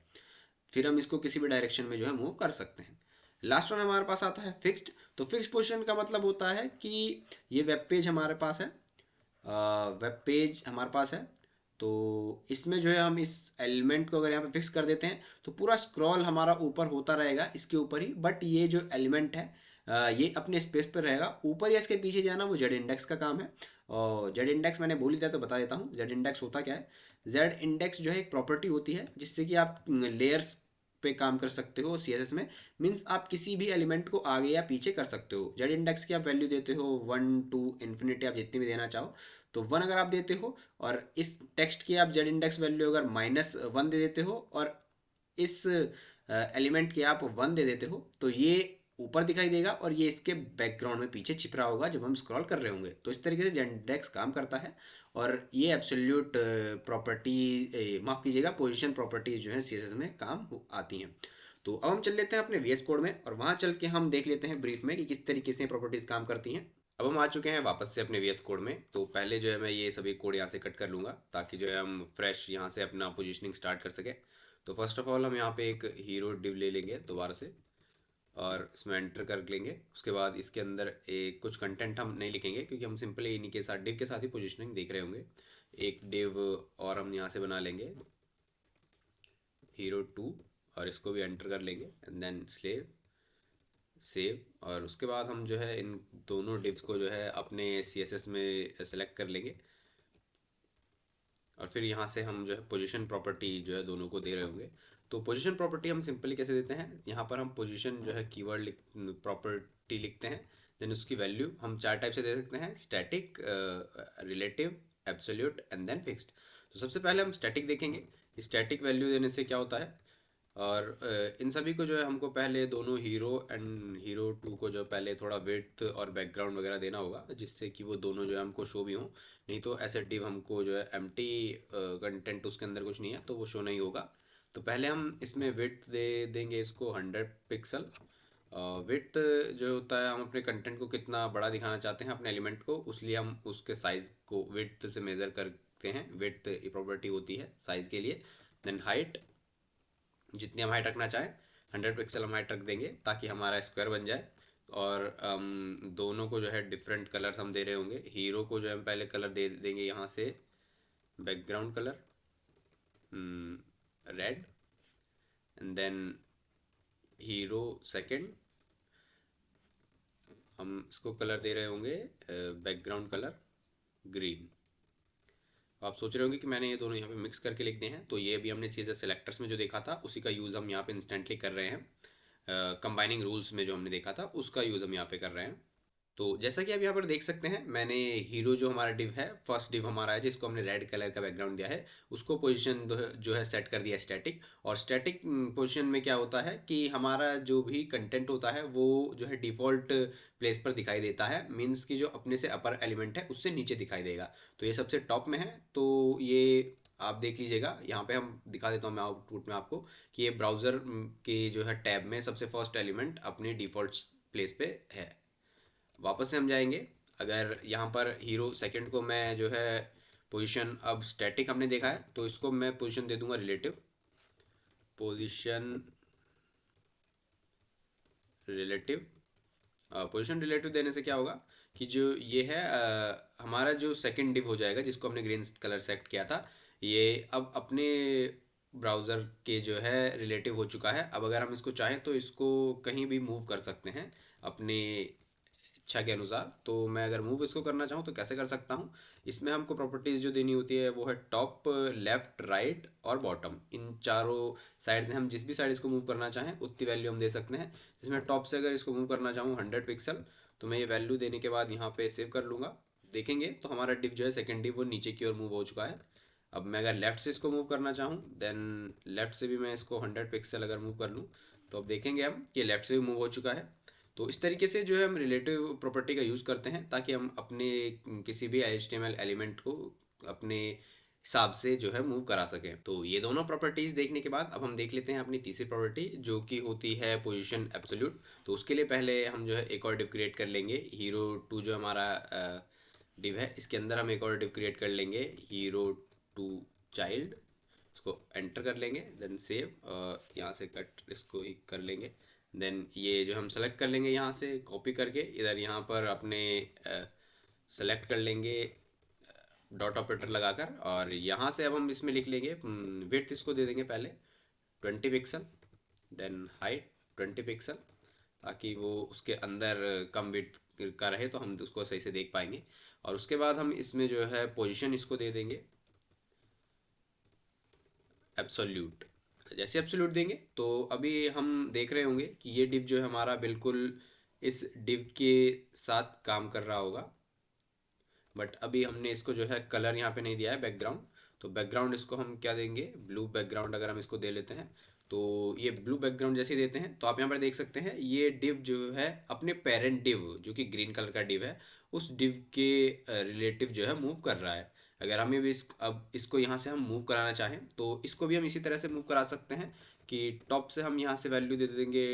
S1: फिर हम इसको किसी भी डायरेक्शन में जो है मूव कर सकते हैं। लास्ट वन हमारे पास आता है फिक्स्ड। तो फिक्स्ड पोजीशन का मतलब होता है कि ये वेब पेज हमारे पास है, वेब पेज हमारे पास है, तो इसमें जो है हम इस एलिमेंट को अगर यहाँ पे फिक्स कर देते हैं तो पूरा स्क्रॉल हमारा ऊपर होता रहेगा इसके ऊपर ही, बट ये जो एलिमेंट है ये अपने स्पेस पर रहेगा। ऊपर या इसके पीछे जाना वो जेड इंडेक्स का काम है। और जेड इंडेक्स मैंने भूल ही दिया तो बता देता हूँ जेड इंडेक्स होता क्या है। जेड इंडेक्स जो है एक प्रॉपर्टी होती है जिससे कि आप लेयर्स पे काम कर सकते हो सीएसएस में। मीन्स आप किसी भी एलिमेंट को आगे या पीछे कर सकते हो। जेड इंडेक्स की आप वैल्यू देते हो 1 to इन्फिनिटी, आप जितनी भी देना चाहो। तो 1 अगर आप देते हो और इस टेक्स्ट की आप जेड इंडेक्स वैल्यू अगर -1 दे देते हो और इस एलिमेंट की आप 1 दे देते हो तो ये ऊपर दिखाई देगा और ये इसके बैकग्राउंड में पीछे छिप रहा होगा जब हम स्क्रॉल कर रहे होंगे। तो इस तरीके से जेड इंडेक्स काम करता है और ये एब्सोल्यूट प्रॉपर्टी, माफ़ कीजिएगा, पोजीशन प्रॉपर्टीज जो है सीएसएस में काम आती हैं। तो अब हम चल लेते हैं अपने वीएस कोड में और वहाँ चल के हम देख लेते हैं ब्रीफ में कि किस तरीके से प्रॉपर्टीज काम करती हैं। अब हम आ चुके हैं वापस से अपने वीएस कोड में। तो पहले जो है मैं ये सभी कोड यहाँ से कट कर लूँगा ताकि जो है हम फ्रेश यहाँ से अपना पोजीशनिंग स्टार्ट कर सकें। तो फर्स्ट ऑफ ऑल हम यहाँ पे एक हीरो डिव ले लेंगे दोबारा से और इसमें एंटर कर लेंगे। उसके बाद इसके अंदर एक कुछ कंटेंट हम नहीं लिखेंगे क्योंकि हम सिंपली इन्हीं के साथ डिव के साथ ही पोजीशनिंग देख रहे होंगे। एक डिव और हम यहाँ से बना लेंगे हीरो 2 और इसको भी एंटर कर लेंगे एंड देन सेव। और उसके बाद हम जो है इन दोनों डिव्स को जो है अपने सीएसएस में सेलेक्ट कर लेंगे और फिर यहाँ से हम जो है पोजीशन प्रॉपर्टी जो है दोनों को दे रहे होंगे। तो पोजीशन प्रॉपर्टी हम सिंपली कैसे देते हैं, यहाँ पर हम पोजीशन जो है कीवर्ड प्रॉपर्टी लिखते हैं। देन उसकी वैल्यू हम 4 टाइप से दे सकते हैं, static, relative, absolute and then fixed. तो सबसे पहले हम स्टैटिक देखेंगे। स्टैटिक वैल्यू देने से क्या होता है, और इन सभी को जो है हमको पहले दोनों हीरो एंड हीरो 2 को जो पहले थोड़ा विड्थ और बैकग्राउंड वगैरह देना होगा जिससे कि वो दोनों जो है हमको शो भी हों। नहीं तो ऐसे डिव हमको जो है एम्प्टी कंटेंट उसके अंदर कुछ नहीं है तो वो शो नहीं होगा। तो पहले हम इसमें विड्थ दे देंगे इसको 100 पिक्सल। विड्थ जो होता है हम अपने कंटेंट को कितना बड़ा दिखाना चाहते हैं अपने एलिमेंट को, उसलिए हम उसके साइज को विड्थ से मेज़र करते हैं। विड्थ प्रॉपर्टी होती है साइज के लिए। देन हाइट, जितनी हम हाइट रखना चाहें 100 पिक्सल हम हाइट रख देंगे ताकि हमारा स्क्वायर बन जाए। और दोनों को जो है डिफरेंट कलर्स हम दे रहे होंगे। हीरो को जो है हम पहले कलर दे देंगे यहाँ से background colour red and then hero second हम इसको कलर दे रहे होंगे बैकग्राउंड कलर ग्रीन। आप सोच रहे होंगे कि मैंने ये दोनों यहाँ पे मिक्स करके लिख दिए हैं, तो ये भी हमने सीधे सेलेक्टर्स में जो देखा था उसी का यूज़ हम यहाँ पे इंस्टेंटली कर रहे हैं। कंबाइनिंग रूल्स में जो हमने देखा था उसका यूज़ हम यहाँ पे कर रहे हैं। तो जैसा कि आप यहाँ पर देख सकते हैं मैंने हीरो जो हमारा डिव है, फर्स्ट डिव हमारा है जिसको हमने रेड कलर का बैकग्राउंड दिया है, उसको पोजीशन जो है सेट कर दिया स्टैटिक। और स्टैटिक पोजीशन में क्या होता है कि हमारा जो भी कंटेंट होता है वो जो है डिफ़ॉल्ट प्लेस पर दिखाई देता है। मीन्स कि जो अपने से अपर एलिमेंट है उससे नीचे दिखाई देगा। तो ये सबसे टॉप में है। तो ये आप देख लीजिएगा, यहाँ पे हम दिखा देता हूँ मैं आउटपुट में आपको कि ये ब्राउज़र के जो है टैब में सबसे फर्स्ट एलिमेंट अपनी डिफ़ॉल्ट प्लेस पे है। वापस से हम जाएंगे। अगर यहाँ पर हीरो सेकंड को मैं जो है पोजीशन, अब स्टैटिक हमने देखा है तो इसको मैं पोजीशन दे दूंगा relative. Position relative, position relative देने से क्या होगा कि जो ये है हमारा जो सेकंड डिव हो जाएगा जिसको हमने ग्रीन कलर सेलेक्ट किया था, ये अब अपने ब्राउज़र के जो है रिलेटिव हो चुका है। अब अगर हम इसको चाहें तो इसको कहीं भी मूव कर सकते हैं अपने इच्छा के अनुसार। तो मैं अगर मूव इसको करना चाहूँ तो कैसे कर सकता हूँ, इसमें हमको प्रॉपर्टीज़ जो देनी होती है वो है टॉप, लेफ्ट, राइट और बॉटम। इन चारों साइड से हम जिस भी साइड इसको मूव करना चाहें उतनी वैल्यू हम दे सकते हैं। जिसमें टॉप से अगर इसको मूव करना चाहूँ 100 पिक्सल, तो मैं ये वैल्यू देने के बाद यहाँ पे सेव कर लूँगा। देखेंगे तो हमारा डिव जो है सेकेंड डिव वो नीचे की ओर मूव हो चुका है। अब मैं अगर लेफ्ट से इसको मूव करना चाहूँ देन लेफ्ट से भी मैं इसको 100 पिक्सल अगर मूव कर लूँ तो अब देखेंगे हम कि लेफ्ट से भी मूव हो चुका है। तो इस तरीके से जो है हम रिलेटिव प्रॉपर्टी का यूज़ करते हैं ताकि हम अपने किसी भी HTML एलिमेंट को अपने हिसाब से जो है मूव करा सकें। तो ये दोनों प्रॉपर्टीज देखने के बाद अब हम देख लेते हैं अपनी तीसरी प्रॉपर्टी, जो कि होती है पोजीशन एब्सोल्यूट। तो उसके लिए पहले हम जो है एक और डिव क्रिएट कर लेंगे। हीरो टू जो हमारा डिव है, इसके अंदर हम एक और डिव क्रिएट कर लेंगे, हीरो टू चाइल्ड। इसको एंटर कर लेंगे, देन सेव, यहाँ से कट इसको ही कर लेंगे। देन ये जो हम सेलेक्ट कर लेंगे, यहाँ से कॉपी करके इधर यहाँ पर अपने सेलेक्ट कर लेंगे डॉट ऑपरेटर लगाकर, और यहाँ से अब हम इसमें लिख लेंगे विड्थ, इसको दे देंगे पहले 20 पिक्सल, देन हाइट 20 पिक्सल, ताकि वो उसके अंदर कम विड्थ का रहे तो हम उसको सही से देख पाएंगे। और उसके बाद हम इसमें जो है पोजीशन इसको दे देंगे एब्सोल्यूट। जैसे एब्सोल्यूट देंगे तो अभी हम देख रहे होंगे कि ये डिव जो है हमारा बिल्कुल इस डिव के साथ काम कर रहा होगा। बट अभी हमने इसको जो है कलर यहाँ पे नहीं दिया है, बैकग्राउंड। तो बैकग्राउंड इसको हम क्या देंगे, ब्लू बैकग्राउंड अगर हम इसको दे लेते हैं, तो ये ब्लू बैकग्राउंड जैसे देते हैं तो आप यहाँ पर देख सकते हैं ये डिव जो है अपने पेरेंट डिव जो कि ग्रीन कलर का डिव है, उस डिव के रिलेटिव जो है मूव कर रहा है। अगर हमें भी अब इसको यहाँ से हम मूव कराना चाहें तो इसको भी हम इसी तरह से मूव करा सकते हैं कि टॉप से हम यहाँ से वैल्यू दे देंगे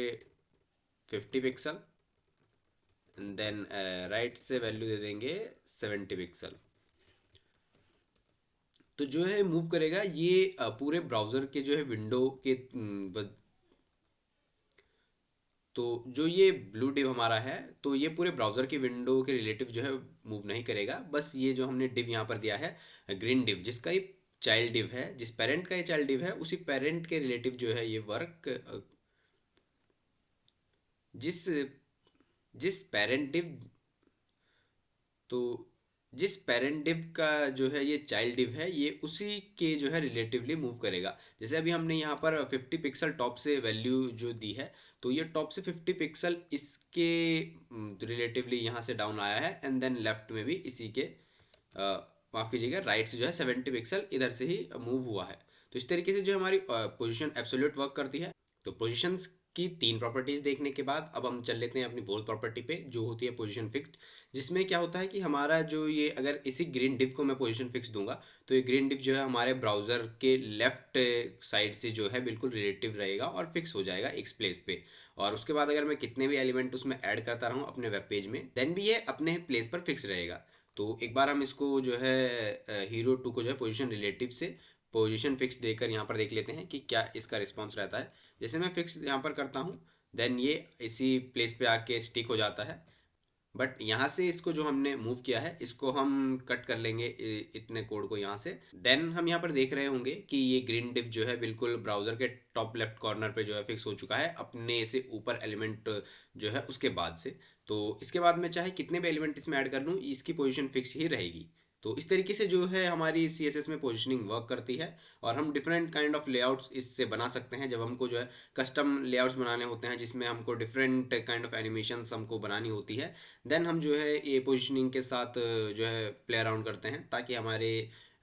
S1: 50 पिक्सल, देन राइट से वैल्यू दे देंगे 70 पिक्सल। तो जो है मूव करेगा ये पूरे ब्राउज़र के जो है विंडो के तो जो ये ब्लू डिव हमारा है, तो ये पूरे ब्राउज़र की विंडो के रिलेटिव जो है मूव नहीं करेगा। बस ये जो हमने डिव यहाँ पर दिया है ग्रीन डिव, जिसका ये चाइल्ड डिव है, जिस पेरेंट का ये चाइल्ड डिव है, उसी पेरेंट के रिलेटिव जो है ये वर्क, जिस जिस पेरेंट डिव तो जिस पेरेंट डिव का जो है ये चाइल्ड डिव है, ये उसी के जो है रिलेटिवली मूव करेगा। जैसे अभी हमने यहाँ पर 50 पिक्सल टॉप से वैल्यू जो दी है, तो ये टॉप से 50 पिक्सल इसके रिलेटिवली यहाँ से डाउन आया है, एंड देन लेफ्ट में भी इसी के माफ़ कीजिएगा राइट से जो है 70 पिक्सल इधर से ही मूव हुआ है। तो इस तरीके से जो हमारी पोजिशन एब्सोल्यूट वर्क करती है। तो पोजिशंस की तीन प्रॉपर्टीज देखने के बाद अब हम चल लेते हैं अपनी फोर्थ प्रॉपर्टी पे, जो होती है पोजीशन फिक्स्ड। जिसमें क्या होता है कि हमारा जो ये अगर इसी ग्रीन डिव को मैं पोजीशन फिक्स दूंगा, तो ये ग्रीन डिव जो है हमारे ब्राउजर के लेफ्ट साइड से जो है बिल्कुल रिलेटिव रहेगा और फिक्स हो जाएगा एक प्लेस पे। और उसके बाद अगर मैं कितने भी एलिमेंट उसमें ऐड करता रहूँ अपने वेब पेज में, देन भी ये अपने प्लेस पर फिक्स रहेगा। तो एक बार हम इसको जो है हीरो टू को जो है पोजीशन रिलेटिव से पोजीशन फिक्स देकर यहाँ पर देख लेते हैं कि क्या इसका रिस्पॉन्स रहता है। जैसे मैं फिक्स यहाँ पर करता हूँ, देन ये इसी प्लेस पे आके स्टिक हो जाता है। बट यहाँ से इसको जो हमने मूव किया है, इसको हम कट कर लेंगे इतने कोड को यहाँ से। देन हम यहाँ पर देख रहे होंगे कि ये ग्रीन डिव जो है बिल्कुल ब्राउजर के टॉप लेफ्ट कॉर्नर पे जो है फिक्स हो चुका है अपने से ऊपर एलिमेंट जो है उसके बाद से। तो इसके बाद में चाहे कितने भी एलिमेंट इसमें ऐड कर लूँ, इसकी पोजीशन फिक्स ही रहेगी। तो इस तरीके से जो है हमारी CSS में पोजीशनिंग वर्क करती है। और हम डिफरेंट काइंड ऑफ लेआउट्स इससे बना सकते हैं जब हमको जो है कस्टम लेआउट्स बनाने होते हैं, जिसमें हमको डिफरेंट काइंड ऑफ एनिमेशंस हमको बनानी होती है। देन हम जो है ये पोजीशनिंग के साथ जो है प्ले अराउंड करते हैं, ताकि हमारे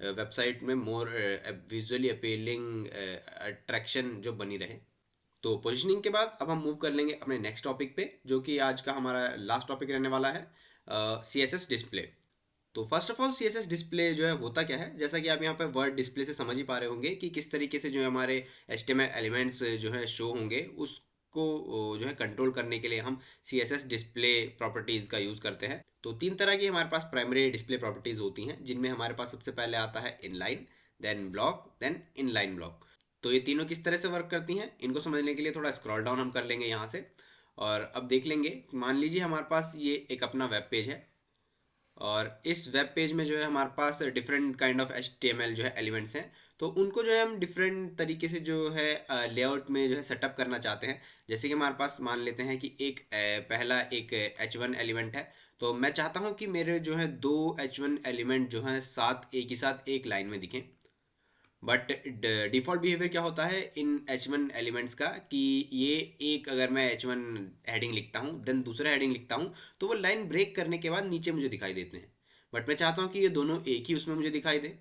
S1: वेबसाइट में मोर विजुअली अपीलिंग अट्रैक्शन जो बनी रहे। तो पोजीशनिंग के बाद अब हम मूव कर लेंगे अपने नेक्स्ट टॉपिक पे, जो कि आज का हमारा लास्ट टॉपिक रहने वाला है, CSS डिस्प्ले। तो first of all CSS display जो है होता क्या है, जैसा कि आप यहाँ पे वर्ड डिस्प्ले से समझ ही पा रहे होंगे कि किस तरीके से जो है हमारे HTML एलिमेंट्स जो है शो होंगे, उसको जो है कंट्रोल करने के लिए हम CSS डिस्प्ले प्रॉपर्टीज का यूज़ करते हैं। तो तीन तरह की हमारे पास प्राइमरी डिस्प्ले प्रॉपर्टीज होती हैं, जिनमें हमारे पास सबसे पहले आता है inline, then block, then inline block. तो ये तीनों किस तरह से वर्क करती हैं, इनको समझने के लिए थोड़ा स्क्रॉल डाउन हम कर लेंगे यहाँ से। और अब देख लेंगे, मान लीजिए हमारे पास ये एक अपना वेब पेज है, और इस वेब पेज में जो है हमारे पास डिफरेंट काइंड ऑफ HTML जो है एलिमेंट्स हैं। तो उनको जो है हम डिफरेंट तरीके से जो है लेआउट में जो है सेटअप करना चाहते हैं। जैसे कि हमारे पास मान लेते हैं कि एक पहला एक H1 एलिमेंट है। तो मैं चाहता हूँ कि मेरे जो है दो H1 एलिमेंट जो हैं साथ एक ही साथ एक लाइन में दिखें। बट डिफ़ॉल्ट बिहेवियर क्या होता है इन H1 एलिमेंट्स का, कि ये एक अगर मैं H1 हेडिंग लिखता हूँ, देन दूसरा हेडिंग लिखता हूँ, तो वो लाइन ब्रेक करने के बाद नीचे मुझे दिखाई देते हैं। बट मैं चाहता हूँ कि ये दोनों एक ही उसमें मुझे दिखाई दे।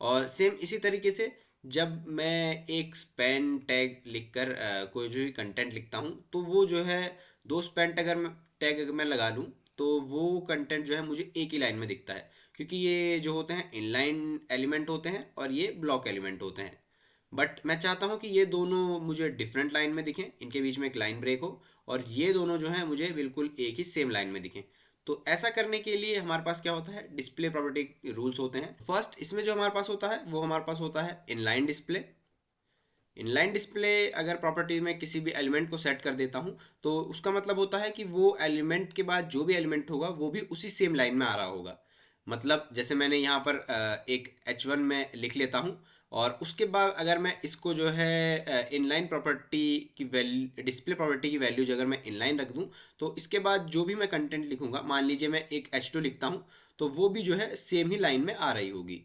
S1: और सेम इसी तरीके से जब मैं एक स्पैन टैग लिखकर कोई जो भी कंटेंट लिखता हूँ, तो वो जो है दो स्पैन टैग अगर मैं लगा लूँ, तो वो कंटेंट जो है मुझे एक ही लाइन में दिखता है। क्योंकि ये जो होते हैं इनलाइन एलिमेंट होते हैं और ये ब्लॉक एलिमेंट होते हैं। बट मैं चाहता हूँ कि ये दोनों मुझे डिफरेंट लाइन में दिखें, इनके बीच में एक लाइन ब्रेक हो, और ये दोनों जो है मुझे बिल्कुल एक ही सेम लाइन में दिखें। तो ऐसा करने के लिए हमारे पास क्या होता है, डिस्प्ले प्रॉपर्टी रूल्स होते हैं। फर्स्ट इसमें जो हमारे पास होता है वो हमारे पास होता है इनलाइन डिस्प्ले। इनलाइन डिस्प्ले अगर प्रॉपर्टी में किसी भी एलिमेंट को सेट कर देता हूँ तो उसका मतलब होता है कि वो एलिमेंट के बाद जो भी एलिमेंट होगा वो भी उसी सेम लाइन में आ रहा होगा। मतलब जैसे मैंने यहाँ पर एक H1 में लिख लेता हूँ, और उसके बाद अगर मैं इसको जो है इनलाइन प्रॉपर्टी की वैल्यू, डिस्प्ले प्रॉपर्टी की वैल्यू जो अगर मैं इनलाइन रख दूँ, तो इसके बाद जो भी मैं कंटेंट लिखूंगा, मान लीजिए मैं एक H2 लिखता हूँ, तो वो भी जो है सेम ही लाइन में आ रही होगी।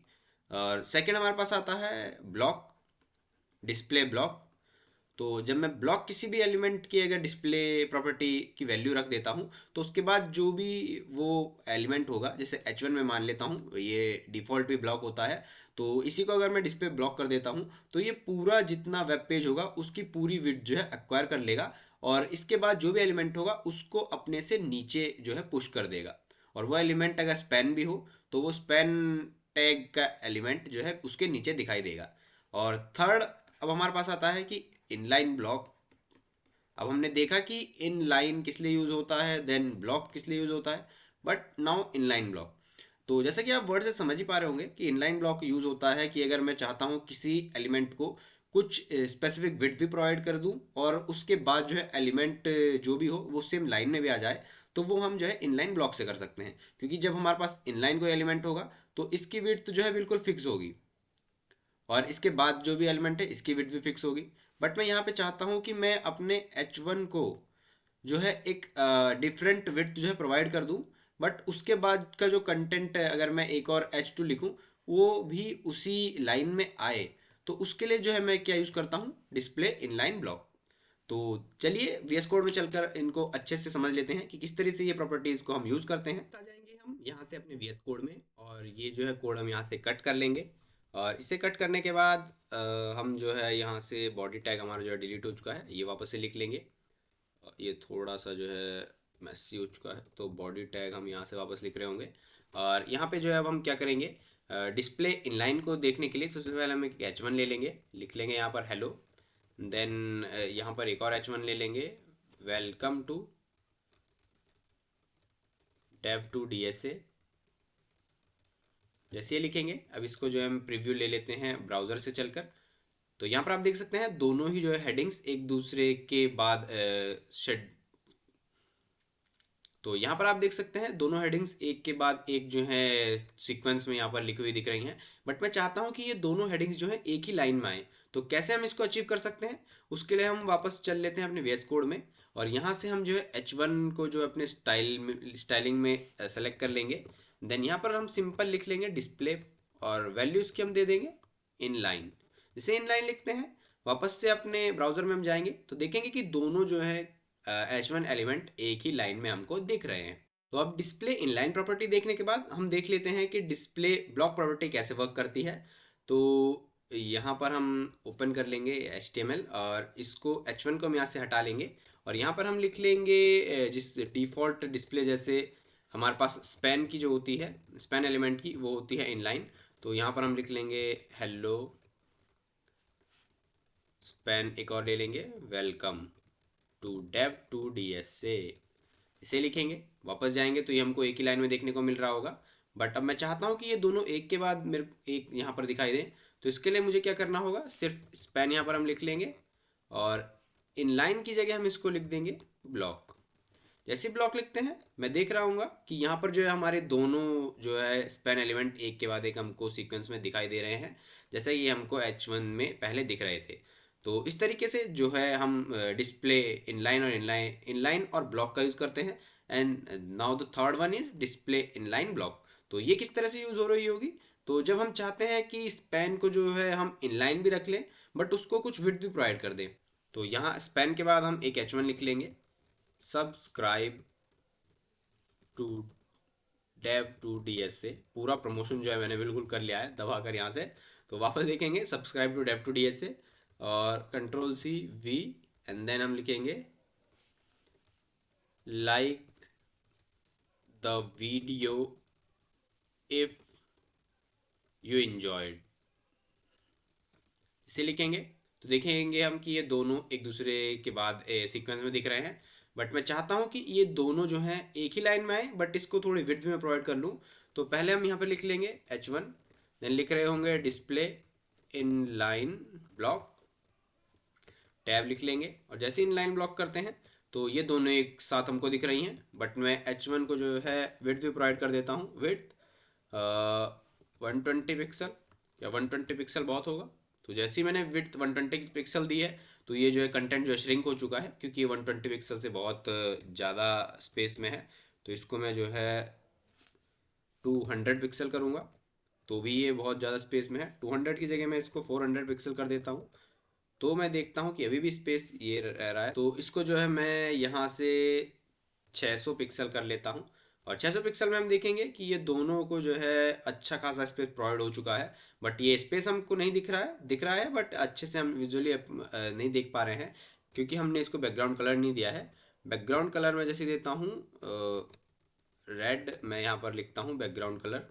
S1: और सेकेंड हमारे पास आता है ब्लॉक, डिस्प्ले ब्लॉक। तो जब मैं ब्लॉक किसी भी एलिमेंट की अगर डिस्प्ले प्रॉपर्टी की वैल्यू रख देता हूँ, तो उसके बाद जो भी वो एलिमेंट होगा, जैसे H1 में मान लेता हूँ, ये डिफ़ॉल्ट भी ब्लॉक होता है, तो इसी को अगर मैं डिस्प्ले ब्लॉक कर देता हूँ तो ये पूरा जितना वेब पेज होगा उसकी पूरी विड्थ जो है एक्वायर कर लेगा, और इसके बाद जो भी एलिमेंट होगा उसको अपने से नीचे जो है पुश कर देगा। और वो एलिमेंट अगर स्पैन भी हो तो वो स्पैन टैग का एलिमेंट जो है उसके नीचे दिखाई देगा। और थर्ड अब हमारे पास आता है कि इनलाइन ब्लॉक। अब हमने देखा कि इन लाइन किस लिए यूज होता है, देन ब्लॉक किस लिए यूज होता है, बट नाउ इनलाइन ब्लॉक। तो जैसा कि आप वर्ड से समझ ही पा रहे होंगे कि इनलाइन ब्लॉक यूज होता है कि अगर मैं चाहता हूँ किसी एलिमेंट को कुछ स्पेसिफिक विड्थ भी प्रोवाइड कर दूं, और उसके बाद जो है एलिमेंट जो भी हो वो सेम लाइन में भी आ जाए, तो वो हम जो है इनलाइन ब्लॉक से कर सकते हैं। क्योंकि जब हमारे पास इनलाइन कोई एलिमेंट होगा तो इसकी विड्थ जो है बिल्कुल फिक्स होगी, और इसके बाद जो भी एलिमेंट है इसकी विड्थ भी फिक्स होगी। बट मैं यहाँ पे चाहता हूँ कि मैं अपने H1 को जो है एक डिफरेंट विड्थ जो है प्रोवाइड कर दूं, बट उसके बाद का जो कंटेंट है अगर मैं एक और H2 लिखूं वो भी उसी लाइन में आए, तो उसके लिए जो है मैं क्या यूज़ करता हूँ, डिस्प्ले इनलाइन ब्लॉक। तो चलिए VS कोड में चलकर इनको अच्छे से समझ लेते हैं कि किस तरह से ये प्रॉपर्टीज़ को हम यूज़ करते हैं। आ जाएंगे हम यहाँ से अपने VS कोड में, और ये जो है कोड हम यहाँ से कट कर लेंगे। और इसे कट करने के बाद हम जो है यहाँ से बॉडी टैग हमारा जो है डिलीट हो चुका है, ये वापस से लिख लेंगे। ये थोड़ा सा जो है मैसी हो चुका है, तो बॉडी टैग हम यहाँ से वापस लिख रहे होंगे। और यहाँ पे जो है अब हम क्या करेंगे, डिस्प्ले इनलाइन को देखने के लिए सबसे पहले हम एक H1 ले लेंगे, लिख लेंगे यहाँ पर हेलो। देन यहाँ पर एक और H1 ले लेंगे, वेलकम टू dev2dsa। जैसे ये लिखेंगे, अब इसको जो है हम प्रीव्यू ले लेते हैं ब्राउज़र से चलकर। तो यहाँ पर आप देख सकते हैं दोनों ही जो है हेडिंग्स एक दूसरे के बाद शेड, तो यहाँ पर आप देख सकते हैं दोनों हेडिंग्स एक के बाद एक जो है सीक्वेंस में यहाँ पर लिखी हुई दिख रही हैं। बट मैं चाहता हूँ कि ये दोनों हेडिंग्स जो है एक ही लाइन में आए। तो कैसे हम इसको अचीव कर सकते हैं, उसके लिए हम वापस चल लेते हैं अपने VS कोड में, और यहाँ से हम जो है H1 को जो अपने स्टाइलिंग में सेलेक्ट कर लेंगे। देन यहाँ पर हम सिंपल लिख लेंगे डिस्प्ले, और वैल्यूज़ की हम दे देंगे इन लाइन। जैसे इन लाइन लिखते हैं, वापस से अपने ब्राउज़र में हम जाएंगे तो देखेंगे कि दोनों जो है H1 एलिमेंट एक ही लाइन में हमको दिख रहे हैं। तो अब डिस्प्ले इनलाइन प्रॉपर्टी देखने के बाद हम देख लेते हैं कि डिस्प्ले ब्लॉक प्रॉपर्टी कैसे वर्क करती है। तो यहाँ पर हम ओपन कर लेंगे HTML, और इसको H1 को हम यहाँ से हटा लेंगे, और यहाँ पर हम लिख लेंगे जिस डिफ़ॉल्ट डिस्प्ले, जैसे हमारे पास स्पैन की जो होती है, स्पैन एलिमेंट की वो होती है इनलाइन। तो यहाँ पर हम लिख लेंगे हेलो स्पैन, एक और ले लेंगे वेलकम टू dev2dsa। इसे लिखेंगे, वापस जाएंगे तो ये हमको एक ही लाइन में देखने को मिल रहा होगा। बट अब मैं चाहता हूँ कि ये दोनों एक के बाद मेरे एक यहाँ पर दिखाई दें, तो इसके लिए मुझे क्या करना होगा, सिर्फ स्पैन यहाँ पर हम लिख लेंगे, और इन लाइन की जगह हम इसको लिख देंगे ब्लॉक। जैसे ब्लॉक लिखते हैं मैं देख रहा हूँ कि यहाँ पर जो है हमारे दोनों जो है स्पैन एलिमेंट एक के बाद एक हमको सीक्वेंस में दिखाई दे रहे हैं, जैसे ये हमको H1 में पहले दिख रहे थे। तो इस तरीके से जो है हम डिस्प्ले इनलाइन और ब्लॉक का यूज़ करते हैं। And now the third one is display inline block. तो ये किस तरह से यूज़ हो रही होगी, तो जब हम चाहते हैं कि स्पैन को जो है हम इनलाइन भी रख लें बट उसको कुछ विड्थ भी प्रोवाइड कर दें, तो यहाँ स्पैन के बाद हम एक H1 लिख लेंगे, सब्सक्राइब टू dev2dsa। पूरा प्रमोशन जो है मैंने बिल्कुल कर लिया है दबा कर यहाँ से। तो वापस देखेंगे सब्सक्राइब टू dev2dsa, और Ctrl+C+V, एंड देन हम लिखेंगे like the video if you enjoyed, इसे लिखेंगे तो देखेंगे हम कि ये दोनों एक दूसरे के बाद सीक्वेंस में दिख रहे हैं। बट मैं चाहता हूँ कि ये दोनों जो हैं एक ही लाइन में आए, बट इसको थोड़ी विड्थ में प्रोवाइड कर लूँ। तो पहले हम यहाँ पे लिख लेंगे H1, देन लिख रहे होंगे display in line block, tab लिख लेंगे, और जैसे इन लाइन ब्लॉक करते हैं तो ये दोनों एक साथ हमको दिख रही हैं। बट मैं H1 को जो है विड्थ भी प्रोवाइड कर देता हूँ, विड्थ 120 पिक्सल, या 120 पिक्सल बहुत होगा। तो जैसे ही मैंने विड्थ 120 पिक्सल दी है तो ये जो है कंटेंट जो श्रिंक हो चुका है, क्योंकि ये 120 पिक्सल से बहुत ज़्यादा स्पेस में है। तो इसको मैं जो है 200 पिक्सल करूँगा, तो भी ये बहुत ज़्यादा स्पेस में है। 200 की जगह मैं इसको 400 पिक्सल कर देता हूँ, तो मैं देखता हूँ कि अभी भी स्पेस ये रह रहा है। तो इसको जो है मैं यहाँ से 600 पिक्सल कर लेता हूँ, और 600 पिक्सल में हम देखेंगे कि ये दोनों को जो है अच्छा खासा स्पेस प्रोवाइड हो चुका है। बट ये स्पेस हमको नहीं दिख रहा है बट अच्छे से हम विजुअली नहीं देख पा रहे हैं, क्योंकि हमने इसको बैकग्राउंड कलर नहीं दिया है। बैकग्राउंड कलर मैं जैसे देता हूँ रेड, मैं यहाँ पर लिखता हूँ बैकग्राउंड कलर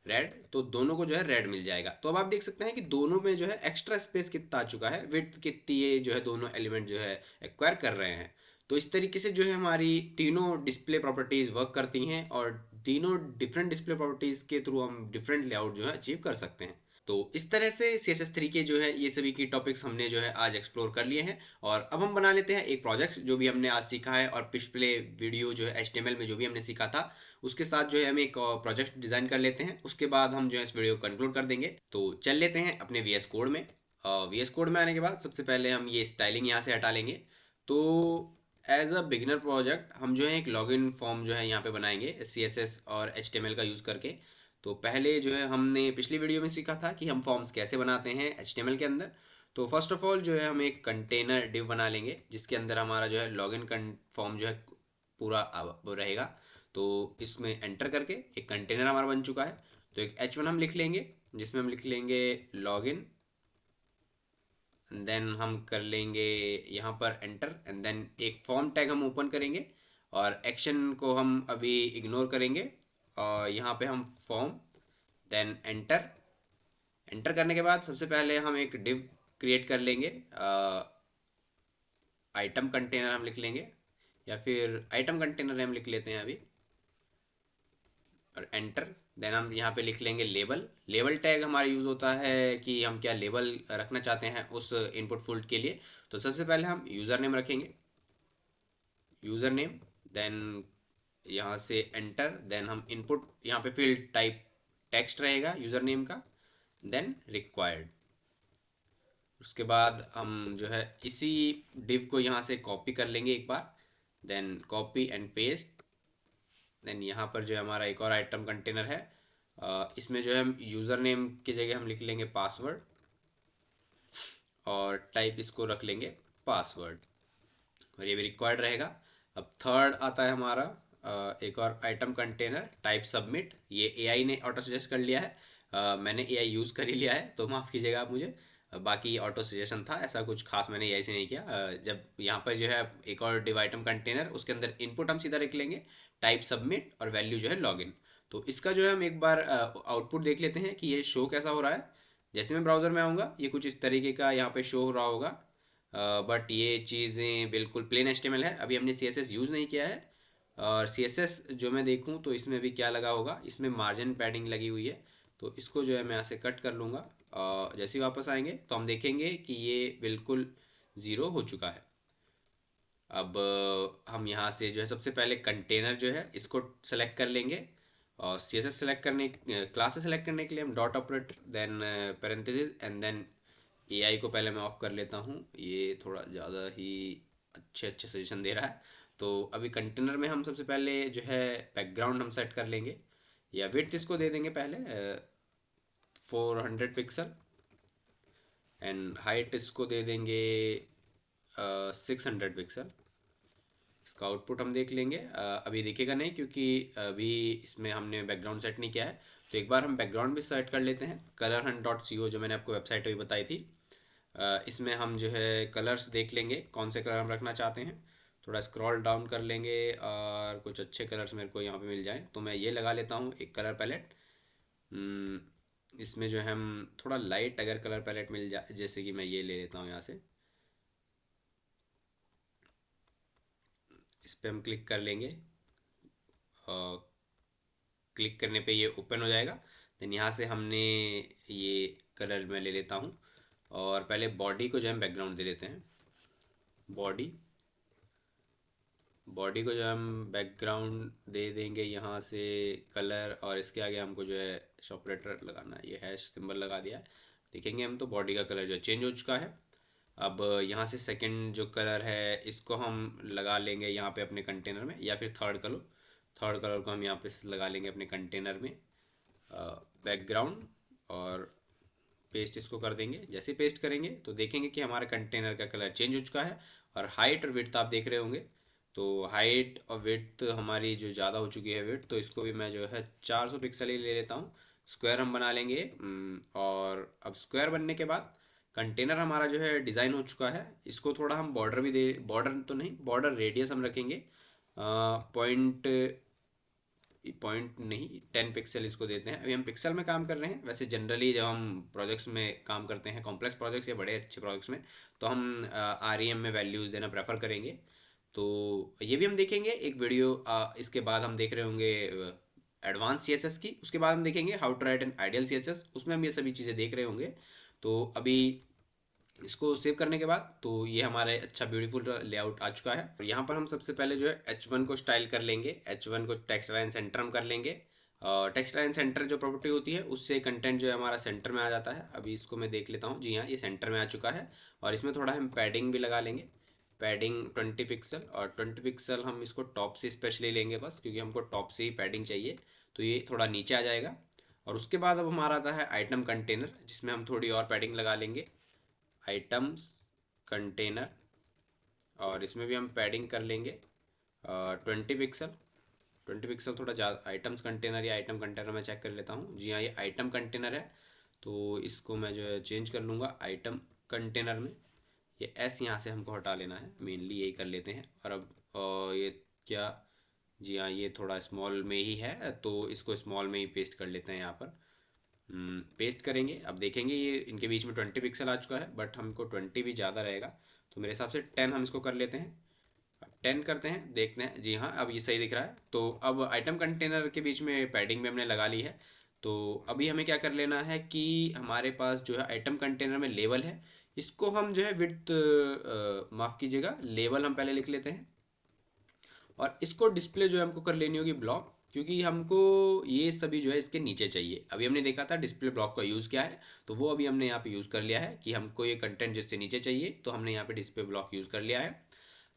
S1: रेड, तो दोनों को जो है रेड मिल जाएगा। तो अब आप देख सकते हैं कि दोनों में जो है एक्स्ट्रा स्पेस कितना आ चुका है, विड्थ कितनी ये जो है दोनों एलिमेंट जो है एक्वायर कर रहे हैं। तो इस तरीके से जो है हमारी तीनों डिस्प्ले प्रॉपर्टीज वर्क करती हैं, और तीनों डिफरेंट डिस्प्ले प्रॉपर्टीज के थ्रू हम डिफरेंट लेआउट जो है अचीव कर सकते हैं। तो इस तरह से CSS3 के जो है ये सभी की टॉपिक्स हमने जो है आज एक्सप्लोर कर लिए हैं। और अब हम बना लेते हैं एक प्रोजेक्ट जो भी हमने आज सीखा है, और पिछले वीडियो जो है HTML में जो भी हमने सीखा था उसके साथ जो है हम एक प्रोजेक्ट डिज़ाइन कर लेते हैं। उसके बाद हम जो है इस वीडियो को कंक्लूड कर देंगे। तो चल लेते हैं अपने VS कोड में। VS कोड में आने के बाद सबसे पहले हम ये स्टाइलिंग यहाँ से हटा लेंगे। तो एज अ बिगिनर प्रोजेक्ट हम जो है एक लॉगिन फॉर्म जो है यहाँ पे बनाएंगे CSS और HTML का यूज़ करके। तो पहले जो है हमने पिछली वीडियो में सीखा था कि हम फॉर्म्स कैसे बनाते हैं HTML के अंदर। तो फर्स्ट ऑफ ऑल जो है हम एक कंटेनर डिव बना लेंगे, जिसके अंदर हमारा जो है लॉगिन फॉर्म जो है पूरा वो रहेगा। तो इसमें एंटर करके एक कंटेनर हमारा बन चुका है। तो एक H1 हम लिख लेंगे, जिसमें हम लिख लेंगे लॉगिन, देन हम कर लेंगे यहाँ पर एंटर, एंड देन एक फॉर्म टैग हम ओपन करेंगे, और एक्शन को हम अभी इग्नोर करेंगे, और यहाँ पे हम फॉर्म, देन एंटर। एंटर करने के बाद सबसे पहले हम एक डिव क्रिएट कर लेंगे, आइटम कंटेनर हम लिख लेंगे, या फिर आइटम कंटेनर हम लिख लेते हैं अभी, और एंटर। देन हम यहाँ पे लिख लेंगे लेबल। लेबल टैग हमारा यूज़ होता है कि हम क्या लेबल रखना चाहते हैं उस इनपुट फील्ड के लिए। तो सबसे पहले हम यूज़र नेम रखेंगे, यूज़र नेम, देन यहाँ से एंटर, देन हम इनपुट यहाँ पे फील्ड टाइप टेक्स्ट रहेगा यूज़र नेम का, देन रिक्वायर्ड। उसके बाद हम जो है इसी डिव को यहाँ से कॉपी कर लेंगे एक बार, then copy and paste. Then यहाँ पर जो है हमारा एक और आइटम कंटेनर है, इसमें जो है हम यूज़र नेम की जगह हम लिख लेंगे पासवर्ड, और टाइप इसको रख लेंगे पासवर्ड, और ये भी रिक्वायर्ड रहेगा। अब थर्ड आता है हमारा एक और आइटम कंटेनर टाइप सबमिट। ये AI ने ऑटो सजेस्ट कर लिया है, मैंने AI यूज़ कर ही लिया है, तो माफ़ कीजिएगा आप मुझे। बाकी ऑटो सजेशन था, ऐसा कुछ खास मैंने AI से नहीं किया। जब यहाँ पर जो है एक और डिव आइटम कंटेनर, उसके अंदर इनपुट हम सीधा लिख लेंगे टाइप सबमिट, और वैल्यू जो है लॉगिन। तो इसका जो है हम एक बार आउटपुट देख लेते हैं कि ये शो कैसा हो रहा है। जैसे मैं ब्राउज़र में आऊँगा ये कुछ इस तरीके का यहाँ पे शो हो रहा होगा, बट ये चीज़ें बिल्कुल प्लेन HTML है, अभी हमने CSS यूज़ नहीं किया है। और CSS जो मैं देखूँ तो इसमें भी क्या लगा होगा, इसमें मार्जिन पैडिंग लगी हुई है। तो इसको जो है मैं यहाँ से कट कर लूँगा, और जैसे ही वापस आएंगे तो हम देखेंगे कि ये बिल्कुल ज़ीरो हो चुका है। अब हम यहाँ से जो है सबसे पहले कंटेनर जो है इसको सेलेक्ट कर लेंगे, और CSS सेलेक्ट करने क्लास से सेलेक्ट करने के लिए हम dot operator, then parenthesis, and then AI को पहले मैं ऑफ कर लेता हूँ, ये थोड़ा ज़्यादा ही अच्छे अच्छे सजेशन दे रहा है। तो अभी कंटेनर में हम सबसे पहले जो है बैकग्राउंड हम सेट कर लेंगे, या विड्थ इसको दे देंगे पहले 400 पिक्सल, एंड हाइट इसको दे देंगे 600 पिक्सल। इसका आउटपुट हम देख लेंगे, अभी दिखेगा नहीं क्योंकि अभी इसमें हमने बैकग्राउंड सेट नहीं किया है। तो एक बार हम बैकग्राउंड भी सेट कर लेते हैं, colorhunt.co जो मैंने आपको वेबसाइट अभी बताई थी। इसमें हम जो है कलर्स देख लेंगे कौन से कलर हम रखना चाहते हैं। थोड़ा स्क्रॉल डाउन कर लेंगे और कुछ अच्छे कलर्स मेरे को यहाँ पे मिल जाएं, तो मैं ये लगा लेता हूँ एक कलर पैलेट। इसमें जो है हम थोड़ा लाइट अगर कलर पैलेट मिल जाए, जैसे कि मैं ये ले लेता हूँ यहाँ से, इस पर हम क्लिक कर लेंगे और क्लिक करने पे ये ओपन हो जाएगा। देन यहाँ से हमने ये कलर मैं ले लेता हूँ और पहले बॉडी को जो है बैकग्राउंड दे देते हैं। बॉडी बॉडी को जो हम बैकग्राउंड दे देंगे यहाँ से कलर, और इसके आगे हमको जो है सेपरेटर लगाना है, ये हैश सिंबल लगा दिया है। देखेंगे हम तो बॉडी का कलर जो है चेंज हो चुका है। अब यहाँ से सेकंड जो कलर है इसको हम लगा लेंगे यहाँ पे अपने कंटेनर में, या फिर थर्ड कलर को हम यहाँ पे लगा लेंगे अपने कंटेनर में, बैकग्राउंड, और पेस्ट इसको कर देंगे। जैसे पेस्ट करेंगे तो देखेंगे कि हमारे कंटेनर का कलर चेंज हो चुका है। और हाइट और विड्थ आप देख रहे होंगे, तो हाइट और विड्थ हमारी जो ज़्यादा हो चुकी है विड्थ, तो इसको भी मैं जो है 400 पिक्सल ही ले लेता हूँ। स्क्वायर हम बना लेंगे। और अब स्क्वायर बनने के बाद कंटेनर हमारा जो है डिज़ाइन हो चुका है। इसको थोड़ा हम बॉर्डर भी दे, बॉर्डर तो नहीं, बॉर्डर रेडियस हम रखेंगे पॉइंट पॉइंट नहीं 10 पिक्सल इसको देते हैं। अभी हम पिक्सल में काम कर रहे हैं, वैसे जनरली जब हम प्रोजेक्ट्स में काम करते हैं, कॉम्प्लेक्स प्रोजेक्ट्स या बड़े अच्छे प्रोजेक्ट्स में, तो हम REM में वैल्यूज़ देना प्रेफर करेंगे। तो ये भी हम देखेंगे एक वीडियो, इसके बाद हम देख रहे होंगे एडवांस CSS की, उसके बाद हम देखेंगे how to write an ideal CSS, उसमें हम ये सभी चीज़ें देख रहे होंगे। तो अभी इसको सेव करने के बाद तो ये हमारे अच्छा ब्यूटीफुल लेआउट आ चुका है। और यहाँ पर हम सबसे पहले जो है H1 को स्टाइल कर लेंगे, H1 को टेक्स्ट लाइन सेंटर हम कर लेंगे। टेक्स्ट लाइन सेंटर जो प्रॉपर्टी होती है उससे कंटेंट जो है हमारा सेंटर में आ जाता है। अभी इसको मैं देख लेता हूँ, जी हाँ ये सेंटर में आ चुका है। और इसमें थोड़ा हम पैडिंग भी लगा लेंगे, पैडिंग 20 पिक्सल, और 20 पिक्सल हम इसको टॉप से स्पेशली लेंगे बस, क्योंकि हमको टॉप से ही पैडिंग चाहिए। तो ये थोड़ा नीचे आ जाएगा। और उसके बाद अब हमारा आता है आइटम कंटेनर, जिसमें हम थोड़ी और पैडिंग लगा लेंगे, आइटम्स कंटेनर, और इसमें भी हम पैडिंग कर लेंगे 20 पिक्सल। 20 पिक्सल थोड़ा ज़्यादा। आइटम्स कंटेनर या आइटम कंटेनर मैं चेक कर लेता हूँ, जी हाँ ये आइटम कंटेनर है। तो इसको मैं जो है चेंज कर लूँगा आइटम कंटेनर में। ये एस यहाँ से हमको हटा लेना है, मेनली यही कर लेते हैं। और अब ये क्या, जी हाँ ये थोड़ा स्मॉल में ही है, तो इसको स्मॉल में ही पेस्ट कर लेते हैं यहाँ पर। पेस्ट करेंगे। अब देखेंगे ये इनके बीच में 20 पिक्सल आ चुका है, बट हमको 20 भी ज़्यादा रहेगा, तो मेरे हिसाब से 10 हम इसको कर लेते हैं। अब 10 करते हैं, देखते हैं, जी हाँ अब ये सही दिख रहा है। तो अब आइटम कंटेनर के बीच में पैडिंग भी हमने लगा ली है। तो अभी हमें क्या कर लेना है कि हमारे पास जो है आइटम कंटेनर में लेवल है, इसको हम जो है विड्थ, माफ़ कीजिएगा, लेवल हम पहले लिख लेते हैं। और इसको डिस्प्ले जो है हमको कर लेनी होगी ब्लॉक, क्योंकि हमको ये सभी जो है इसके नीचे चाहिए। अभी हमने देखा था डिस्प्ले ब्लॉक का यूज़ क्या है, तो वो अभी हमने यहाँ पे यूज़ कर लिया है कि हमको ये कंटेंट जिससे नीचे चाहिए, तो हमने यहाँ पे डिस्प्ले ब्लॉक यूज़ कर लिया है।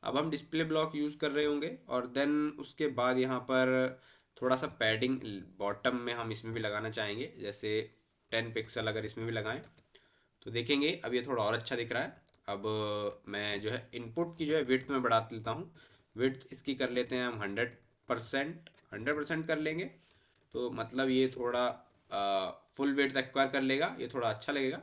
S1: अब हम डिस्प्ले ब्लॉक यूज़ कर रहे होंगे, और देन उसके बाद यहाँ पर थोड़ा सा पैडिंग बॉटम में हम इसमें भी लगाना चाहेंगे, जैसे 10 पिक्सल अगर इसमें भी लगाएं तो देखेंगे अब ये थोड़ा और अच्छा दिख रहा है। अब मैं जो है इनपुट की जो है विड्थ में बढ़ा लेता हूँ। विड्थ इसकी कर लेते हैं हम 100%, 100% कर लेंगे, तो मतलब ये थोड़ा फुल विड्थ एक्वायर कर लेगा, ये थोड़ा अच्छा लगेगा।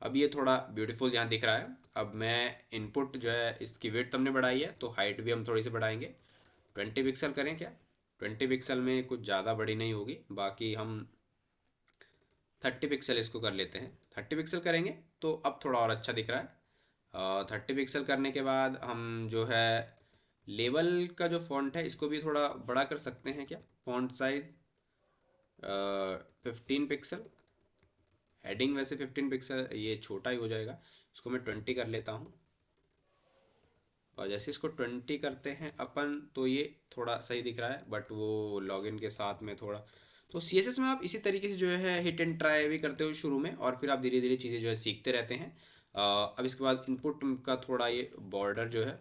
S1: अब ये थोड़ा ब्यूटीफुल यहाँ दिख रहा है। अब मैं इनपुट जो है इसकी विड्थ हमने बढ़ाई है, तो हाइट भी हम थोड़ी सी बढ़ाएंगे। 20 पिक्सल करें क्या, 20 पिक्सल में कुछ ज़्यादा बड़ी नहीं होगी, बाकी हम 30 पिक्सल इसको कर लेते हैं। 30 पिक्सल करेंगे तो अब थोड़ा और अच्छा दिख रहा है। 30 पिक्सल करने के बाद हम जो है लेवल का जो फॉन्ट है इसको भी थोड़ा बड़ा कर सकते हैं क्या, फॉन्ट साइज 15 पिक्सल। हेडिंग वैसे 15 पिक्सल, ये छोटा ही हो जाएगा, इसको मैं 20 कर लेता हूँ। और जैसे इसको 20 करते हैं अपन, तो ये थोड़ा सही दिख रहा है, बट वो लॉगिन के साथ में थोड़ा, तो CSS में आप इसी तरीके से जो है हिट एंड ट्राई भी करते हो शुरू में, और फिर आप धीरे धीरे चीज़ें जो है सीखते रहते हैं। अब इसके बाद इनपुट का थोड़ा ये बॉर्डर जो है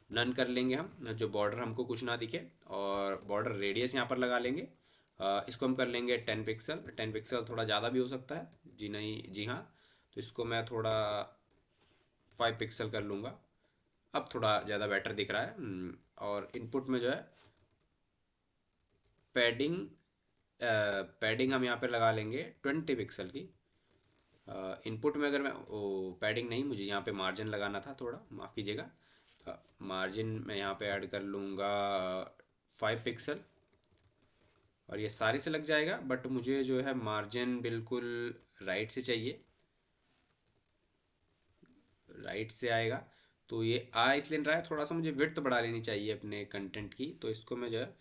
S1: नन कर लेंगे हम, जो बॉर्डर हमको कुछ ना दिखे, और बॉर्डर रेडियस यहाँ पर लगा लेंगे। इसको हम कर लेंगे 10 पिक्सल। 10 पिक्सल थोड़ा ज़्यादा भी हो सकता है, जी नहीं, जी हाँ, तो इसको मैं थोड़ा 5 पिक्सल कर लूँगा। अब थोड़ा ज़्यादा बेटर दिख रहा है। और इनपुट में जो है पैडिंग, पैडिंग हम यहाँ पे लगा लेंगे 20 पिक्सल की। इनपुट में अगर मैं, ओ पैडिंग नहीं, मुझे यहाँ पे मार्जिन लगाना था, थोड़ा माफ़ कीजिएगा। मार्जिन मैं यहाँ पे ऐड कर लूँगा 5 पिक्सल, और ये सारे से लग जाएगा। बट मुझे जो है मार्जिन बिल्कुल राइट से चाहिए, राइट से आएगा। तो ये आ इसलिए रहा है, थोड़ा सा मुझे विड्थ बढ़ा लेनी चाहिए अपने कंटेंट की, तो इसको मैं जो है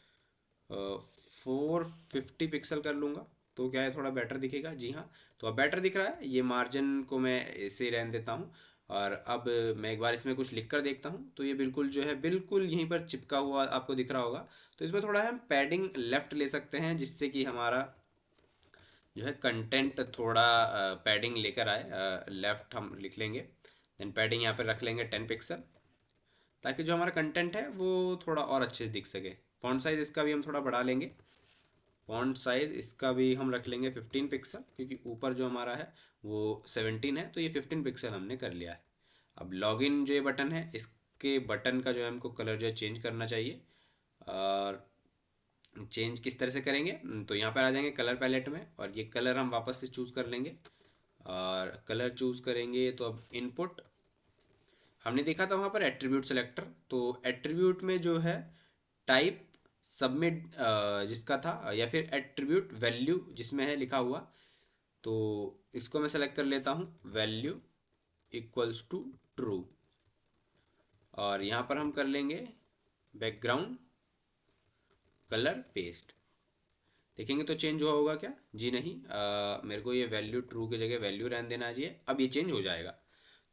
S1: 450 पिक्सल कर लूँगा। तो क्या है, थोड़ा बेटर दिखेगा। जी हाँ, तो अब बेटर दिख रहा है। ये मार्जिन को मैं ऐसे ही रहने देता हूँ। और अब मैं एक बार इसमें कुछ लिख कर देखता हूँ, तो ये बिल्कुल जो है बिल्कुल यहीं पर चिपका हुआ आपको दिख रहा होगा। तो इसमें थोड़ा हम पैडिंग लेफ्ट ले सकते हैं, जिससे कि हमारा जो है कंटेंट थोड़ा पैडिंग लेकर आए। लेफ्ट हम लिख लेंगे, देन पैडिंग यहाँ पर रख लेंगे 10 पिक्सल, ताकि जो हमारा कंटेंट है वो थोड़ा और अच्छे से दिख सके। फॉन्ट साइज़ इसका भी हम थोड़ा बढ़ा लेंगे। फॉन्ट साइज़ इसका भी हम रख लेंगे 15 पिक्सल, क्योंकि ऊपर जो हमारा है वो 17 है, तो ये 15 पिक्सल हमने कर लिया है। अब लॉगिन जो ये बटन है, इसके बटन का जो है हमको कलर जो है चेंज करना चाहिए। और चेंज किस तरह से करेंगे, तो यहाँ पर आ जाएंगे कलर पैलेट में, और ये कलर हम वापस से चूज़ कर लेंगे। और कलर चूज़ करेंगे तो अब इनपुट हमने देखा था वहाँ पर एट्रीब्यूट सेलेक्टर, तो एट्रीब्यूट में जो है टाइप सबमिट जिसका था, या फिर एट्रीब्यूट वैल्यू जिसमें है लिखा हुआ, तो इसको मैं सेलेक्ट कर लेता हूँ, वैल्यू इक्वल्स टू ट्रू। और यहाँ पर हम कर लेंगे बैकग्राउंड कलर पेस्ट। देखेंगे तो चेंज हुआ होगा क्या? जी नहीं, मेरे को ये वैल्यू ट्रू की जगह वैल्यू रहने देना चाहिए। अब ये चेंज हो जाएगा।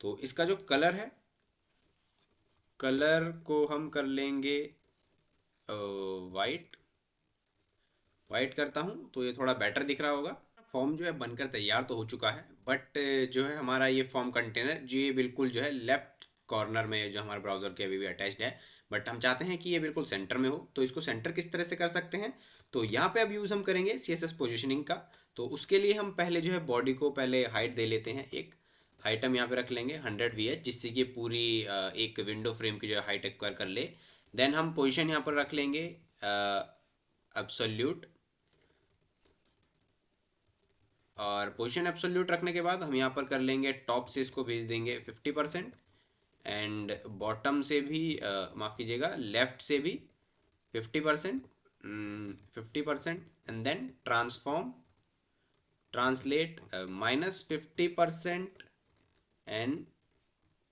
S1: तो इसका जो कलर है, कलर को हम कर लेंगे वाइट। वाइट करता हूँ तो ये थोड़ा बेटर दिख रहा होगा। फॉर्म जो है बनकर तैयार तो हो चुका है, बट जो है हमारा ये फॉर्म कंटेनर जो ये बिल्कुल जो है लेफ्ट कॉर्नर में जो हमारे ब्राउज़र के अभी भी अटैच्ड है, बट हम चाहते हैं कि ये बिल्कुल सेंटर में हो। तो इसको सेंटर किस तरह से कर सकते हैं, तो यहाँ पे अब यूज़ हम करेंगे CSS पोजिशनिंग का। तो उसके लिए हम पहले जो है बॉडी को पहले हाइट दे लेते हैं। एक हाइट हम यहाँ पे रख लेंगे 100 VH, जिससे कि पूरी एक विंडो फ्रेम की जो है हाइट एक्वायर कर ले। देन हम पोजिशन यहाँ पर रख लेंगे एब्सोल्यूट, और पोजीशन एब्सोल्यूट रखने के बाद हम यहाँ पर कर लेंगे टॉप से इसको भेज देंगे 50%, एंड बॉटम से भी माफ़ कीजिएगा, लेफ्ट से भी 50%, 50%, and then transform translate -50% and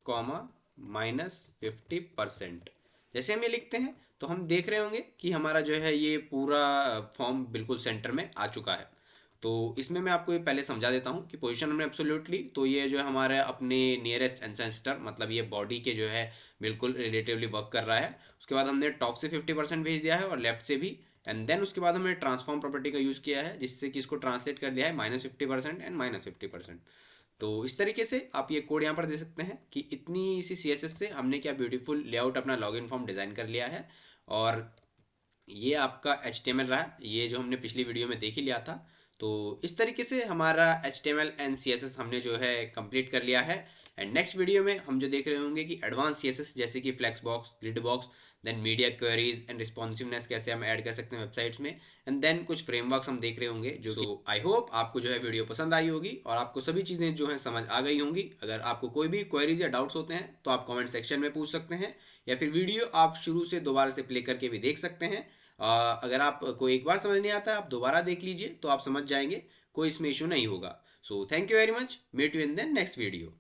S1: comma -50%। जैसे हम ये लिखते हैं तो हम देख रहे होंगे कि हमारा जो है ये पूरा फॉर्म बिल्कुल सेंटर में आ चुका है। तो इसमें मैं आपको ये पहले समझा देता हूँ कि पोजीशन हमने एब्सोल्युटली, तो ये जो है हमारे अपने नियरेस्ट एंसेस्टर, मतलब ये बॉडी के जो है बिल्कुल रिलेटिवली वर्क कर रहा है। उसके बाद हमने टॉप से 50% भेज दिया है और लेफ्ट से भी, एंड देन उसके बाद हमने ट्रांसफॉर्म प्रॉपर्टी का यूज़ किया है, जिससे कि इसको ट्रांसलेट कर दिया है -50% एंड -50%। तो इस तरीके से आप ये कोड यहाँ पर दे सकते हैं कि इतनी सी CSS से हमने क्या ब्यूटीफुल लेआउट अपना लॉगिन फॉर्म डिज़ाइन कर लिया है। और ये आपका HTML रहा, ये जो हमने पिछली वीडियो में देख ही लिया था। तो इस तरीके से हमारा HTML एंड CSS हमने जो है कंप्लीट कर लिया है। एंड नेक्स्ट वीडियो में हम जो देख रहे होंगे कि एडवांस CSS जैसे कि flex box, grid box, then media queries and responsiveness कैसे हम ऐड कर सकते हैं वेबसाइट्स में, एंड देन कुछ फ्रेमवर्क्स हम देख रहे होंगे। जो आई होप आपको जो है वीडियो पसंद आई होगी और आपको सभी चीज़ें जो है समझ आ गई होंगी। अगर आपको कोई भी क्वेरीज या डाउट्स होते हैं तो आप कमेंट सेक्शन में पूछ सकते हैं, या फिर वीडियो आप शुरू से दोबारा से प्ले करके भी देख सकते हैं। अगर आपको एक बार समझ नहीं आता आप दोबारा देख लीजिए तो आप समझ जाएंगे, कोई इसमें इशू नहीं होगा। So thank you very much, meet you in the next video.